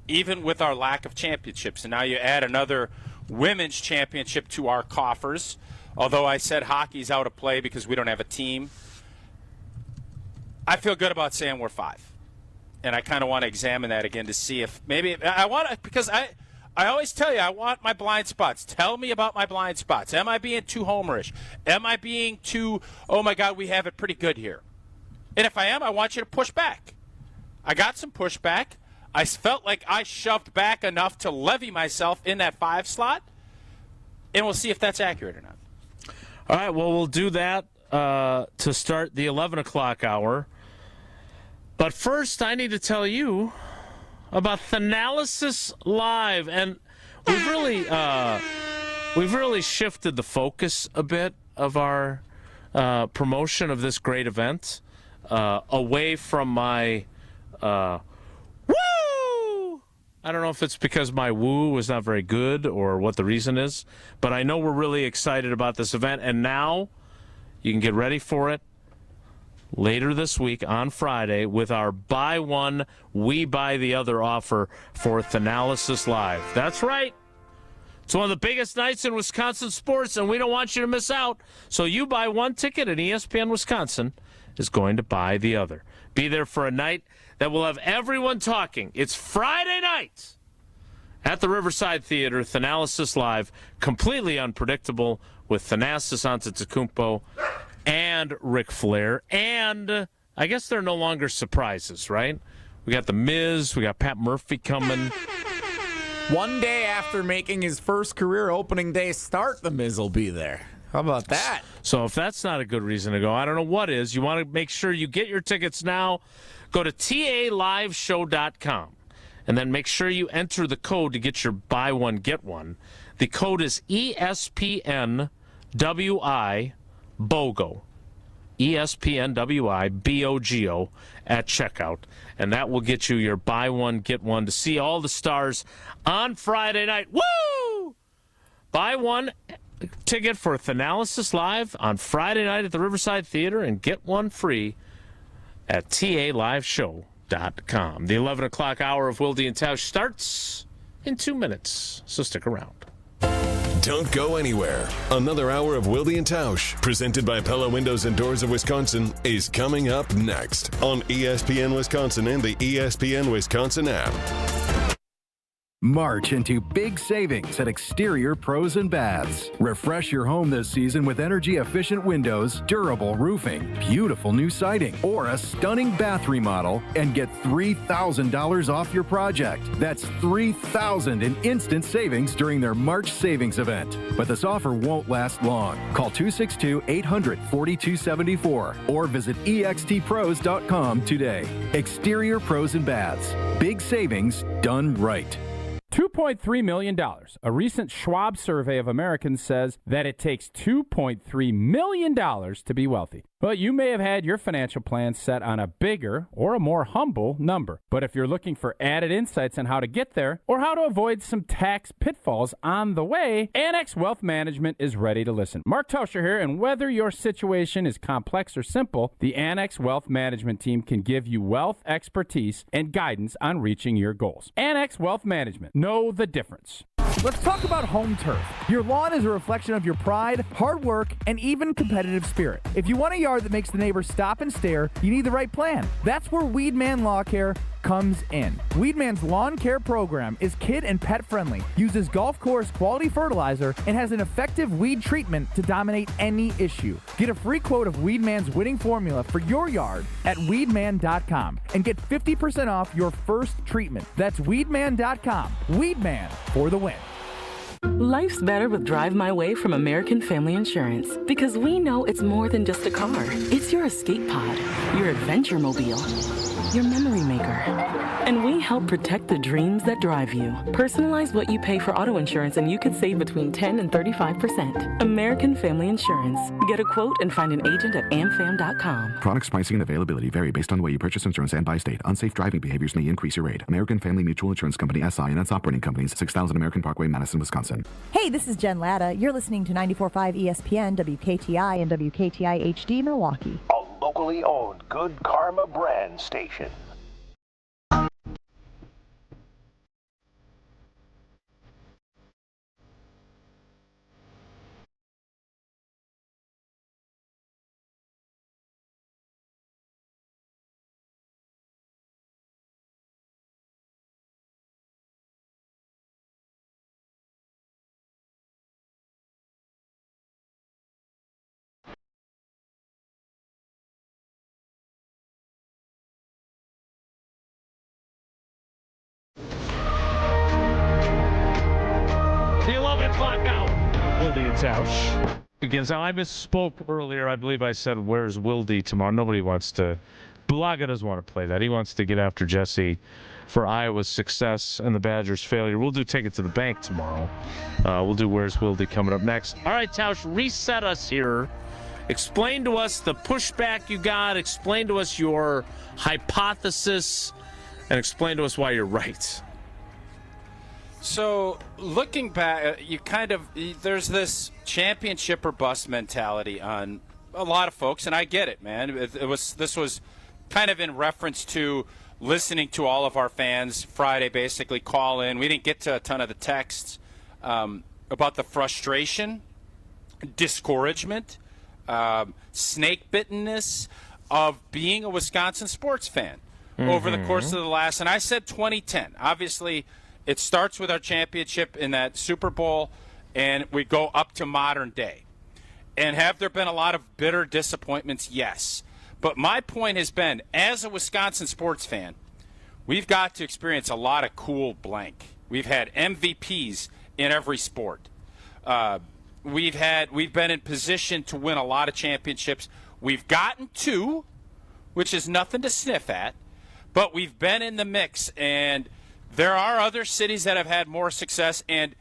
S3: even with our lack of championships. And now you add another women's championship to our coffers. Although I said hockey's out of play because we don't have a team, I feel good about saying we're 5. And I kind of want to examine that again to see if maybe I want to, because I always tell you I want my blind spots. Tell me about my blind spots. Am I being too homerish? Am I being too, oh, my God, we have it pretty good here? And if I am, I want you to push back. I got some pushback. I felt like I shoved back enough to levy myself in that 5 slot. And we'll see if that's accurate or not.
S1: All right, well, we'll do that to start the 11 o'clock hour. But first, I need to tell you about Thanalysis Live, and we've really shifted the focus a bit of our promotion of this great event away from my woo. I don't know if it's because my woo was not very good or what the reason is, but I know we're really excited about this event, and now you can get ready for it later this week on Friday with our buy one, we buy the other offer for Thanalysis Live. That's right. It's one of the biggest nights in Wisconsin sports, and we don't want you to miss out. So you buy one ticket, and ESPN Wisconsin is going to buy the other. Be there for a night that will have everyone talking. It's Friday night at the Riverside Theater, Thanalysis Live, completely unpredictable with Thanasis Antetokounmpo and Ric Flair. And I guess they're no longer surprises, right? We got The Miz, we got Pat Murphy coming.
S12: One day after making his first career opening day start, The Miz will be there. How about that?
S1: So if that's not a good reason to go, I don't know what is. You want to make sure you get your tickets now. Go to TALiveshow.com and then make sure you enter the code to get your buy one, get one. The code is ESPNWI BOGO. ESPNWI BOGO at checkout. And that will get you your buy one, get one to see all the stars on Friday night. Woo! Buy one ticket for Thanalysis Live on Friday night at the Riverside Theater and get one free at TALiveshow.com. The 11 o'clock hour of Wilde Tausch starts in 2 minutes, so stick around.
S14: Don't go anywhere. Another hour of Wilde and Tausch, presented by Pella Windows and Doors of Wisconsin, is coming up next on ESPN Wisconsin and the ESPN Wisconsin app.
S22: March into big savings at Exterior Pros and Baths. Refresh your home this season with energy-efficient windows, durable roofing, beautiful new siding, or a stunning bath remodel and get $3,000 off your project. That's $3,000 in instant savings during their March savings event. But this offer won't last long. Call 262-800-4274 or visit extpros.com today. Exterior Pros and Baths. Big savings done right.
S5: $2.3 million. A recent Schwab survey of Americans says that it takes $2.3 million to be wealthy. Well, you may have had your financial plan set on a bigger or a more humble number. But if you're looking for added insights on how to get there or how to avoid some tax pitfalls on the way, Annex Wealth Management is ready to listen. Mark Tauscher here, and whether your situation is complex or simple, the Annex Wealth Management team can give you wealth expertise and guidance on reaching your goals. Annex Wealth Management. Know the difference.
S23: Let's talk about home turf. Your lawn is a reflection of your pride, hard work, and even competitive spirit. If you want a yard that makes the neighbors stop and stare, you need the right plan. That's where Weedman Lawn Care comes in. Weedman's lawn care program is kid and pet friendly, uses golf course quality fertilizer, and has an effective weed treatment to dominate any issue. Get a free quote of Weedman's winning formula for your yard at weedman.com and get 50% off your first treatment. That's weedman.com. Weedman for the win.
S24: Life's better with Drive My Way from American Family Insurance, because we know it's more than just a car. It's your escape pod, your adventure mobile, your memory maker. And we help protect the dreams that drive you. Personalize what you pay for auto insurance and you could save between 10 and 35%. American Family Insurance. Get a quote and find an agent at amfam.com.
S9: Products, pricing, and availability vary based on the way you purchase insurance and by state. Unsafe driving behaviors may increase your rate. American Family Mutual Insurance Company, SI, and its operating companies, 6000 American Parkway, Madison, Wisconsin.
S25: Hey, this is Jen Latta. You're listening to 94.5 ESPN, WKTI, and WKTI HD Milwaukee.
S26: A locally owned Good Karma brand station.
S1: The 11 o'clock hour. Wilde and Tausch. Again, so I misspoke earlier. I believe I said, where's Wilde tomorrow? Nobody wants to Bulaga doesn't want to play that. He wants to get after Jesse for Iowa's success and the Badgers' failure. We'll do Take It to the Bank tomorrow. We'll do Where's Wilde coming up next. All right, Tausch, reset us here. Explain to us the pushback you got. Explain to us your hypothesis. And explain to us why you're right.
S3: So, looking back, there's this championship or bust mentality on a lot of folks, and I get it, man. This was kind of in reference to listening to all of our fans Friday basically call in. We didn't get to a ton of the texts about the frustration, discouragement, snake bittenness of being a Wisconsin sports fan over the course of the last, and I said 2010. Obviously, it starts with our championship in that Super Bowl, and we go up to modern day. And have there been a lot of bitter disappointments? Yes. But my point has been, as a Wisconsin sports fan, we've got to experience a lot of cool blank. We've had MVPs in every sport. We've been in position to win a lot of championships. We've gotten 2, which is nothing to sniff at, but we've been in the mix, and there are other cities that have had more success. And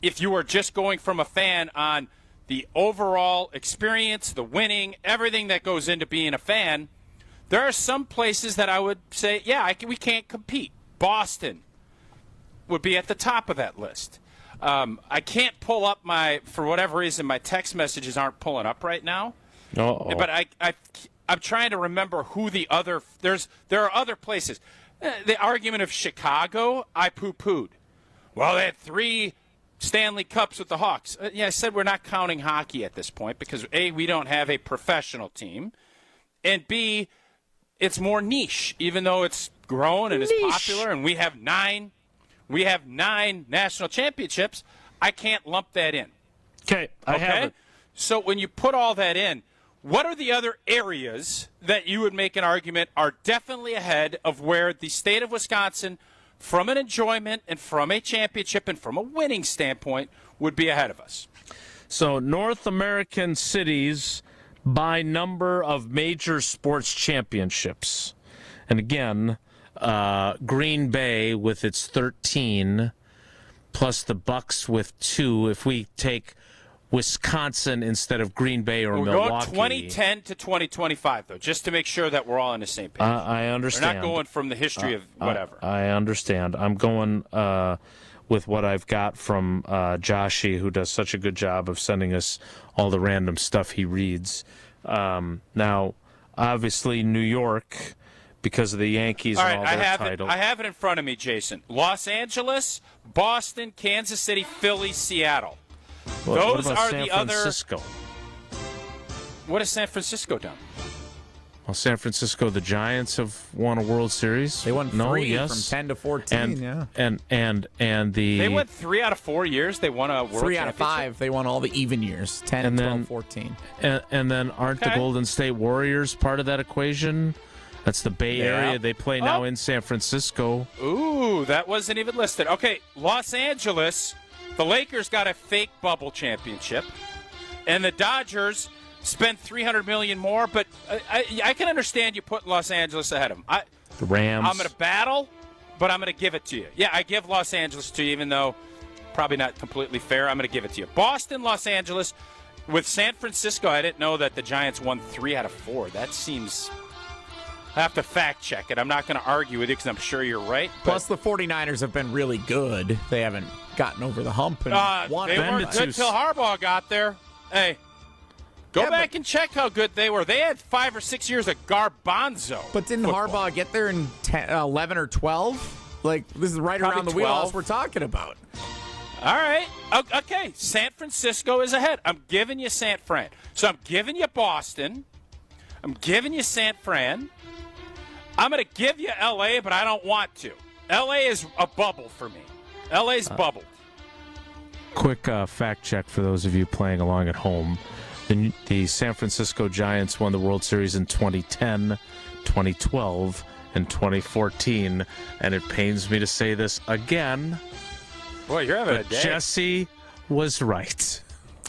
S3: if you are just going from a fan on the overall experience, the winning, everything that goes into being a fan, there are some places that I would say, we can't compete. Boston would be at the top of that list. I can't pull up for whatever reason, my text messages aren't pulling up right now.
S1: Uh-oh.
S3: But I'm trying to remember who the other, there are other places. The argument of Chicago, I poo-pooed. Well, they had 3 Stanley Cups with the Hawks. I said we're not counting hockey at this point because, A, we don't have a professional team, and B, it's more niche, even though it's grown and it's popular, and we have 9 national championships. I can't lump that in.
S1: Okay, I have it.
S3: So when you put all that in, what are the other areas that you would make an argument are definitely ahead of where the state of Wisconsin, from an enjoyment and from a championship and from a winning standpoint, would be ahead of us?
S1: So North American cities by number of major sports championships. And again, Green Bay with its 13, plus the Bucks with 2. If we take Wisconsin instead of Green Bay or Milwaukee.
S3: We're going 2010 to 2025, though, just to make sure that we're all on the same page.
S1: I understand.
S3: We're not going from the history of whatever.
S1: I understand. I'm going with what I've got from Joshi, who does such a good job of sending us all the random stuff he reads. Now, obviously, New York, because of the Yankees and all their titles.
S3: I have it in front of me, Jason. Los Angeles, Boston, Kansas City, Philly, Seattle. Those
S1: what about
S3: are
S1: San
S3: the other.
S1: Francisco?
S3: What has San Francisco done?
S1: Well, San Francisco, the Giants have won a World Series.
S12: They won 3 from 10 to 14.
S1: And
S3: they went 3 out of 4 years. They won a World
S12: 3 out of 5. They won all the even years, 10,
S1: and
S12: 12,
S1: then,
S12: 14.
S1: And then aren't the Golden State Warriors part of that equation? That's the Bay Area. They play now in San Francisco.
S3: Ooh, that wasn't even listed. Okay, Los Angeles. The Lakers got a fake bubble championship, and the Dodgers spent $300 million more. But I can understand you putting Los Angeles ahead of them.
S1: The Rams.
S3: I'm going to battle, but I'm going to give it to you. Yeah, I give Los Angeles to you, even though probably not completely fair. I'm going to give it to you. Boston, Los Angeles, with San Francisco. I didn't know that the Giants won 3 out of 4. That seems. I have to fact check it. I'm not going to argue with you because I'm sure you're right.
S12: Plus, the 49ers have been really good. They haven't gotten over the hump and won.
S3: They weren't good till Harbaugh got there. Hey, go back and check how good they were. They had 5 or 6 years of garbanzo.
S12: But didn't Harbaugh get there in 11 or 12? Like, this is right
S3: Probably
S12: around the
S3: 12.
S12: wheelhouse we're talking about.
S3: All right. Okay. San Francisco is ahead. I'm giving you San Fran. So I'm giving you Boston. I'm giving you San Fran. I'm going to give you L.A., but I don't want to. L.A. is a bubble for me. L.A.'s bubbled.
S1: Quick fact check for those of you playing along at home. The San Francisco Giants won the World Series in 2010, 2012, and 2014. And it pains me to say this again.
S3: Boy, you're having
S1: a day. Jesse was right.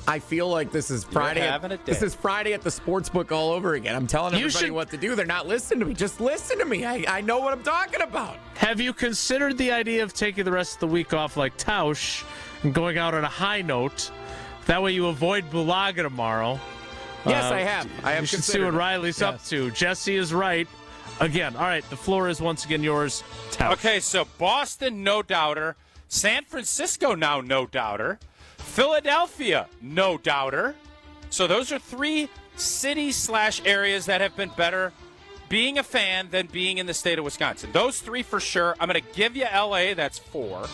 S12: I feel like this is Friday. This is Friday at the sports book all over again. I'm telling everybody what to do. They're not listening to me. Just listen to me. I know what I'm talking about.
S1: Have you considered the idea of taking the rest of the week off like Tausch and going out on a high note? That way you avoid Bulaga tomorrow.
S12: Yes, I have. I have.
S1: You should see what Riley's up to. Jesse is right. Again, all right, the floor is once again yours, Tausch.
S3: Okay, so Boston, no doubter. San Francisco, now no doubter. Philadelphia, no doubter. So those are 3 cities/areas that have been better being a fan than being in the state of Wisconsin. Those 3 for sure. I'm going to give you LA. That's 4.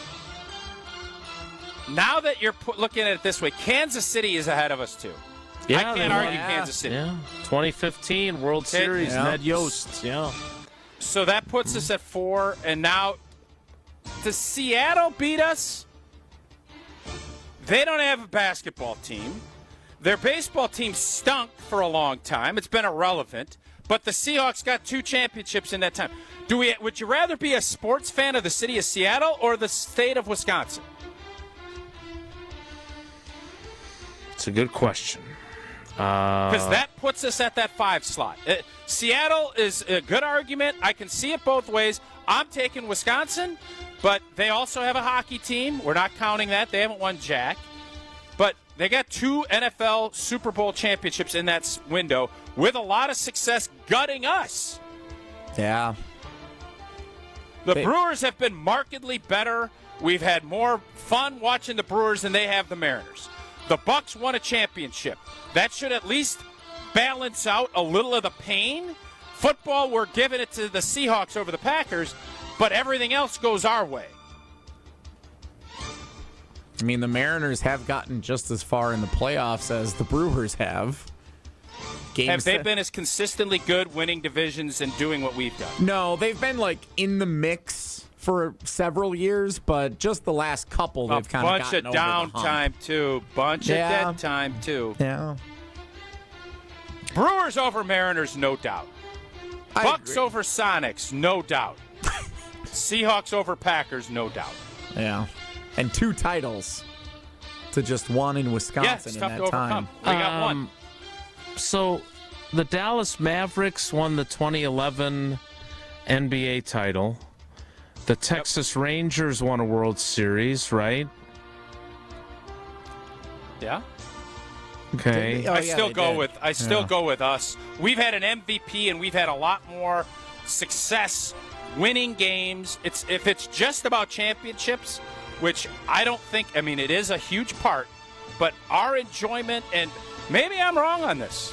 S3: Now that you're looking at it this way, Kansas City is ahead of us, too.
S1: Yeah,
S3: I can't argue Kansas City.
S1: Yeah. 2015 World Series, Ned Yost. Yeah.
S3: So that puts us at 4. And now, does Seattle beat us? They don't have a basketball team. Their baseball team stunk for a long time. It's been irrelevant. But the Seahawks got 2 championships in that time. Would you rather be a sports fan of the city of Seattle or the state of Wisconsin?
S1: It's a good question.
S3: Because that puts us at that 5 slot. Seattle is a good argument. I can see it both ways. I'm taking Wisconsin, but they also have a hockey team. We're not counting that. They haven't won jack. But they got 2 NFL Super Bowl championships in that window with a lot of success gutting us.
S12: Yeah.
S3: The Brewers have been markedly better. We've had more fun watching the Brewers than they have the Mariners. The Bucks won a championship. That should at least balance out a little of the pain. Football, we're giving it to the Seahawks over the Packers, but everything else goes our way.
S12: I mean, the Mariners have gotten just as far in the playoffs as the Brewers have.
S3: Have they been as consistently good winning divisions and doing what we've done?
S12: No, they've been like in the mix for several years, but just the last couple they've kind of gotten over the hump.
S3: Bunch of downtime too. Bunch of dead time too.
S12: Yeah.
S3: Brewers over Mariners, no doubt. Bucks over Sonics, no doubt. Seahawks over Packers, no doubt.
S12: Yeah. And 2 titles to just 1 in Wisconsin in that time.
S3: We got 1.
S1: So the Dallas Mavericks won the 2011 NBA title. The Texas Rangers won a World Series, right?
S3: Yeah.
S1: Okay.
S3: I still go with us. We've had an MVP and we've had a lot more success winning games. If it's just about championships, which I don't think, I mean, it is a huge part, but our enjoyment, and maybe I'm wrong on this.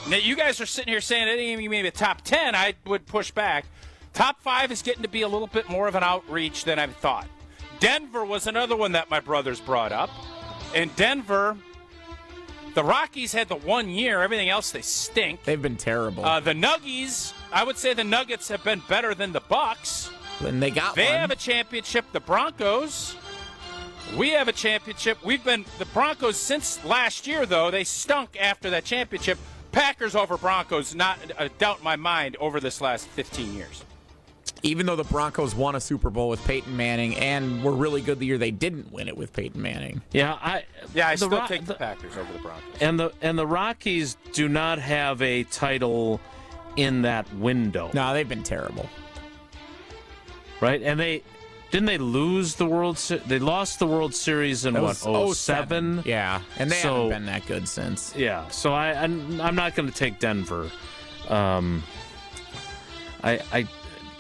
S3: Now, you guys are sitting here saying it ain't maybe a top 10. I would push back. Top 5 is getting to be a little bit more of an outreach than I thought. Denver was another one that my brothers brought up. And Denver, the Rockies had the 1 year. Everything else, they stink.
S12: They've been terrible.
S3: The Nuggies, I would say the Nuggets have been better than the Bucks.
S12: And they
S3: have a championship. The Broncos, we have a championship. The Broncos since last year, though, they stunk after that championship. Packers over Broncos, not a doubt in my mind, over this last 15 years.
S12: Even though the Broncos won a Super Bowl with Peyton Manning and were really good the year they didn't win it with Peyton Manning.
S1: Yeah,
S3: I still take the Packers over the Broncos.
S1: And the Rockies do not have a title in that window.
S12: No, they've been terrible.
S1: Right? And didn't they lose the World Series? They lost the World Series in what, 07?
S12: Yeah, and they haven't been that good since.
S1: Yeah, so I'm not going to take Denver.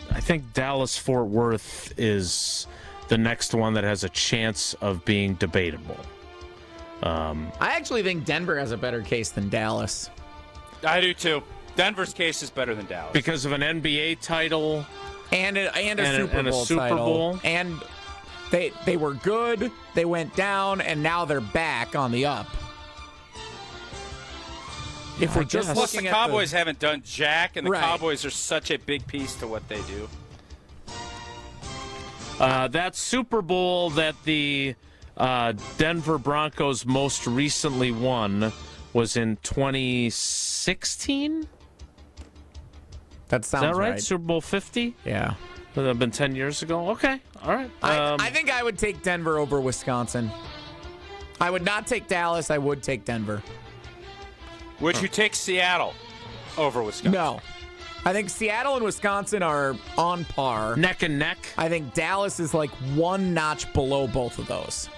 S1: I think Dallas-Fort Worth is the next one that has a chance of being debatable.
S12: I actually think Denver has a better case than Dallas.
S3: I do too. Denver's case is better than Dallas.
S1: Because of an NBA title.
S12: And a Super Bowl. And they were good, they went down, and now they're back on the up.
S3: If we're just looking at the Cowboys haven't done jack, and the Cowboys are such a big piece to what they do.
S1: That Super Bowl that the Denver Broncos most recently won was in 2016?
S12: That sounds
S1: Is that right?
S12: right.
S1: Super Bowl 50?
S12: Yeah.
S1: That would have been 10 years ago? Okay. All right.
S12: I think I would take Denver over Wisconsin. I would not take Dallas. I would take Denver.
S3: Would you take Seattle over Wisconsin?
S12: No. I think Seattle and Wisconsin are on par.
S1: Neck and neck.
S12: I think Dallas is like one notch below both of those.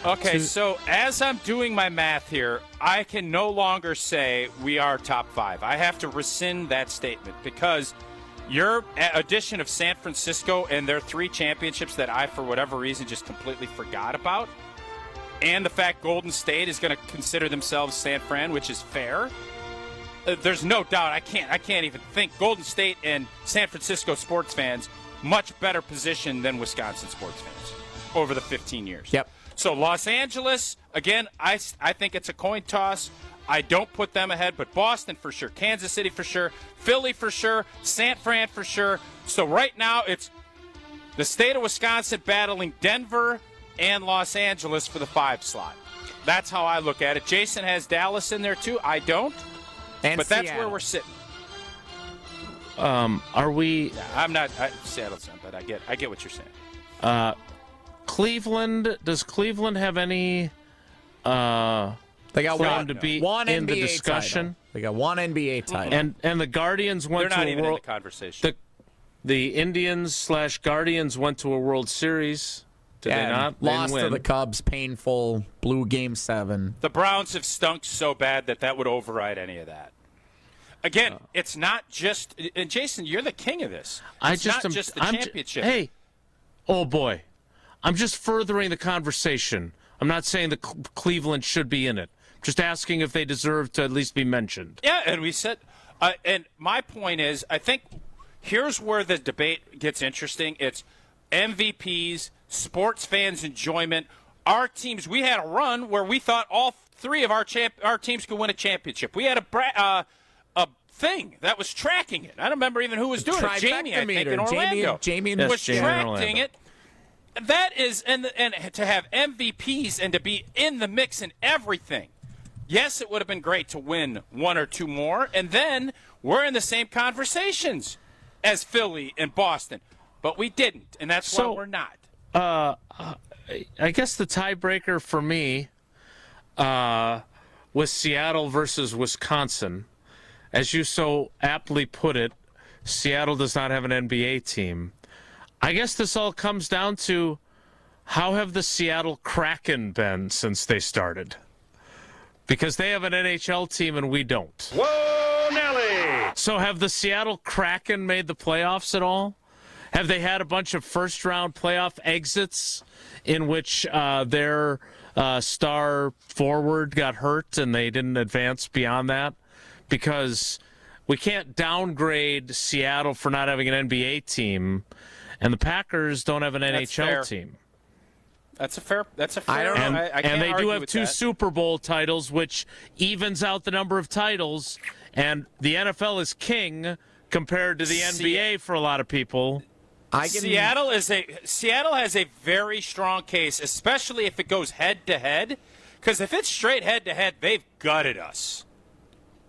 S3: Okay, so as I'm doing my math here, I can no longer say we are top 5. I have to rescind that statement because your addition of San Francisco and their 3 championships that I, for whatever reason, just completely forgot about, and the fact Golden State is going to consider themselves San Fran, which is fair. There's no doubt. I can't even think. Golden State and San Francisco sports fans much better position than Wisconsin sports fans over the 15 years.
S12: Yep.
S3: So Los Angeles, again, I think it's a coin toss. I don't put them ahead, but Boston for sure, Kansas City for sure, Philly for sure, San Fran for sure. So right now it's the state of Wisconsin battling Denver and Los Angeles for the 5 slot. That's how I look at it. Jason has Dallas in there too. I don't. But that's where we're sitting.
S1: Are we?
S3: Yeah, I'm not. Seattle's not, but I get what you're saying.
S1: Cleveland. Does Cleveland have any?
S12: They got
S1: claim to be
S12: one
S1: in
S12: NBA
S1: the discussion.
S12: Title. They got one NBA title.
S1: And the Guardians went
S3: They're not
S1: to
S3: even
S1: a world
S3: in the conversation.
S1: The Indians/Guardians went to a World Series. Did they not?
S12: Lost to the Cubs. Painful. Blew Game 7.
S3: The Browns have stunk so bad that would override any of that. Again, it's not just. And Jason, you're the king of this. It's not just the championship.
S1: Hey, oh boy, I'm just furthering the conversation. I'm not saying that Cleveland should be in it. I'm just asking if they deserve to at least be mentioned.
S3: Yeah, and we said, and my point is, I think here's where the debate gets interesting. It's MVPs, sports fans' enjoyment. Our teams, we had a run where we thought all 3 of our teams could win a championship. We had a thing that was tracking it. I don't remember even who was doing it. Jamie, I think, in Orlando.
S12: Jamie
S3: was tracking it. That is, and to have MVPs and to be in the mix and everything. Yes, it would have been great to win 1 or 2 more, and then we're in the same conversations as Philly and Boston, but we didn't, and that's why we're not.
S1: I guess the tiebreaker for me was Seattle versus Wisconsin. As you so aptly put it, Seattle does not have an NBA team. I guess this all comes down to how have the Seattle Kraken been since they started? Because they have an NHL team and we don't.
S10: Whoa, Nelly!
S1: So have the Seattle Kraken made the playoffs at all? Have they had a bunch of first-round playoff exits in which their star forward got hurt and they didn't advance beyond that? Because we can't downgrade Seattle for not having an NBA team, and the Packers don't have an NHL team.
S3: That's a fair.
S1: And they do have 2 Super Bowl titles, which evens out the number of titles. And the NFL is king compared to the NBA for a lot of people.
S3: Seattle has a very strong case, especially if it goes head to head. Because if it's straight head to head, they've gutted us.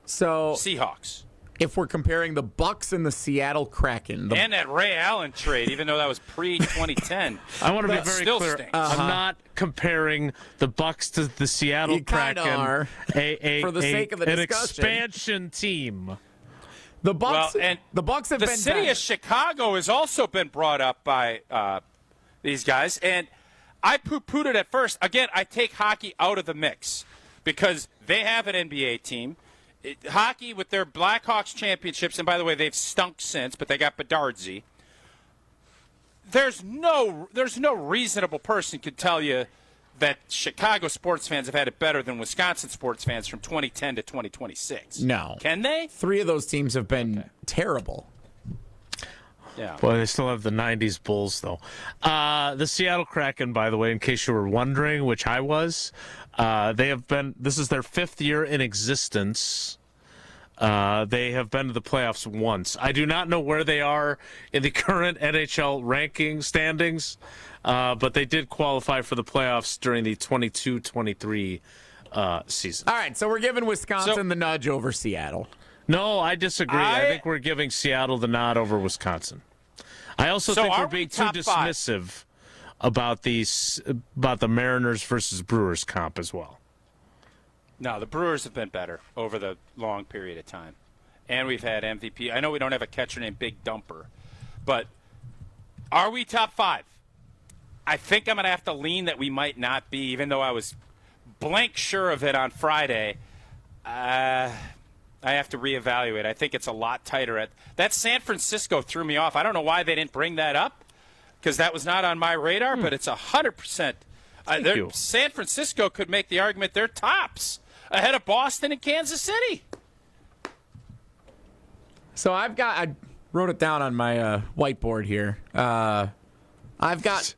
S12: So
S3: Seahawks.
S12: If we're comparing the Bucks and the Seattle Kraken,
S3: and that Ray Allen trade, even though that was pre-2010,
S1: I want to be very clear.
S3: Stinks.
S1: I'm not comparing the Bucks to the Seattle Kraken.
S12: Are, for the sake of the discussion.
S1: An expansion team.
S12: The Bucks, the Bucks have been.
S3: The city of Chicago has also been brought up by these guys, and I poo-pooed it at first. Again, I take hockey out of the mix because they have an NBA team. Hockey with their Blackhawks championships, and by the way, they've stunk since, but they got Bedardsey. There's no reasonable person could tell you that Chicago sports fans have had it better than Wisconsin sports fans from 2010 to 2026.
S12: No.
S3: Can they?
S12: 3 of those teams have been terrible.
S3: Yeah.
S1: Well, they still have the 90s Bulls, though. The Seattle Kraken, by the way, in case you were wondering, which I was, they have been, this is their 5th year in existence. They have been to the playoffs once. I do not know where they are in the current NHL ranking standings, but they did qualify for the playoffs during the 22-23 season.
S12: All right, so we're giving Wisconsin the nudge over Seattle.
S1: No, I disagree. I think we're giving Seattle the nod over Wisconsin. I also think we're being too dismissive about the Mariners versus Brewers comp as well.
S3: No, the Brewers have been better over the long period of time. And we've had MVP. I know we don't have a catcher named Big Dumper, but are we top 5? I think I'm going to have to lean that we might not be, even though I was blank sure of it on Friday. I have to reevaluate. I think it's a lot tighter. That San Francisco threw me off. I don't know why they didn't bring that up, because that was not on my radar, but it's 100%. San Francisco could make the argument they're tops ahead of Boston and Kansas City.
S12: So I wrote it down on my whiteboard here. I've got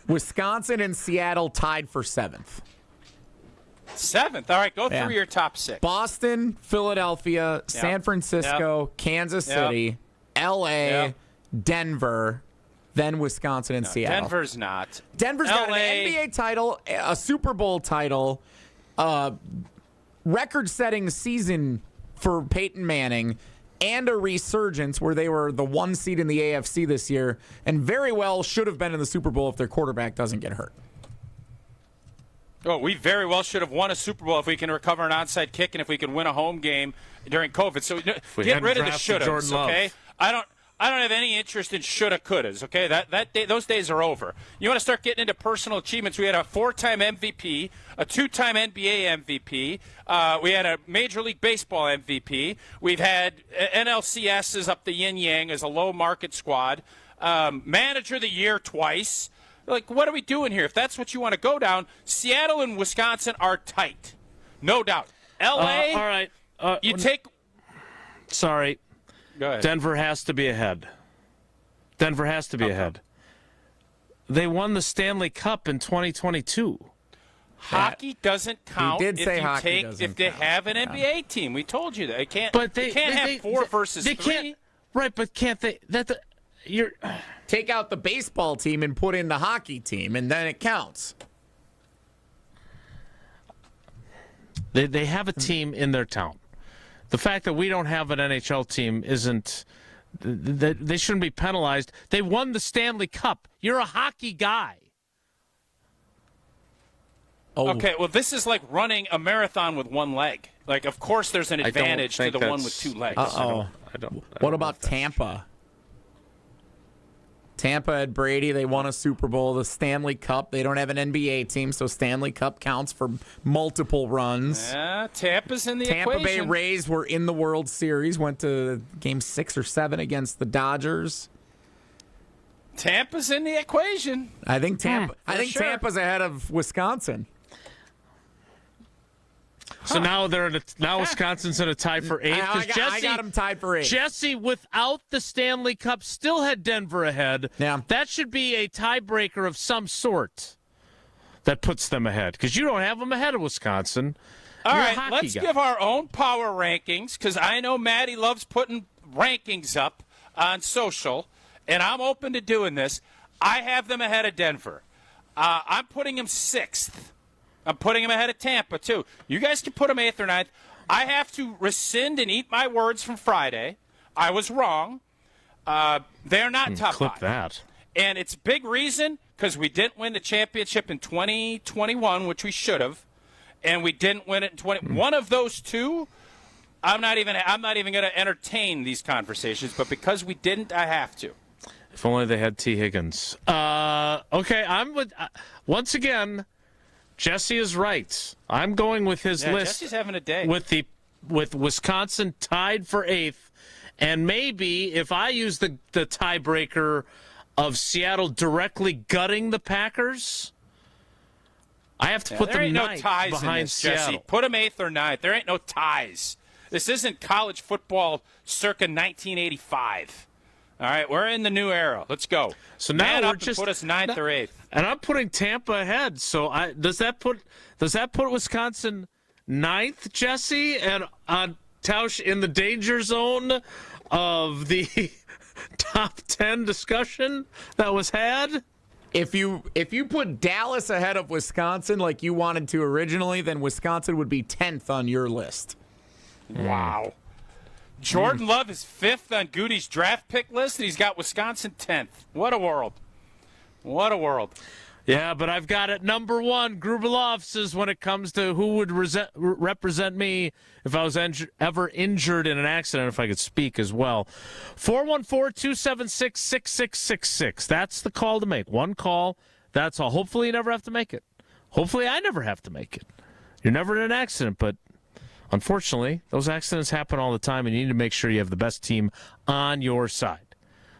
S12: Wisconsin and Seattle tied for 7th.
S3: 7th. All right, go through your top 6.
S12: Boston, Philadelphia, San Francisco, Kansas City, L.A., Denver, then Wisconsin and Seattle.
S3: Denver's not.
S12: Denver's got an NBA title, a Super Bowl title, record-setting season for Peyton Manning, and a resurgence where they were the 1 seed in the AFC this year and very well should have been in the Super Bowl if their quarterback doesn't get hurt.
S3: Oh, we very well should have won a Super Bowl if we can recover an onside kick and if we can win a home game during COVID. So get rid of the shouldas, okay? I don't have any interest in shoulda, couldas, okay? Those days are over. You want to start getting into personal achievements. We had a 4-time MVP, a 2-time NBA MVP. We had a Major League Baseball MVP. We've had NLCSs up the yin-yang as a low-market squad. Manager of the Year twice. Like, what are we doing here? If that's what you want to go down, Seattle and Wisconsin are tight. No doubt. L.A.,
S1: all right. Sorry.
S3: Go ahead.
S1: Denver has to be ahead. Ahead. They won the Stanley Cup in 2022.
S3: Hockey doesn't count
S12: if
S3: they have an NBA team. We told you that. They can't have 4 versus 3.
S1: Right, but can't they?
S12: Take out the baseball team and put in the hockey team, and then it counts.
S1: They have a team in their town. The fact that we don't have an NHL team isn't. They shouldn't be penalized. They won the Stanley Cup. You're a hockey guy.
S3: Oh. Okay, well, this is like running a marathon with 1 leg. Like, of course, there's an advantage to the one with 2 legs.
S12: What about Tampa? Tampa had Brady. They won a Super Bowl. The Stanley Cup. They don't have an NBA team, so Stanley Cup counts for multiple runs.
S3: Yeah, Tampa's in the
S12: Tampa
S3: equation.
S12: Bay Rays were in the World Series. Went to game 6 or 7 against the Dodgers.
S3: Tampa's in the equation.
S12: I think Tampa's ahead of Wisconsin.
S1: So now Wisconsin's in a tie for 8th.
S12: I got them tied for 8th.
S1: Jesse, without the Stanley Cup, still had Denver ahead.
S12: Yeah.
S1: That should be a tiebreaker of some sort that puts them ahead, because you don't have them ahead of Wisconsin.
S3: All right, let's give our own power rankings, because I know Maddie loves putting rankings up on social, and I'm open to doing this. I have them ahead of Denver. I'm putting them 6th. I'm putting them ahead of Tampa, too. You guys can put them 8th or 9th. I have to rescind and eat my words from Friday. I was wrong. They're not top 5.
S1: Clip that.
S3: And it's a big reason because we didn't win the championship in 2021, which we should have, and we didn't win it in 20. One of those two, I'm not even going to entertain these conversations, but because we didn't, I have to.
S1: If only they had T. Higgins. Okay, I'm with once again. Jesse is right. I'm going with his list.
S3: Jesse's having a day.
S1: With Wisconsin tied for 8th, and maybe if I use the tiebreaker of Seattle directly gutting the Packers, I have to put them 9th
S3: no ties
S1: behind
S3: in this,
S1: Seattle.
S3: Jesse. Put them 8th or 9th. There ain't no ties. This isn't college football circa 1985. All right, we're in the new era. Let's go.
S1: So now
S3: we're just put us 9th or 8th.
S1: And I'm putting Tampa ahead. So does that put Wisconsin 9th, Jesse, and Tausch in the danger zone of the top 10 discussion that was had?
S12: If you put Dallas ahead of Wisconsin like you wanted to originally, then Wisconsin would be 10th on your list.
S3: Wow. Jordan Love is 5th on Goody's draft pick list, and he's got Wisconsin 10th. What a world. What a world.
S1: Yeah, but I've got it number one, Gruber Law Offices, when it comes to who would represent me if I was ever injured in an accident, if I could speak as well. 414-276-6666. That's the call to make. One call, that's all. Hopefully you never have to make it. Hopefully I never have to make it. You're never in an accident, but unfortunately, those accidents happen all the time, and you need to make sure you have the best team on your side.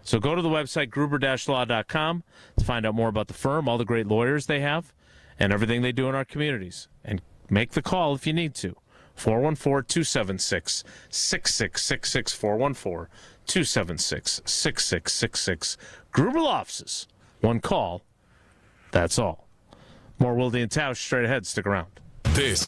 S1: So go to the website, gruber-law.com, to find out more about the firm, all the great lawyers they have, and everything they do in our communities. And make the call if you need to. 414-276-6666, 414-276-6666. Gruber Law Offices. One call, that's all. More Wilde and Tausch straight ahead. Stick around.
S14: This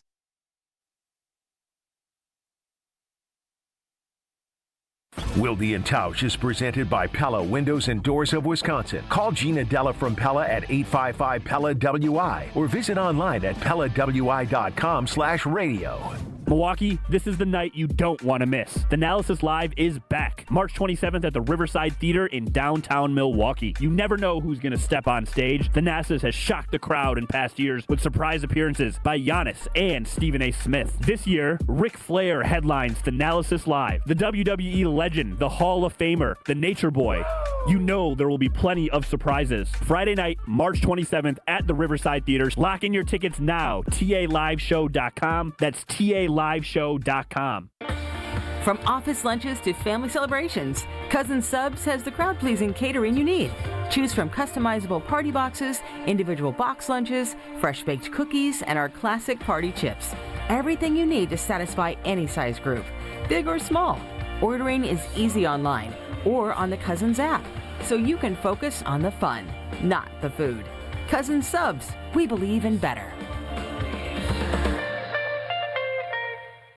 S6: Wilde and Tausch is presented by Pella Windows and Doors of Wisconsin. Call Gina Della from Pella at 855-PELLA-WI or visit online at PellaWI.com/radio.
S11: Milwaukee, this is the night you don't want to miss. The Analysis Live is back, March 27th at the Riverside Theater in downtown Milwaukee. You never know who's going to step on stage. The Analysis has shocked the crowd in past years with surprise appearances by Giannis and Stephen A. Smith. This year, Ric Flair headlines the Analysis Live. The WWE legend, the Hall of Famer, the Nature Boy. You know there will be plenty of surprises. Friday night, March 27th at the Riverside Theater. Lock in your tickets now. TALiveshow.com. That's TALiveshow.com.
S8: From office lunches to family celebrations, Cousin Subs has the crowd-pleasing catering you need. Choose from customizable party boxes, individual box lunches, fresh-baked cookies, and our classic party chips. Everything you need to satisfy any size group, big or small. Ordering is easy online or on the Cousins app, so you can focus on the fun, not the food. Cousin Subs, we believe in better.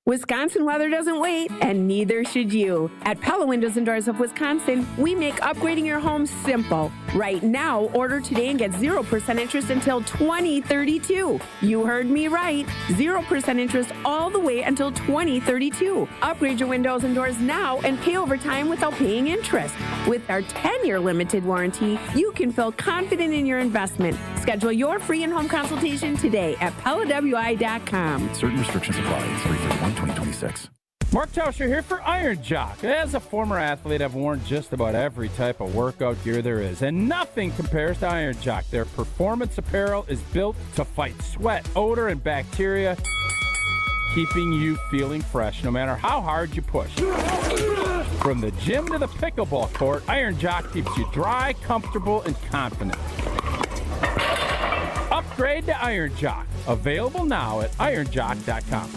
S13: Wisconsin weather doesn't wait, and neither should you. At Pella Windows and Doors of Wisconsin, we make upgrading your home simple. Right now, order today and get 0% interest until 2032. You heard me right. 0% interest all the way until 2032. Upgrade your windows and doors now and pay over time without paying interest. With our 10-year limited warranty, you can feel confident in your investment. Schedule your free in-home consultation today at PellaWI.com.
S22: Certain restrictions apply. 3/31/2026.
S15: Mark Tauscher here for Iron Jock. As a former athlete, I've worn just about every type of workout gear there is, and nothing compares to Iron Jock. Their performance apparel is built to fight sweat, odor, and bacteria, keeping you feeling fresh no matter how hard you push. From the gym to the pickleball court, Iron Jock keeps you dry, comfortable, and confident. Upgrade to Iron Jock. Available now at ironjock.com.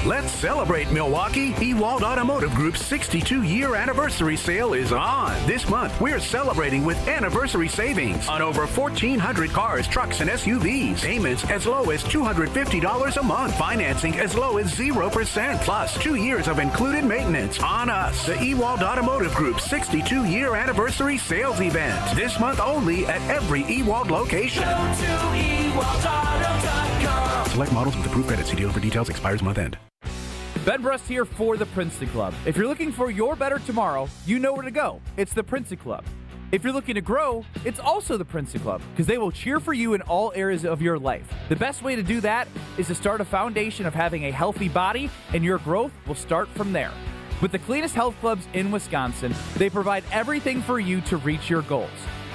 S16: Let's celebrate Milwaukee. Ewald Automotive Group's 62-year anniversary sale is on. This month, we're celebrating with anniversary savings on over 1,400 cars, trucks, and SUVs. Payments as low as $250 a month. Financing as low as 0%. Plus, 2 years of included maintenance on us. The Ewald Automotive Group's 62-year anniversary sales event. This month only at every Ewald location. Go to EwaldAuto.com. Select models with approved credit. See dealer for details. Expires month end.
S23: Ben Brust here for the Princeton Club. If you're looking for your better tomorrow, you know where to go. It's the Princeton Club. If you're looking to grow, it's also the Princeton Club, because they will cheer for you in all areas of your life. The best way to do that is to start a foundation of having a healthy body, and your growth will start from there. With the cleanest health clubs in Wisconsin, they provide everything for you to reach your goals.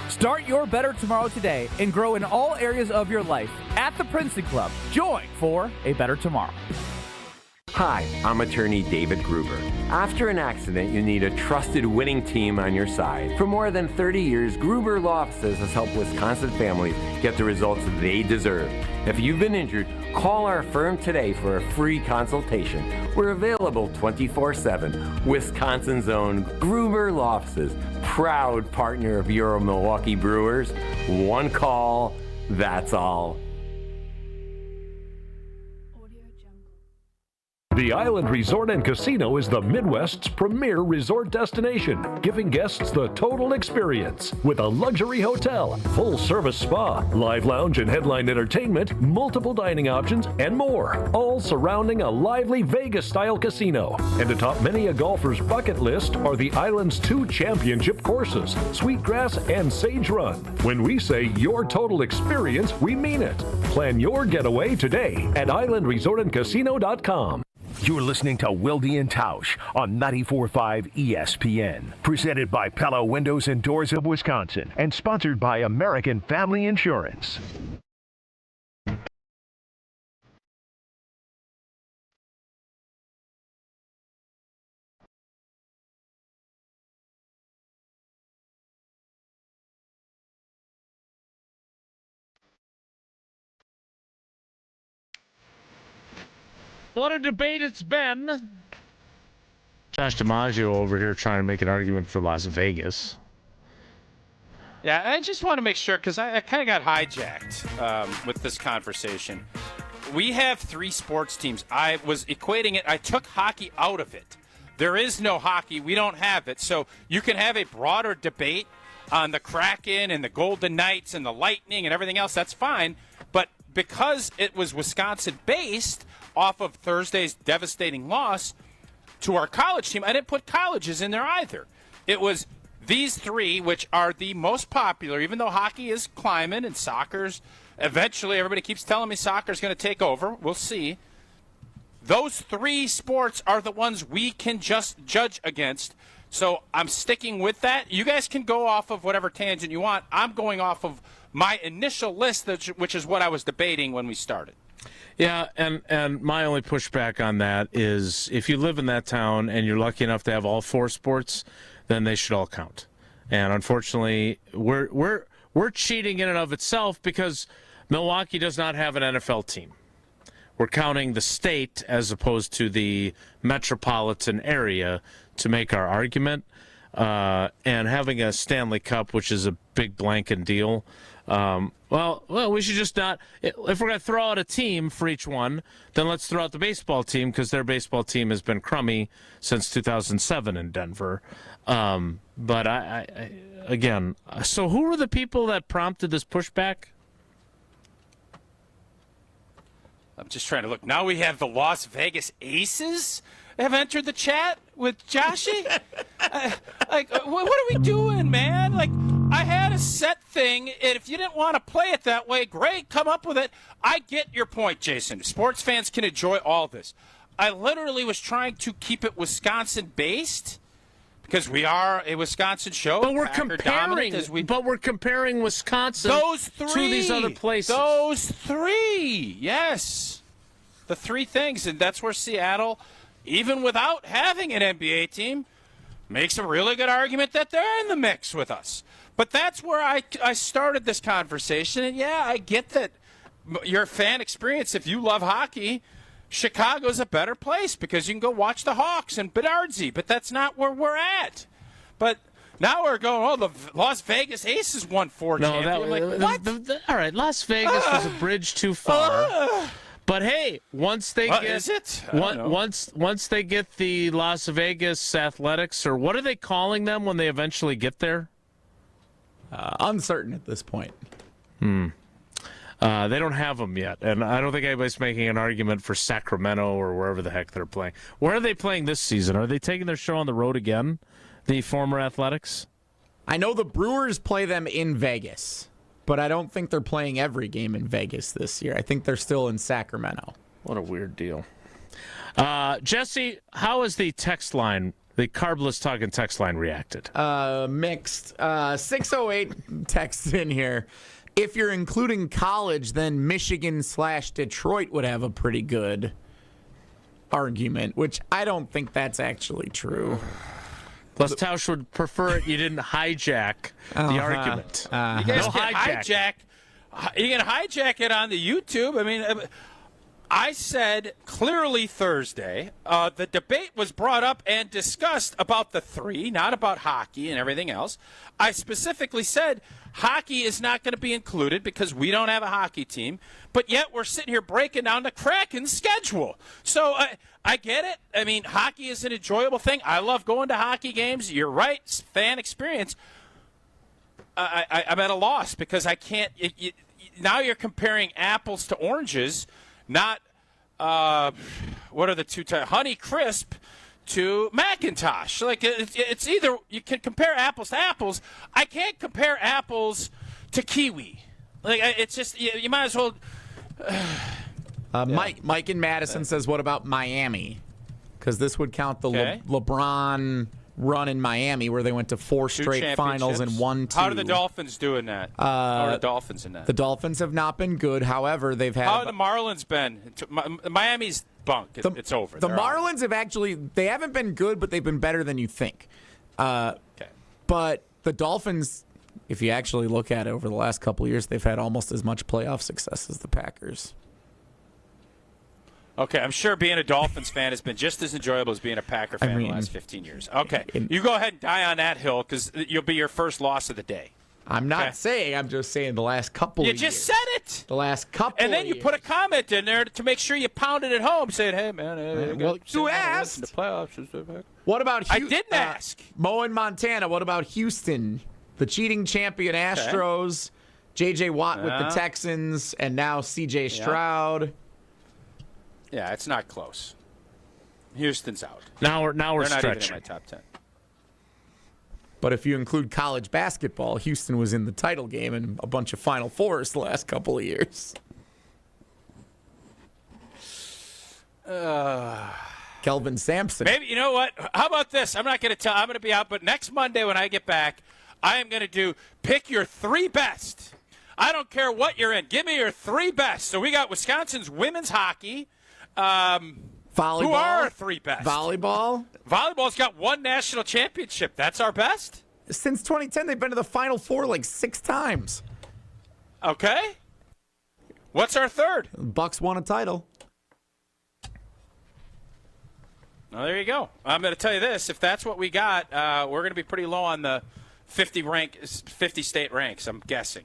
S23: Start your better tomorrow today and grow in all areas of your life at the Princeton Club. Join for a better tomorrow.
S17: Hi, I'm attorney David Gruber. After an accident, you need a trusted winning team on your side. For more than 30 years, Gruber Law Offices has helped Wisconsin families get the results they deserve. If you've been injured, call our firm today for a free consultation. We're available 24/7. Wisconsin's own Gruber Law Offices, proud partner of your Milwaukee Brewers. One call, that's all.
S10: The Island Resort and Casino is the Midwest's premier resort destination, giving guests the total experience with a luxury hotel, full-service spa, live lounge and headline entertainment, multiple dining options, and more, all surrounding a lively Vegas-style casino. And atop many a golfer's bucket list are the island's 2 championship courses, Sweetgrass and Sage Run. When we say your total experience, we mean it. Plan your getaway today at islandresortandcasino.com.
S6: You're listening to Wilde Tausch on 94.5 ESPN. Presented by Pella Windows and Doors of Wisconsin and sponsored by American Family Insurance.
S1: What a debate it's been. Josh DiMaggio over here trying to make an argument for Las Vegas.
S3: Yeah, I just want to make sure, because I kind of got hijacked with this conversation. We have 3 sports teams. I was equating it. I took hockey out of it. There is no hockey. We don't have it. So you can have a broader debate on the Kraken and the Golden Knights and the Lightning and everything else. That's fine. But because it was Wisconsin-based, off of Thursday's devastating loss to our college team, I didn't put colleges in there either. It was these 3, which are the most popular, even though hockey is climbing and soccer's eventually, everybody keeps telling me soccer's going to take over. We'll see. Those 3 sports are the ones we can just judge against. So I'm sticking with that. You guys can go off of whatever tangent you want. I'm going off of my initial list, which is what I was debating when we started.
S1: Yeah, and my only pushback on that is if you live in that town and you're lucky enough to have all 4 sports, then they should all count. And unfortunately, we're cheating in and of itself because Milwaukee does not have an NFL team. We're counting the state as opposed to the metropolitan area to make our argument. And having a Stanley Cup, which is a big blanket deal, well, we should just not. If we're going to throw out a team for each one, then let's throw out the baseball team because their baseball team has been crummy since 2007 in Denver. But I again, so who were the people that prompted this pushback?
S3: I'm just trying to look. Now we have the Las Vegas Aces have entered the chat with Joshy. What are we doing, man? Like, I had a set thing, and if you didn't want to play it that way, great, come up with it. I get your point, Jason. Sports fans can enjoy all this. I literally was trying to keep it Wisconsin-based because we are a Wisconsin show.
S1: But we're comparing Wisconsin to these other places.
S3: Those 3, yes. The 3 things, and that's where Seattle, even without having an NBA team, makes a really good argument that they're in the mix with us. But that's where I started this conversation. And, yeah, I get that your fan experience, if you love hockey, Chicago's a better place because you can go watch the Hawks and Bedardsy. But that's not where we're at. But now we're going, the Las Vegas Aces won 4 champions. What?
S1: All right, Las Vegas was a bridge too far. But hey, once they once they get the Las Vegas Athletics, or what are they calling them when they eventually get there?
S12: Uncertain at this point.
S1: They don't have them yet, and I don't think anybody's making an argument for Sacramento or wherever the heck they're playing. Where are they playing this season? Are they taking their show on the road again, the former Athletics?
S12: I know the Brewers play them in Vegas, but I don't think they're playing every game in Vegas this year. I think they're still in Sacramento.
S1: What a weird deal. Jesse, how has the text line, the Carbless Talking text line, reacted?
S12: Mixed. 608 texts in here. If you're including college, then Michigan/Detroit would have a pretty good argument, which I don't think that's actually true.
S1: Les Tausch would prefer it you didn't hijack the argument.
S3: You guys can hijack. You can hijack it on the YouTube. I mean, I said clearly Thursday, the debate was brought up and discussed about the three, not about hockey and everything else. I specifically said hockey is not going to be included because we don't have a hockey team, but yet we're sitting here breaking down the Kraken's schedule. So I get it. I mean, hockey is an enjoyable thing. I love going to hockey games. You're right, fan experience. I'm at a loss because I can't now you're comparing apples to oranges. Not, what are the two types? Honey Crisp to Macintosh. Like, it's either you can compare apples to apples. I can't compare apples to kiwi. Like, it's just, you might as well.
S12: Mike in Madison says, what about Miami? Because this would count the LeBron run in Miami where they went to 4 straight finals and 1-2.
S3: How are the Dolphins doing that? How are the Dolphins in that?
S12: The Dolphins have not been good. However, they've had.
S3: How have the Marlins been? Miami's bunk. It's over.
S12: The Marlins have actually, they haven't been good, but they've been better than you think. But the Dolphins, if you actually look at it over the last couple of years, they've had almost as much playoff success as the Packers.
S3: Okay, I'm sure being a Dolphins fan has been just as enjoyable as being a Packer fan in the last 15 years. Okay, you go ahead and die on that hill because you'll be your first loss of the day.
S12: I'm not saying. I'm just saying the last couple of years.
S3: You just said it.
S12: The last couple
S3: and then you put a comment in there to make sure you pounded it home saying, hey, man.
S12: Well, you asked.
S3: The playoffs.
S12: What about Houston?
S3: I didn't ask.
S12: Mo in Montana, what about Houston? The cheating champion Astros, J.J. Watt with the Texans, and now C.J. Stroud.
S3: Yeah, it's not close. Houston's out.
S1: Now we're
S3: They're not
S1: stretching.
S3: even in my top 10.
S12: But if you include college basketball, Houston was in the title game and a bunch of Final Fours the last couple of years. Kelvin Sampson.
S3: Maybe, you know what? How about this? I'm not going to tell. I'm going to be out, but next Monday when I get back, I am going to do pick your 3 best. I don't care what you're in. Give me your 3 best. So we got Wisconsin's women's hockey.
S12: Volleyball.
S3: Who are our 3 best?
S12: Volleyball.
S3: Volleyball's got 1 national championship. That's our best?
S12: Since 2010, they've been to the Final Four like 6 times.
S3: Okay. What's our 3rd?
S12: Bucks won a title.
S3: Well, there you go. I'm going to tell you this. If that's what we got, we're going to be pretty low on the 50 state ranks, I'm guessing.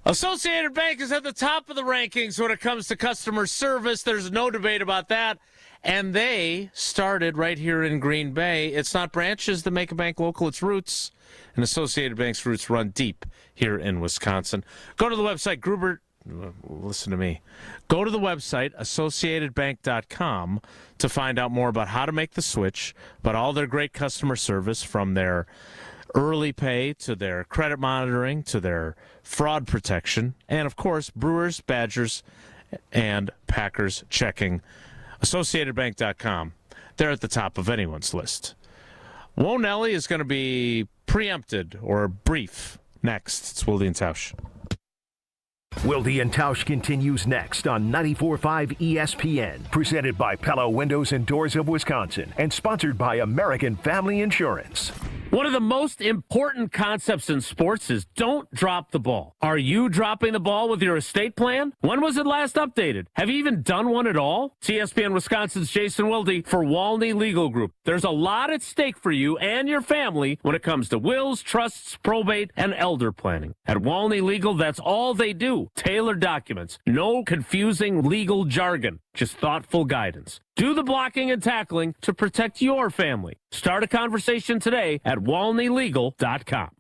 S1: Associated Bank is at the top of the rankings when it comes to customer service. There's no debate about that. And they started right here in Green Bay. It's not branches that make a bank local, it's roots. And Associated Bank's roots run deep here in Wisconsin. Go to the website, Gruber. Listen to me. Go to the website, associatedbank.com, to find out more about how to make the switch, about all their great customer service, from their early pay to their credit monitoring to their fraud protection, and, of course, Brewers, Badgers, and Packers checking. AssociatedBank.com. They're at the top of anyone's list. Whoa, Nelly is going to be preempted or brief next. It's Wilde Tausch.
S6: Wilde and Tausch continues next on 94.5 ESPN, presented by Pella Windows and Doors of Wisconsin, and sponsored by American Family Insurance.
S1: One of the most important concepts in sports is don't drop the ball. Are you dropping the ball with your estate plan? When was it last updated? Have you even done one at all? It's ESPN Wisconsin's Jason Wilde for Walney Legal Group. There's a lot at stake for you and your family when it comes to wills, trusts, probate, and elder planning. At Walney Legal, that's all they do. Tailored documents. No confusing legal jargon. Just thoughtful guidance. Do the blocking and tackling to protect your family. Start a conversation today at walneylegal.com.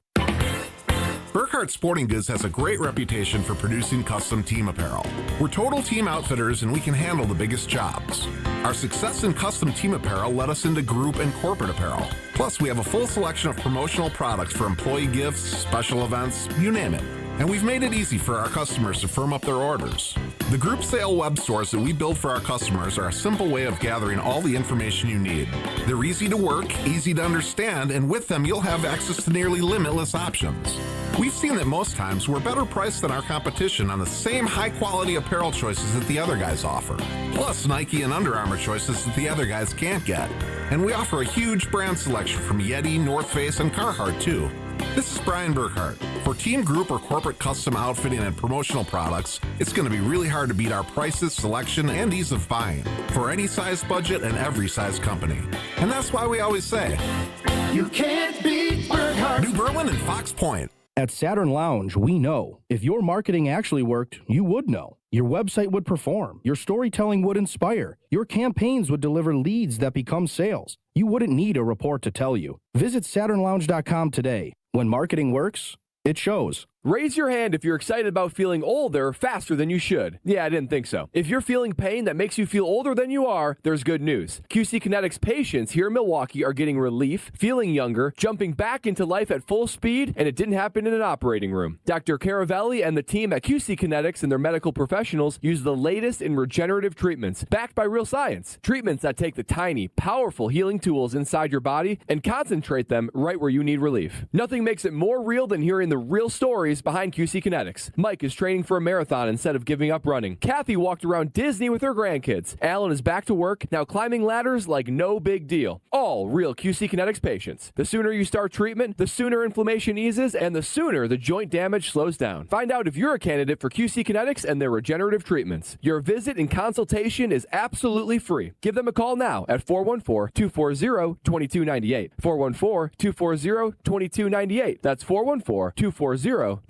S2: Burkhardt Sporting Goods has a great reputation for producing custom team apparel. We're total team outfitters and we can handle the biggest jobs. Our success in custom team apparel led us into group and corporate apparel. Plus, we have a full selection of promotional products for employee gifts, special events, you name it. And we've made it easy for our customers to firm up their orders. The group sale web stores that we build for our customers are a simple way of gathering all the information you need. They're easy to work, easy to understand, and with them you'll have access to nearly limitless options. We've seen that most times we're better priced than our competition on the same high-quality apparel choices that the other guys offer. Plus Nike and Under Armour choices that the other guys can't get. And we offer a huge brand selection from Yeti, North Face, and Carhartt, too. This is Brian Burkhart. For team, group, or corporate custom outfitting and promotional products, it's going to be really hard to beat our prices, selection, and ease of buying for any size budget and every size company. And that's why we always say,
S4: you can't beat Burkhart.
S2: New Berlin and Fox Point.
S7: At Saturn Lounge, we know. If your marketing actually worked, you would know. Your website would perform. Your storytelling would inspire. Your campaigns would deliver leads that become sales. You wouldn't need a report to tell you. Visit SaturnLounge.com today. When marketing works, it shows.
S18: Raise your hand if you're excited about feeling older faster than you should. Yeah, I didn't think so. If you're feeling pain that makes you feel older than you are, there's good news. QC Kinetics patients here in Milwaukee are getting relief, feeling younger, jumping back into life at full speed, and it didn't happen in an operating room. Dr. Caravelli and the team at QC Kinetics and their medical professionals use the latest in regenerative treatments, backed by real science. Treatments that take the tiny, powerful healing tools inside your body and concentrate them right where you need relief. Nothing makes it more real than hearing the real stories behind QC Kinetics. Mike is training for a marathon instead of giving up running. Kathy walked around Disney with her grandkids. Alan is back to work, now climbing ladders like no big deal. All real QC Kinetics patients. The sooner you start treatment, the sooner inflammation eases, and the sooner the joint damage slows down. Find out if you're a candidate for QC Kinetics and their regenerative treatments. Your visit and consultation is absolutely free. Give them a call now at 414-240-2298. 414-240-2298. That's 414-240-2298.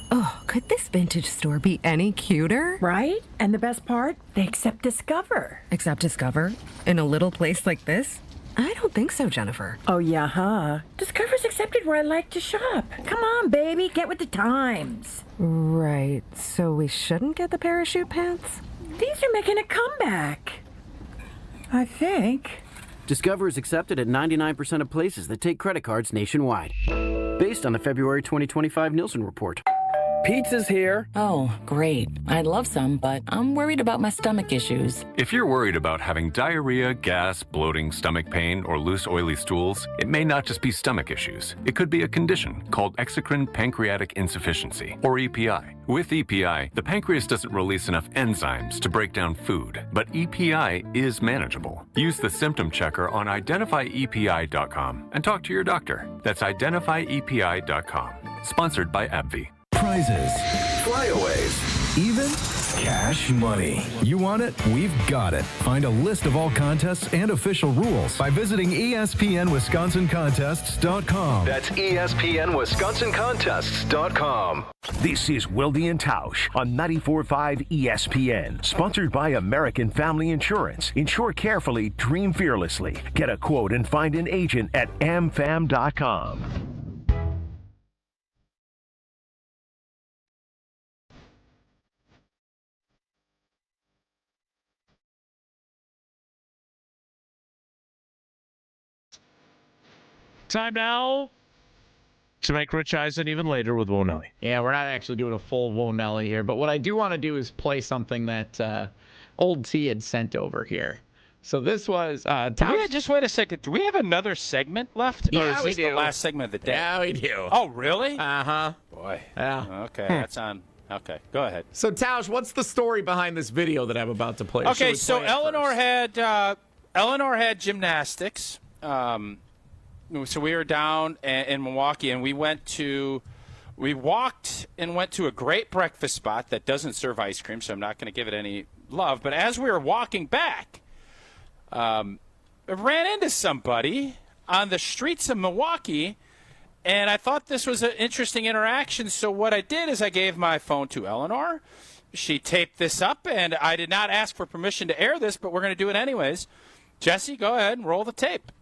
S19: Oh, could this vintage store be any cuter?
S20: Right? And the best part? They accept Discover.
S19: Accept Discover? In a little place like this? I don't think so, Jennifer.
S20: Oh, yeah, huh? Discover's accepted where I like to shop. Come on, baby, get with the times.
S19: Right, so we shouldn't get the parachute pants?
S20: These are making a comeback. I think.
S21: Discover is accepted at 99% of places that take credit cards nationwide. Based on the February 2025 Nielsen report.
S27: Pizza's here.
S28: Oh, great. I'd love some, but I'm worried about my stomach issues.
S29: If you're worried about having diarrhea, gas, bloating, stomach pain, or loose, oily stools, it may not just be stomach issues. It could be a condition called exocrine pancreatic insufficiency, or EPI. With EPI, the pancreas doesn't release enough enzymes to break down food, but EPI is manageable. Use the symptom checker on identifyepi.com and talk to your doctor. That's identifyepi.com. Sponsored by AbbVie.
S22: Prizes,
S26: Flyaways,
S22: even cash money. You want it? We've got it. Find a list of all contests and official rules by visiting ESPNWisconsinContests.com.
S26: That's ESPNWisconsinContests.com.
S6: This is Wilde Tausch on 94.5 ESPN. Sponsored by American Family Insurance. Insure carefully, dream fearlessly. Get a quote and find an agent at amfam.com.
S1: Time now to make Rich Eisen even later with Whoa Nelly.
S12: Yeah, we're not actually doing a full Whoa Nelly here, but what I do want to do is play something that Old T had sent over here. So this was...
S3: just wait a second. Do we have another segment left?
S12: Yeah,
S3: or is
S12: we
S3: this
S12: do.
S3: the last segment of the day?
S12: Yeah, we do.
S3: Oh, really?
S12: Uh-huh.
S3: Boy.
S12: Yeah.
S3: Okay, that's on... Okay, go ahead.
S12: So, Tausch, what's the story behind this video that I'm about to play?
S3: Okay, so Eleanor had gymnastics. So we were down in Milwaukee, and we walked and went to a great breakfast spot that doesn't serve ice cream, so I'm not going to give it any love. But as we were walking back, I ran into somebody on the streets of Milwaukee, and I thought this was an interesting interaction. So what I did is I gave my phone to Eleanor. She taped this up, and I did not ask for permission to air this, but we're going to do it anyways. Jesse, go ahead and roll the tape.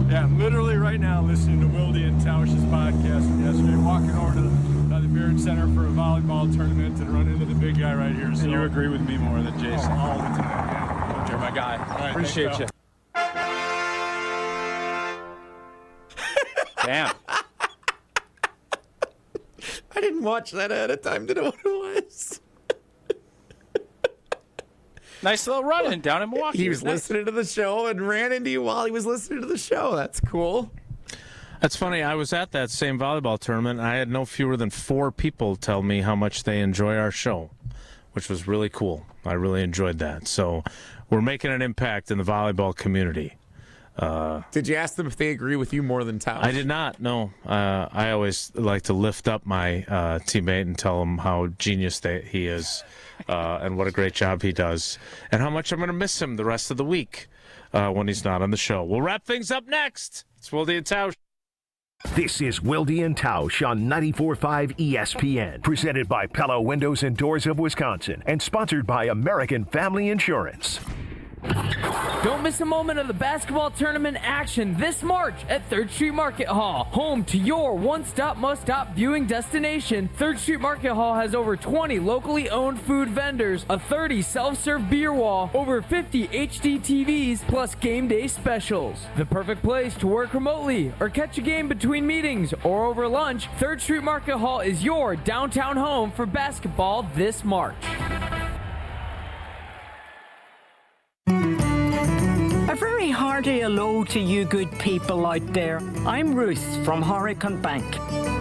S30: Yeah, I'm literally right now listening to Wilde and Tausch's podcast from yesterday, walking over to the Beard Center for a volleyball tournament and run into the big guy right here. So you agree with me more than Jason all the time. Yeah.
S3: You're my guy.
S30: All right,
S3: appreciate you. Damn.
S12: I didn't watch that ahead of time to know what it was.
S3: Nice little run-in down in Milwaukee.
S12: He was listening to the show and ran into you while he was listening to the show. That's cool.
S1: That's funny. I was at that same volleyball tournament. I had no fewer than 4 people tell me how much they enjoy our show, which was really cool. I really enjoyed that. So we're making an impact in the volleyball community.
S12: Did you ask them if they agree with you more than Tausch?
S1: I did not, no. I always like to lift up my teammate and tell him how genius he is and what a great job he does and how much I'm going to miss him the rest of the week when he's not on the show. We'll wrap things up next. It's Wilde Tausch.
S6: This is Wilde Tausch on 94.5 ESPN, presented by Pella Windows and Doors of Wisconsin, and sponsored by American Family Insurance.
S5: Don't miss a moment of the basketball tournament action this March at 3rd Street Market Hall, home to your one-stop, must-stop viewing destination. 3rd Street Market Hall has over 20 locally owned food vendors, a 30 self-serve beer wall, over 50 HD TVs, plus game day specials. The perfect place to work remotely or catch a game between meetings or over lunch. 3rd Street Market Hall is your downtown home for basketball this March.
S8: A very hearty hello to you good people out there. I'm Ruth from Horicon Bank.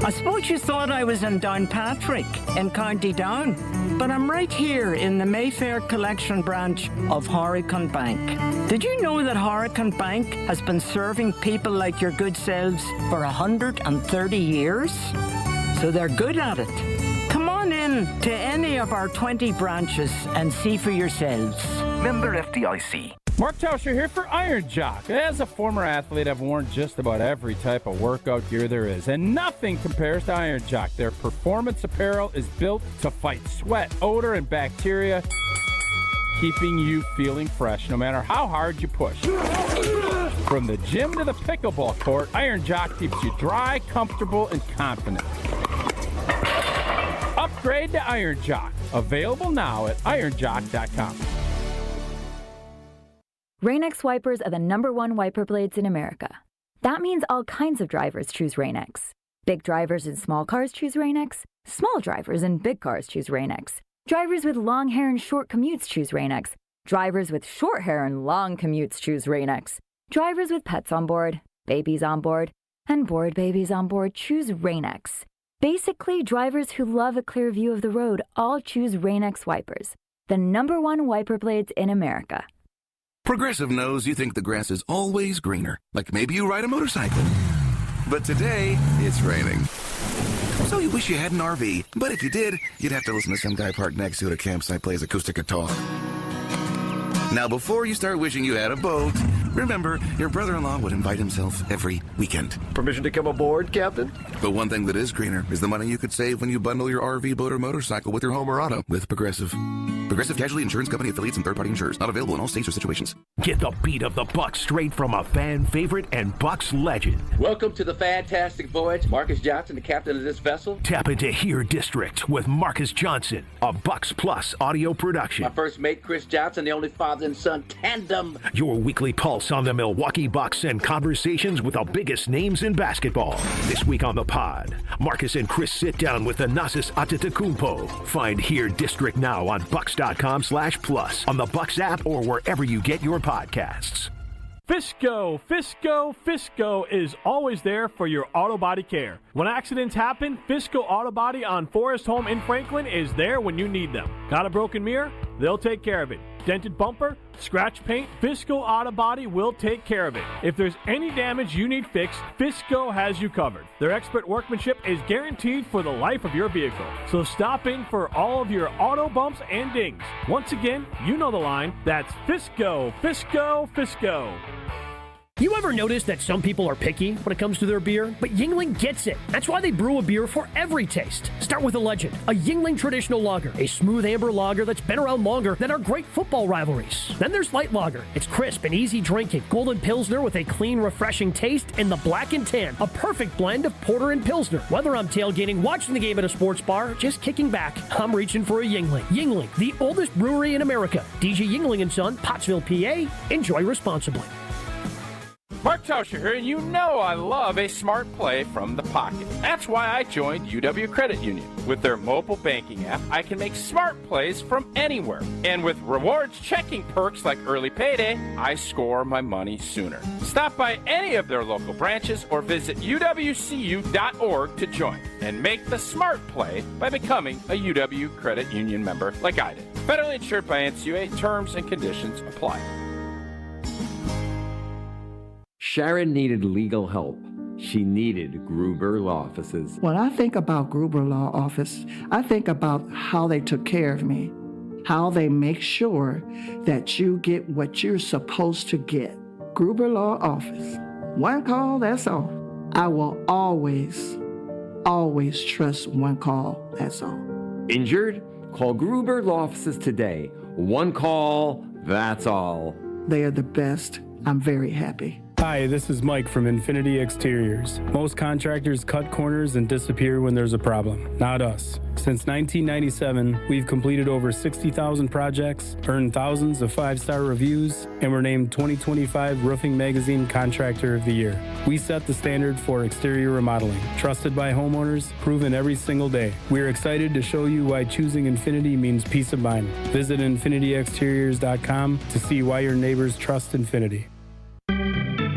S8: I suppose you thought I was in Downpatrick in County Down, but I'm right here in the Mayfair Collection branch of Horicon Bank. Did you know that Horicon Bank has been serving people like your good selves for 130 years? So they're good at it. Come on in to any of our 20 branches and see for yourselves.
S22: Member FDIC.
S23: Mark Tauscher here for Iron Jock. As a former athlete, I've worn just about every type of workout gear there is, and nothing compares to Iron Jock. Their performance apparel is built to fight sweat, odor, and bacteria, keeping you feeling fresh no matter how hard you push. From the gym to the pickleball court, Iron Jock keeps you dry, comfortable, and confident. Upgrade to Iron Jock. Available now at ironjock.com.
S9: Rain-X wipers are the #1 wiper blades in America. That means all kinds of drivers choose Rain-X. Big drivers in small cars choose Rain-X. Small drivers in big cars choose Rain-X. Drivers with long hair and short commutes choose Rain-X. Drivers with short hair and long commutes choose Rain-X. Drivers with pets on board, babies on board, and bored babies on board choose Rain-X. Basically, drivers who love a clear view of the road all choose Rain-X wipers, the #1 wiper blades in America.
S11: Progressive knows you think the grass is always greener, like maybe you ride a motorcycle. But today, it's raining. So you wish you had an RV, but if you did, you'd have to listen to some guy parked next to it at a campsite plays acoustic guitar. Now, before you start wishing you had a boat, remember, your brother-in-law would invite himself every weekend. Permission to come aboard, Captain? But one thing that is greener is the money you could save when you bundle your RV, boat, or motorcycle with your home or auto with Progressive. Progressive Casualty Insurance Company affiliates and third-party insurers. Not available in all states or situations.
S6: Get the beat of the Bucks straight from a fan favorite and Bucks legend.
S13: Welcome to the fantastic voyage. Marcus Johnson, the captain of this vessel.
S6: Tap into Here District with Marcus Johnson, a Bucks Plus audio production.
S13: My first mate, Chris Johnson, the only father and son tandem.
S6: Your weekly pulse on the Milwaukee Bucks and conversations with the biggest names in basketball. This week on the pod, Marcus and Chris sit down with Thanasis Antetokounmpo. Find Here District now on Bucks.com/plus, on the Bucks app, or wherever you get your podcasts.
S14: Fisco is always there for your auto body care. When accidents happen, Fisco Auto Body on Forest Home in Franklin is there when you need them. Got a broken mirror? They'll take care of it. Dented bumper? Scratch paint? Fisco Auto Body will take care of it. If there's any damage you need fixed, Fisco has you covered. Their expert workmanship is guaranteed for the life of your vehicle. So stop in for all of your auto bumps and dings. Once again, you know the line. That's Fisco.
S15: You ever notice that some people are picky when it comes to their beer? But Yuengling gets it. That's why they brew a beer for every taste. Start with a legend, a Yuengling traditional lager, a smooth amber lager that's been around longer than our great football rivalries. Then there's light lager. It's crisp and easy drinking. Golden Pilsner with a clean, refreshing taste, and the Black and Tan, a perfect blend of porter and Pilsner. Whether I'm tailgating, watching the game at a sports bar, just kicking back, I'm reaching for a Yuengling. Yuengling, the oldest brewery in America. DJ Yuengling & Son, Pottsville, PA. Enjoy responsibly.
S3: Mark Tauscher here, and you know I love a smart play from the pocket. That's why I joined UW Credit Union. With their mobile banking app, I can make smart plays from anywhere. And with rewards checking perks like early payday, I score my money sooner. Stop by any of their local branches or visit uwcu.org to join and make the smart play by becoming a UW Credit Union member like I did. Federally insured by NCAA, terms and conditions apply.
S2: Sharon needed legal help. She needed Gruber Law Offices.
S4: When I think about Gruber Law Office, I think about how they took care of me, how they make sure that you get what you're supposed to get. Gruber Law Office. One call, that's all. I will always trust one call, that's all.
S2: Injured? Call Gruber Law Offices today. One call, that's all.
S4: They are the best. I'm very happy.
S7: Hi, this is Mike from Infinity Exteriors. Most contractors cut corners and disappear when there's a problem. Not us. Since 1997, we've completed over 60,000 projects, earned thousands of 5-star reviews, and were named 2025 Roofing Magazine Contractor of the Year. We set the standard for exterior remodeling. Trusted by homeowners, proven every single day. We're excited to show you why choosing Infinity means peace of mind. Visit infinityexteriors.com to see why your neighbors trust Infinity.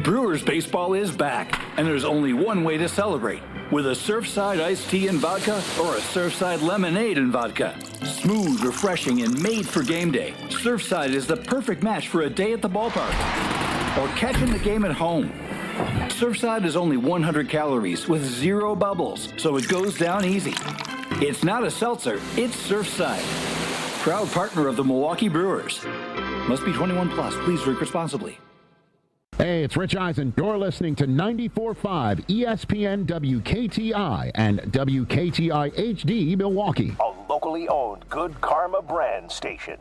S10: Brewers baseball is back, and there's only one way to celebrate. With a Surfside iced tea and vodka or a Surfside lemonade and vodka. Smooth, refreshing, and made for game day. Surfside is the perfect match for a day at the ballpark or catching the game at home. Surfside is only 100 calories with 0 bubbles, so it goes down easy. It's not a seltzer, it's Surfside. Proud partner of the Milwaukee Brewers. Must be 21 plus. Please drink responsibly.
S16: Hey, it's Rich Eisen. You're listening to 94.5 ESPN WKTI and WKTI HD Milwaukee.
S26: A locally owned Good Karma brand station.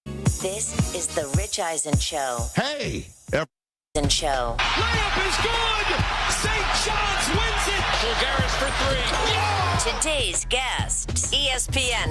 S17: This is the Rich Eisen Show.
S18: Hey!
S17: Eisen Show.
S19: Layup is good! St. John's wins it! Bulgaris for 3.
S17: Today's guests, ESPN